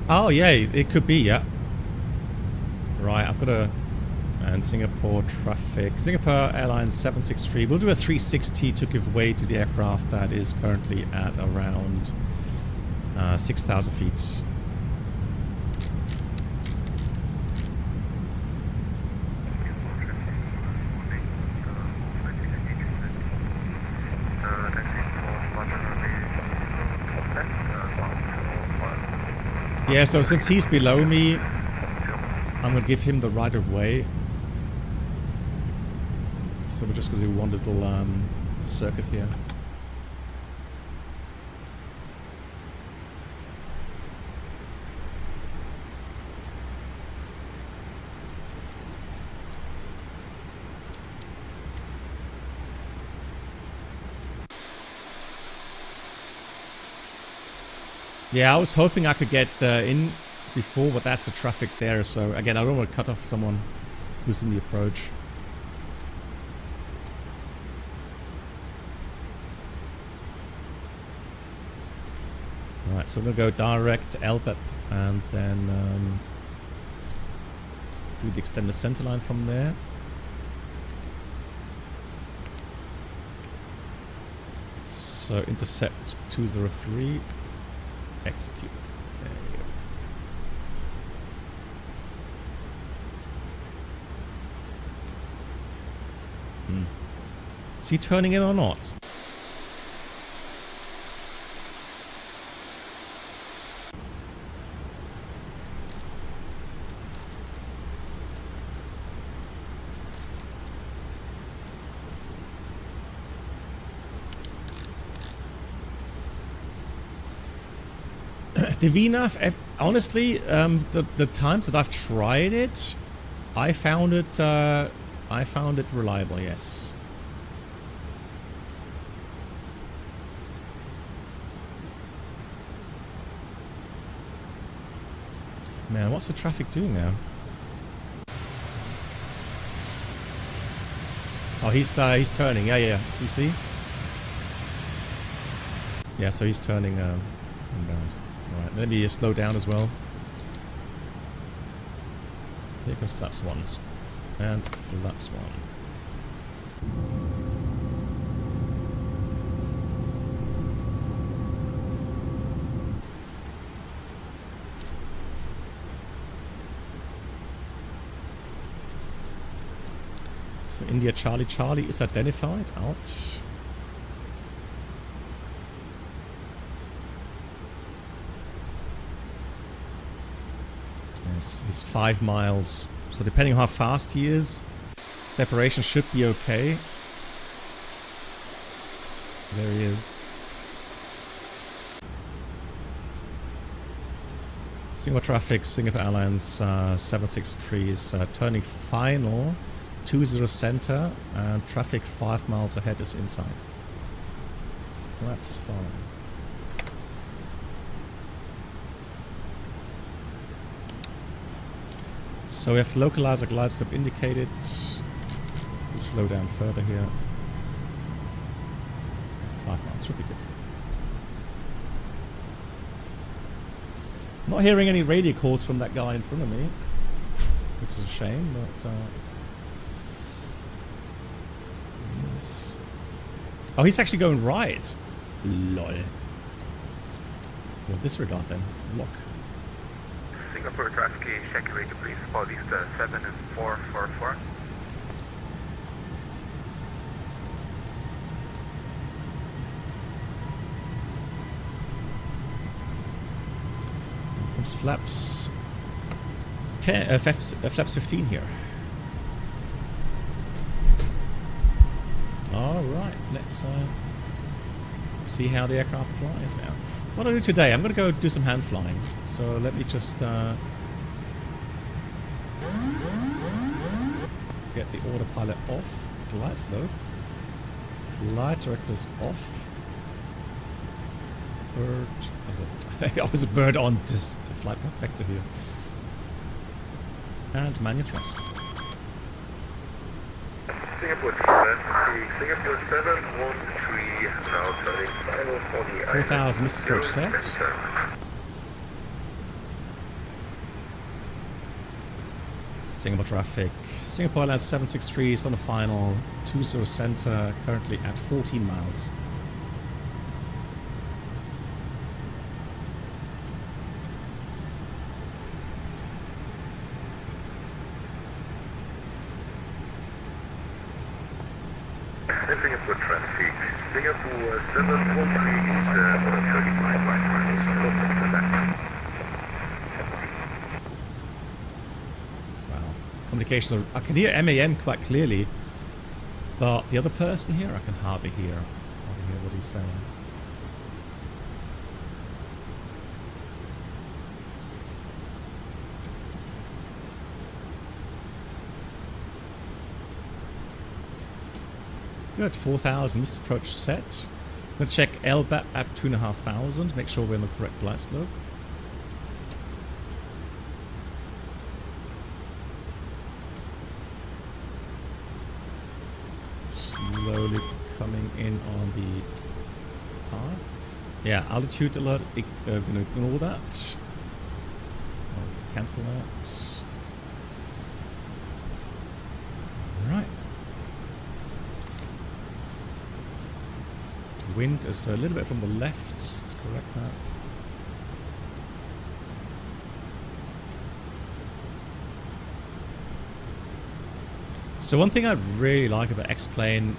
Oh yeah, it could be, yeah. Right, I've got a... And Singapore traffic. Singapore Airlines 763. We'll do a 360 to give way to the aircraft that is currently at around 6,000 feet. Yeah, so since he's below me, I'm going to give him the right of way. So we're just going to do one little circuit here. Yeah, I was hoping I could get in before, but that's the traffic there. So again, I don't want to cut off someone who's in the approach. Alright, so we're going to go direct LPEP and then do the extended center line from there. So intercept 203. Execute. There you go. Is he turning in or not? The VNAV, honestly, the times that I've tried it, I found it reliable. Yes. Man, what's the traffic doing now? Oh, he's turning. Yeah. See? Yeah, so he's turning inbound. Alright, let me slow down as well. Here comes flaps 1. And flaps 1. So India Charlie Charlie is identified. Out. Yes, he's 5 miles. So depending on how fast he is, separation should be okay. There he is. Singapore traffic, Singapore Airlines 763 is turning final. 20 center and traffic 5 miles ahead is inside. Flaps 5. So we have localizer glide slope indicated. We'll slow down further here. 5 miles should be good. Not hearing any radio calls from that guy in front of me, which is a shame, but yes. Oh, he's actually going right. Lol. Well, disregard then. Lock. Singapore traffic, check radio please, Paulista 7444. Here comes flaps 10, flaps 15 here. Alright, let's see how the aircraft flies now. What do I do today? I'm going to go do some hand flying. So let me just get the autopilot off. Glide slope. Flight directors off. Bird. I was a bird on this flight vector here. And manual thrust. Singapore traffic, Singapore 713, now turning final for the 4,000 missed approach set. Singapore traffic. Singapore Airlines 763 is on the final. 20 center, currently at 14 miles. Singapore traffic, Singapore 713 is on 35 miles. Wow. Communications are, I can hear MAN quite clearly, but the other person here I can hardly hear. Hardly hear what he's saying. Good, 4,000 missed approach set. I'm going to check LBAP at 2,500, make sure we're in the correct glide slope. Slowly coming in on the path. Yeah, altitude alert, going to ignore that. I'll cancel that. Right. Wind is a little bit from the left. Let's correct that. So one thing I really like about X-Plane,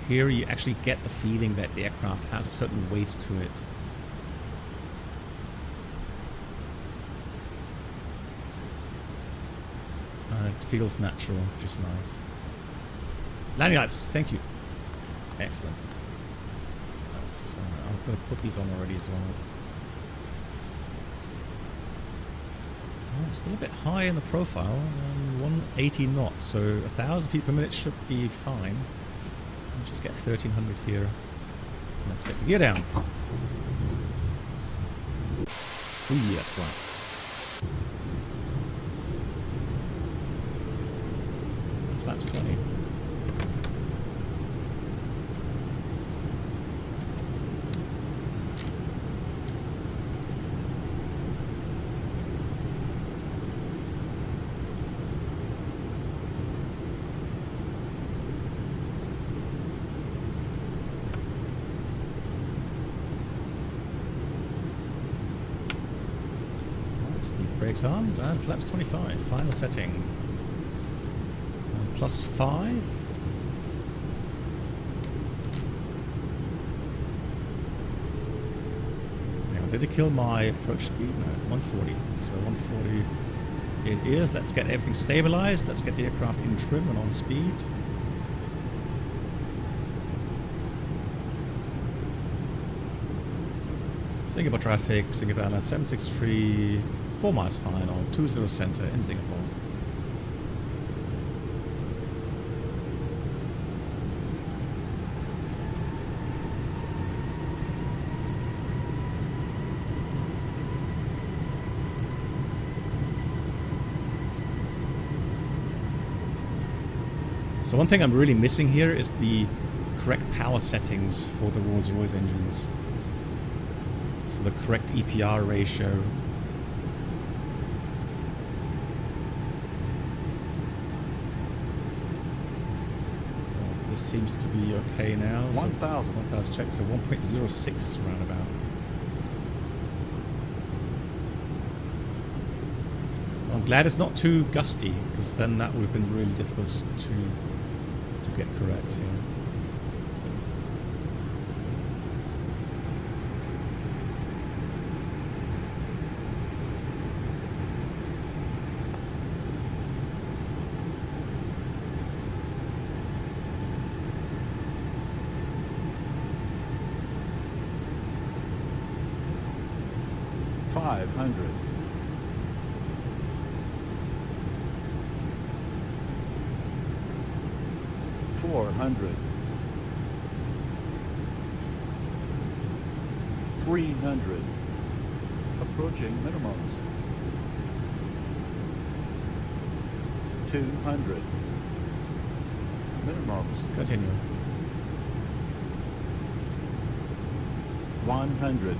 here you actually get the feeling that the aircraft has a certain weight to it. It feels natural, which is nice. Landing lights, thank you. Excellent. Nice. I'm going to put these on already as well. Oh, it's still a bit high in the profile, 180 knots, so 1,000 feet per minute should be fine. I'll just get 1,300 here. Let's get the gear down. Ooh, yes, right. Flaps 20. Brakes armed and flaps 25. Final setting. +5. Now, did it kill my approach speed? No, 140. So 140 it is. Let's get everything stabilized. Let's get the aircraft in trim and on speed. Singapore traffic, Singapore Airlines 763. 4 miles final, 20 center in Singapore. So one thing I'm really missing here is the correct power settings for the Rolls-Royce engines. So the correct EPR ratio. Seems to be okay now. 1,000. 1,000 checked, so 1.06 roundabout. I'm glad it's not too gusty, because then that would have been really difficult to get correct. Yeah. $500. 400. 300. Approaching minimums. 200. Minimums. Continue. 100.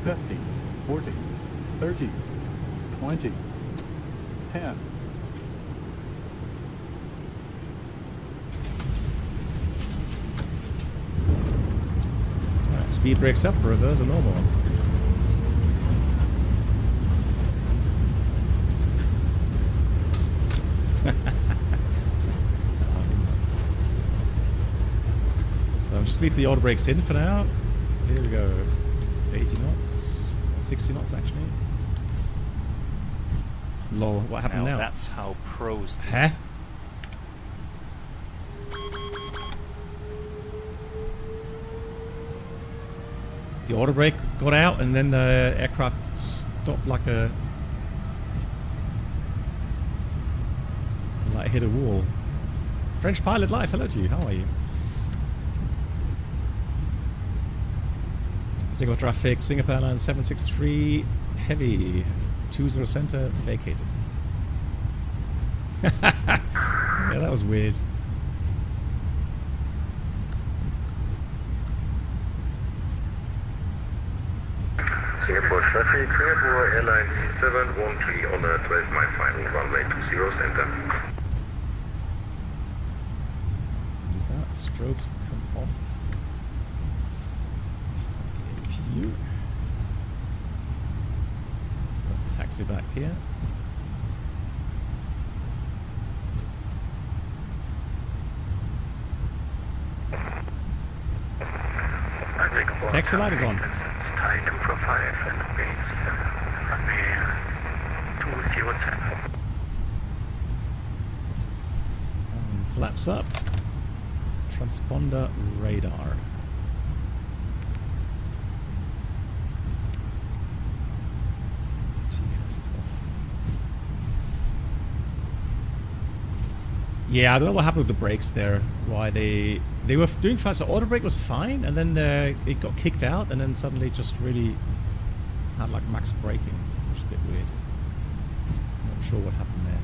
50, 40, 30, 20, 10. Right, speed brakes up, reverse are normal. So I'll just leave the auto brakes in for now. Here we go. 80 knots, 60 knots actually. Lol, what happened now? That's how pros do. Huh? The auto brake got out and then the aircraft stopped like it hit a wall. French Pilot Live, hello to you, how are you? Singapore traffic, Singapore Airlines 763 heavy, 20 center vacated. Yeah, that was weird. Singapore traffic, Singapore Airlines 713 on a 12-mile final, runway 20 center. That strokes come off. Start the APU. So let's taxi back here. Taxi light is on. Tie 245 and base runway 207. Flaps up. transponder radar. TCAS is off. Yeah, I don't know what happened with the brakes there. Why they were doing fast. The auto brake was fine, and then it got kicked out, and then suddenly just really had like max braking, which is a bit weird. Not sure what happened there.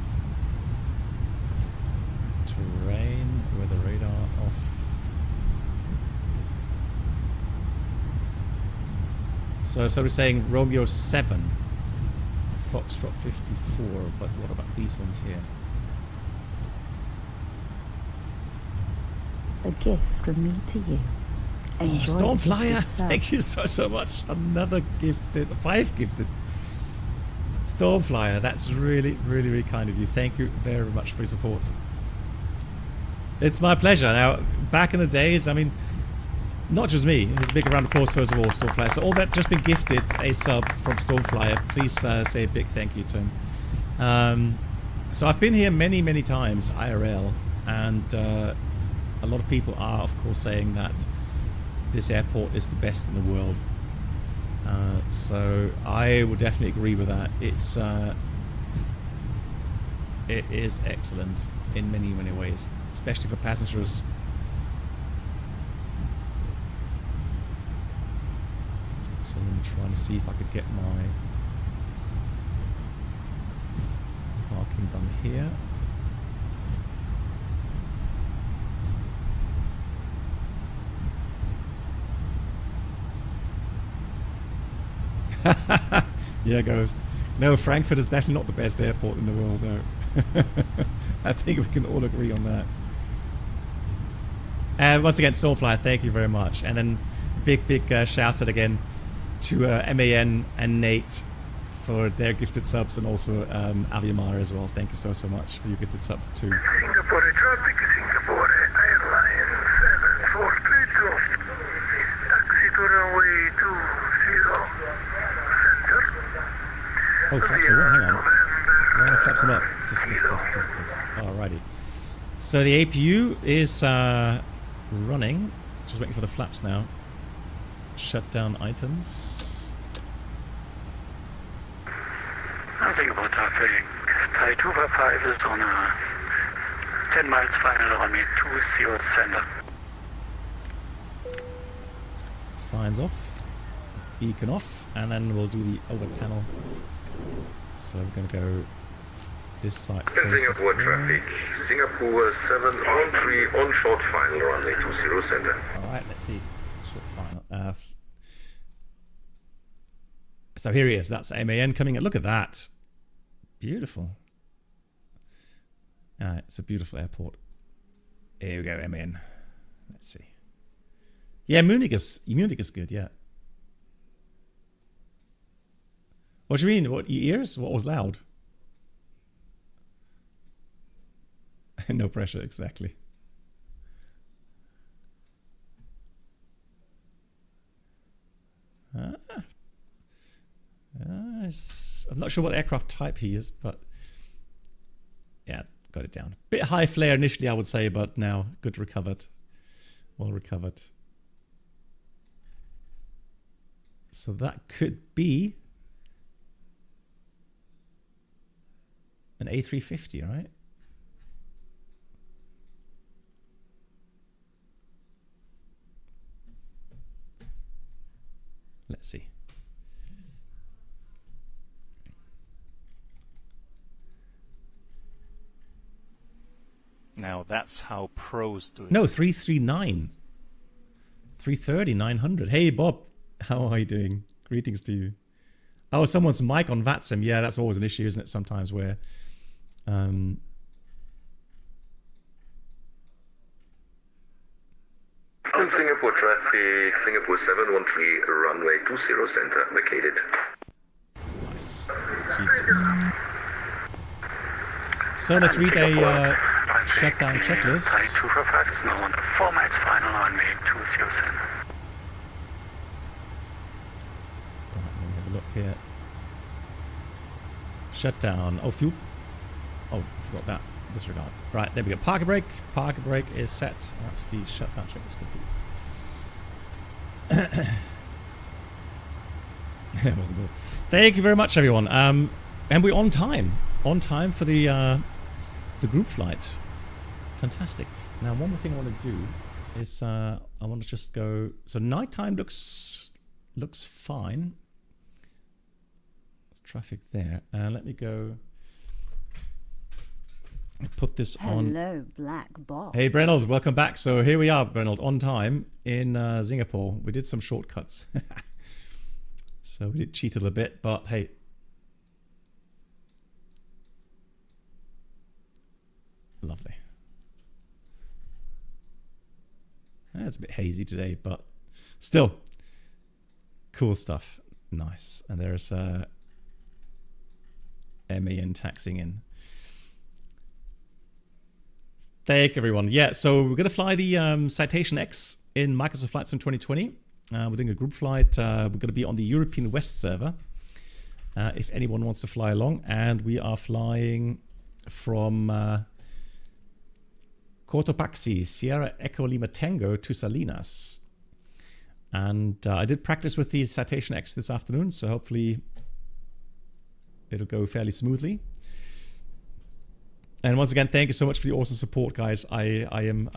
Terrain with the radar off. So we're saying Romeo 7, Foxtrot 54, but what about these ones here? A gift from me to you. Enjoy Stormflyer, the thank you so much. Another gifted, 5 gifted. Stormflyer, that's really kind of you. Thank you very much for your support. It's my pleasure. Now, back in the days, I mean, not just me. It was a big round of applause first of all, Stormflyer. So all that just been gifted a sub from Stormflyer. Please say a big thank you to him. So I've been here many times, IRL, and a lot of people are, of course, saying that this airport is the best in the world. So I would definitely agree with that. It is excellent in many ways, especially for passengers. So I'm trying to see if I could get my parking done here. Yeah, Ghost. No, Frankfurt is definitely not the best airport in the world, no. I think we can all agree on that. And once again, Stormflyer, thank you very much. And then big shout out again to MAN and Nate for their gifted subs, and also Aviamar as well. Thank you so much for your gifted sub too. Singapore traffic, Singapore airline 743 taxi to runway 20 center. Oh, flaps are on, hang on. Why are flaps up? Test. Alrighty. So the APU is running. Just waiting for the flaps now. Shutdown items. Singapore traffic. Thai 255 is on a 10 miles final runway 20 center. Signs off. Beacon off. And then we'll do the over panel. So we're going to go this side first. Singapore traffic. Singapore 713 on short final runway 20 center. Alright, let's see. Short final. So here he is. That's MAN coming in. Look at that. Beautiful. It's a beautiful airport. Here we go, MAN. Let's see. Yeah, Munich is good, yeah. What do you mean? What, your ears? What was loud? No pressure, exactly. I'm not sure what aircraft type he is, but yeah, got it down. Bit high flare initially, I would say, but now good recovered. Well recovered. So that could be an A350, right? Let's see. Now that's how pros do it. No, 339. 330, 900. Hey, Bob. How are you doing? Greetings to you. Oh, someone's mic on VATSIM. Yeah, that's always an issue, isn't it? Sometimes where... Singapore traffic, Singapore 713, runway 20 center, vacated. Nice. Jesus. So let's read a shutdown checklist. Thai 255 is now on the 4 miles final runway 20 center. Let me have a look here. Shutdown. Oh, fuel. Oh, I forgot that. Disregard. Right, there we go. Parker brake. Parker brake is set. That's the shutdown check is complete. That was good. Thank you very much, everyone. And we're on time. On time for the group flight. Fantastic. Now, one more thing I want to do is I want to just go. So nighttime looks fine. There's traffic there. Let me go. I put this on. Hello, black box. Hey, Brenold, welcome back. So here we are, Brenold, on time in Singapore. We did some shortcuts. So we did cheat a little bit, but hey. Lovely. It's a bit hazy today, but still cool stuff. Nice. And there's MAN taxing in. Thank you, everyone. Yeah, so we're going to fly the Citation X in Microsoft Flight Sim 2020. We're doing a group flight. We're going to be on the European West server, if anyone wants to fly along. And we are flying from Cotopaxi, Sierra Echo Lima Tango to Salinas. And I did practice with the Citation X this afternoon, so hopefully it'll go fairly smoothly. And once again, thank you so much for the awesome support, guys. I'm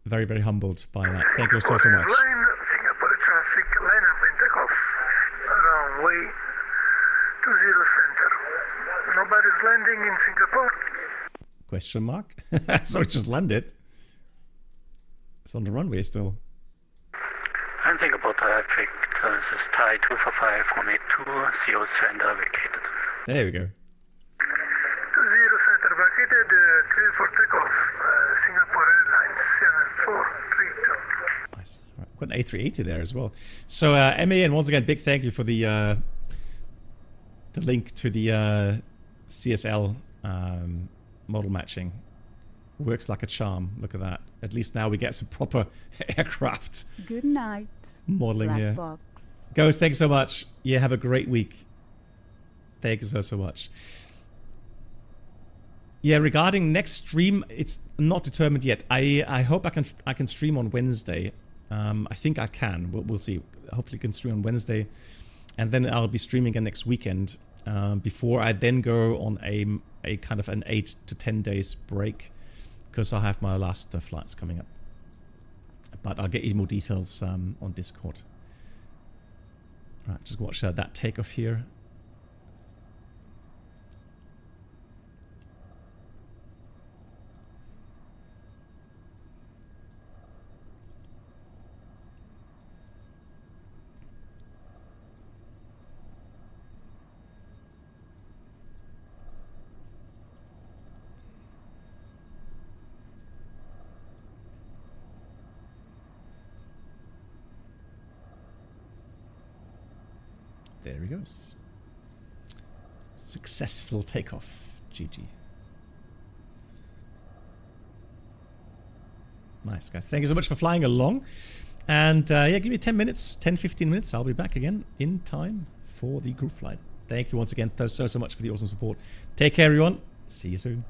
very, very humbled by that. Thank you so much. Line Singapore traffic, line up and take off. Runway 20 center. Nobody's landing in Singapore. Question mark? So it just landed. It's on the runway still. And Singapore traffic, this is Thai 245 from A2, CO center vacated. There we go. 20 center vacated, clear for takeoff. Singapore Airlines 7432. Nice. Right. Got an A380 there as well. So MAN, once again, big thank you for the link to the CSL model matching. Works like a charm. Look at that. At least now we get some proper aircraft. Good night. Modeling black here. Box. Ghost, thank you so much. Yeah, have a great week. Thank you so much. Yeah, regarding next stream, it's not determined yet. I hope I can stream on Wednesday. I think I can. We'll see. Hopefully, I can stream on Wednesday, and then I'll be streaming again next weekend. Before I then go on a kind of an 8 to 10 days break, because I have my last flights coming up. But I'll get you more details on Discord. All right, just watch that takeoff here. There he goes. Successful takeoff. GG. Nice, guys. Thank you so much for flying along. And yeah, give me 10 minutes, 10, 15 minutes. I'll be back again in time for the group flight. Thank you once again so much for the awesome support. Take care, everyone. See you soon.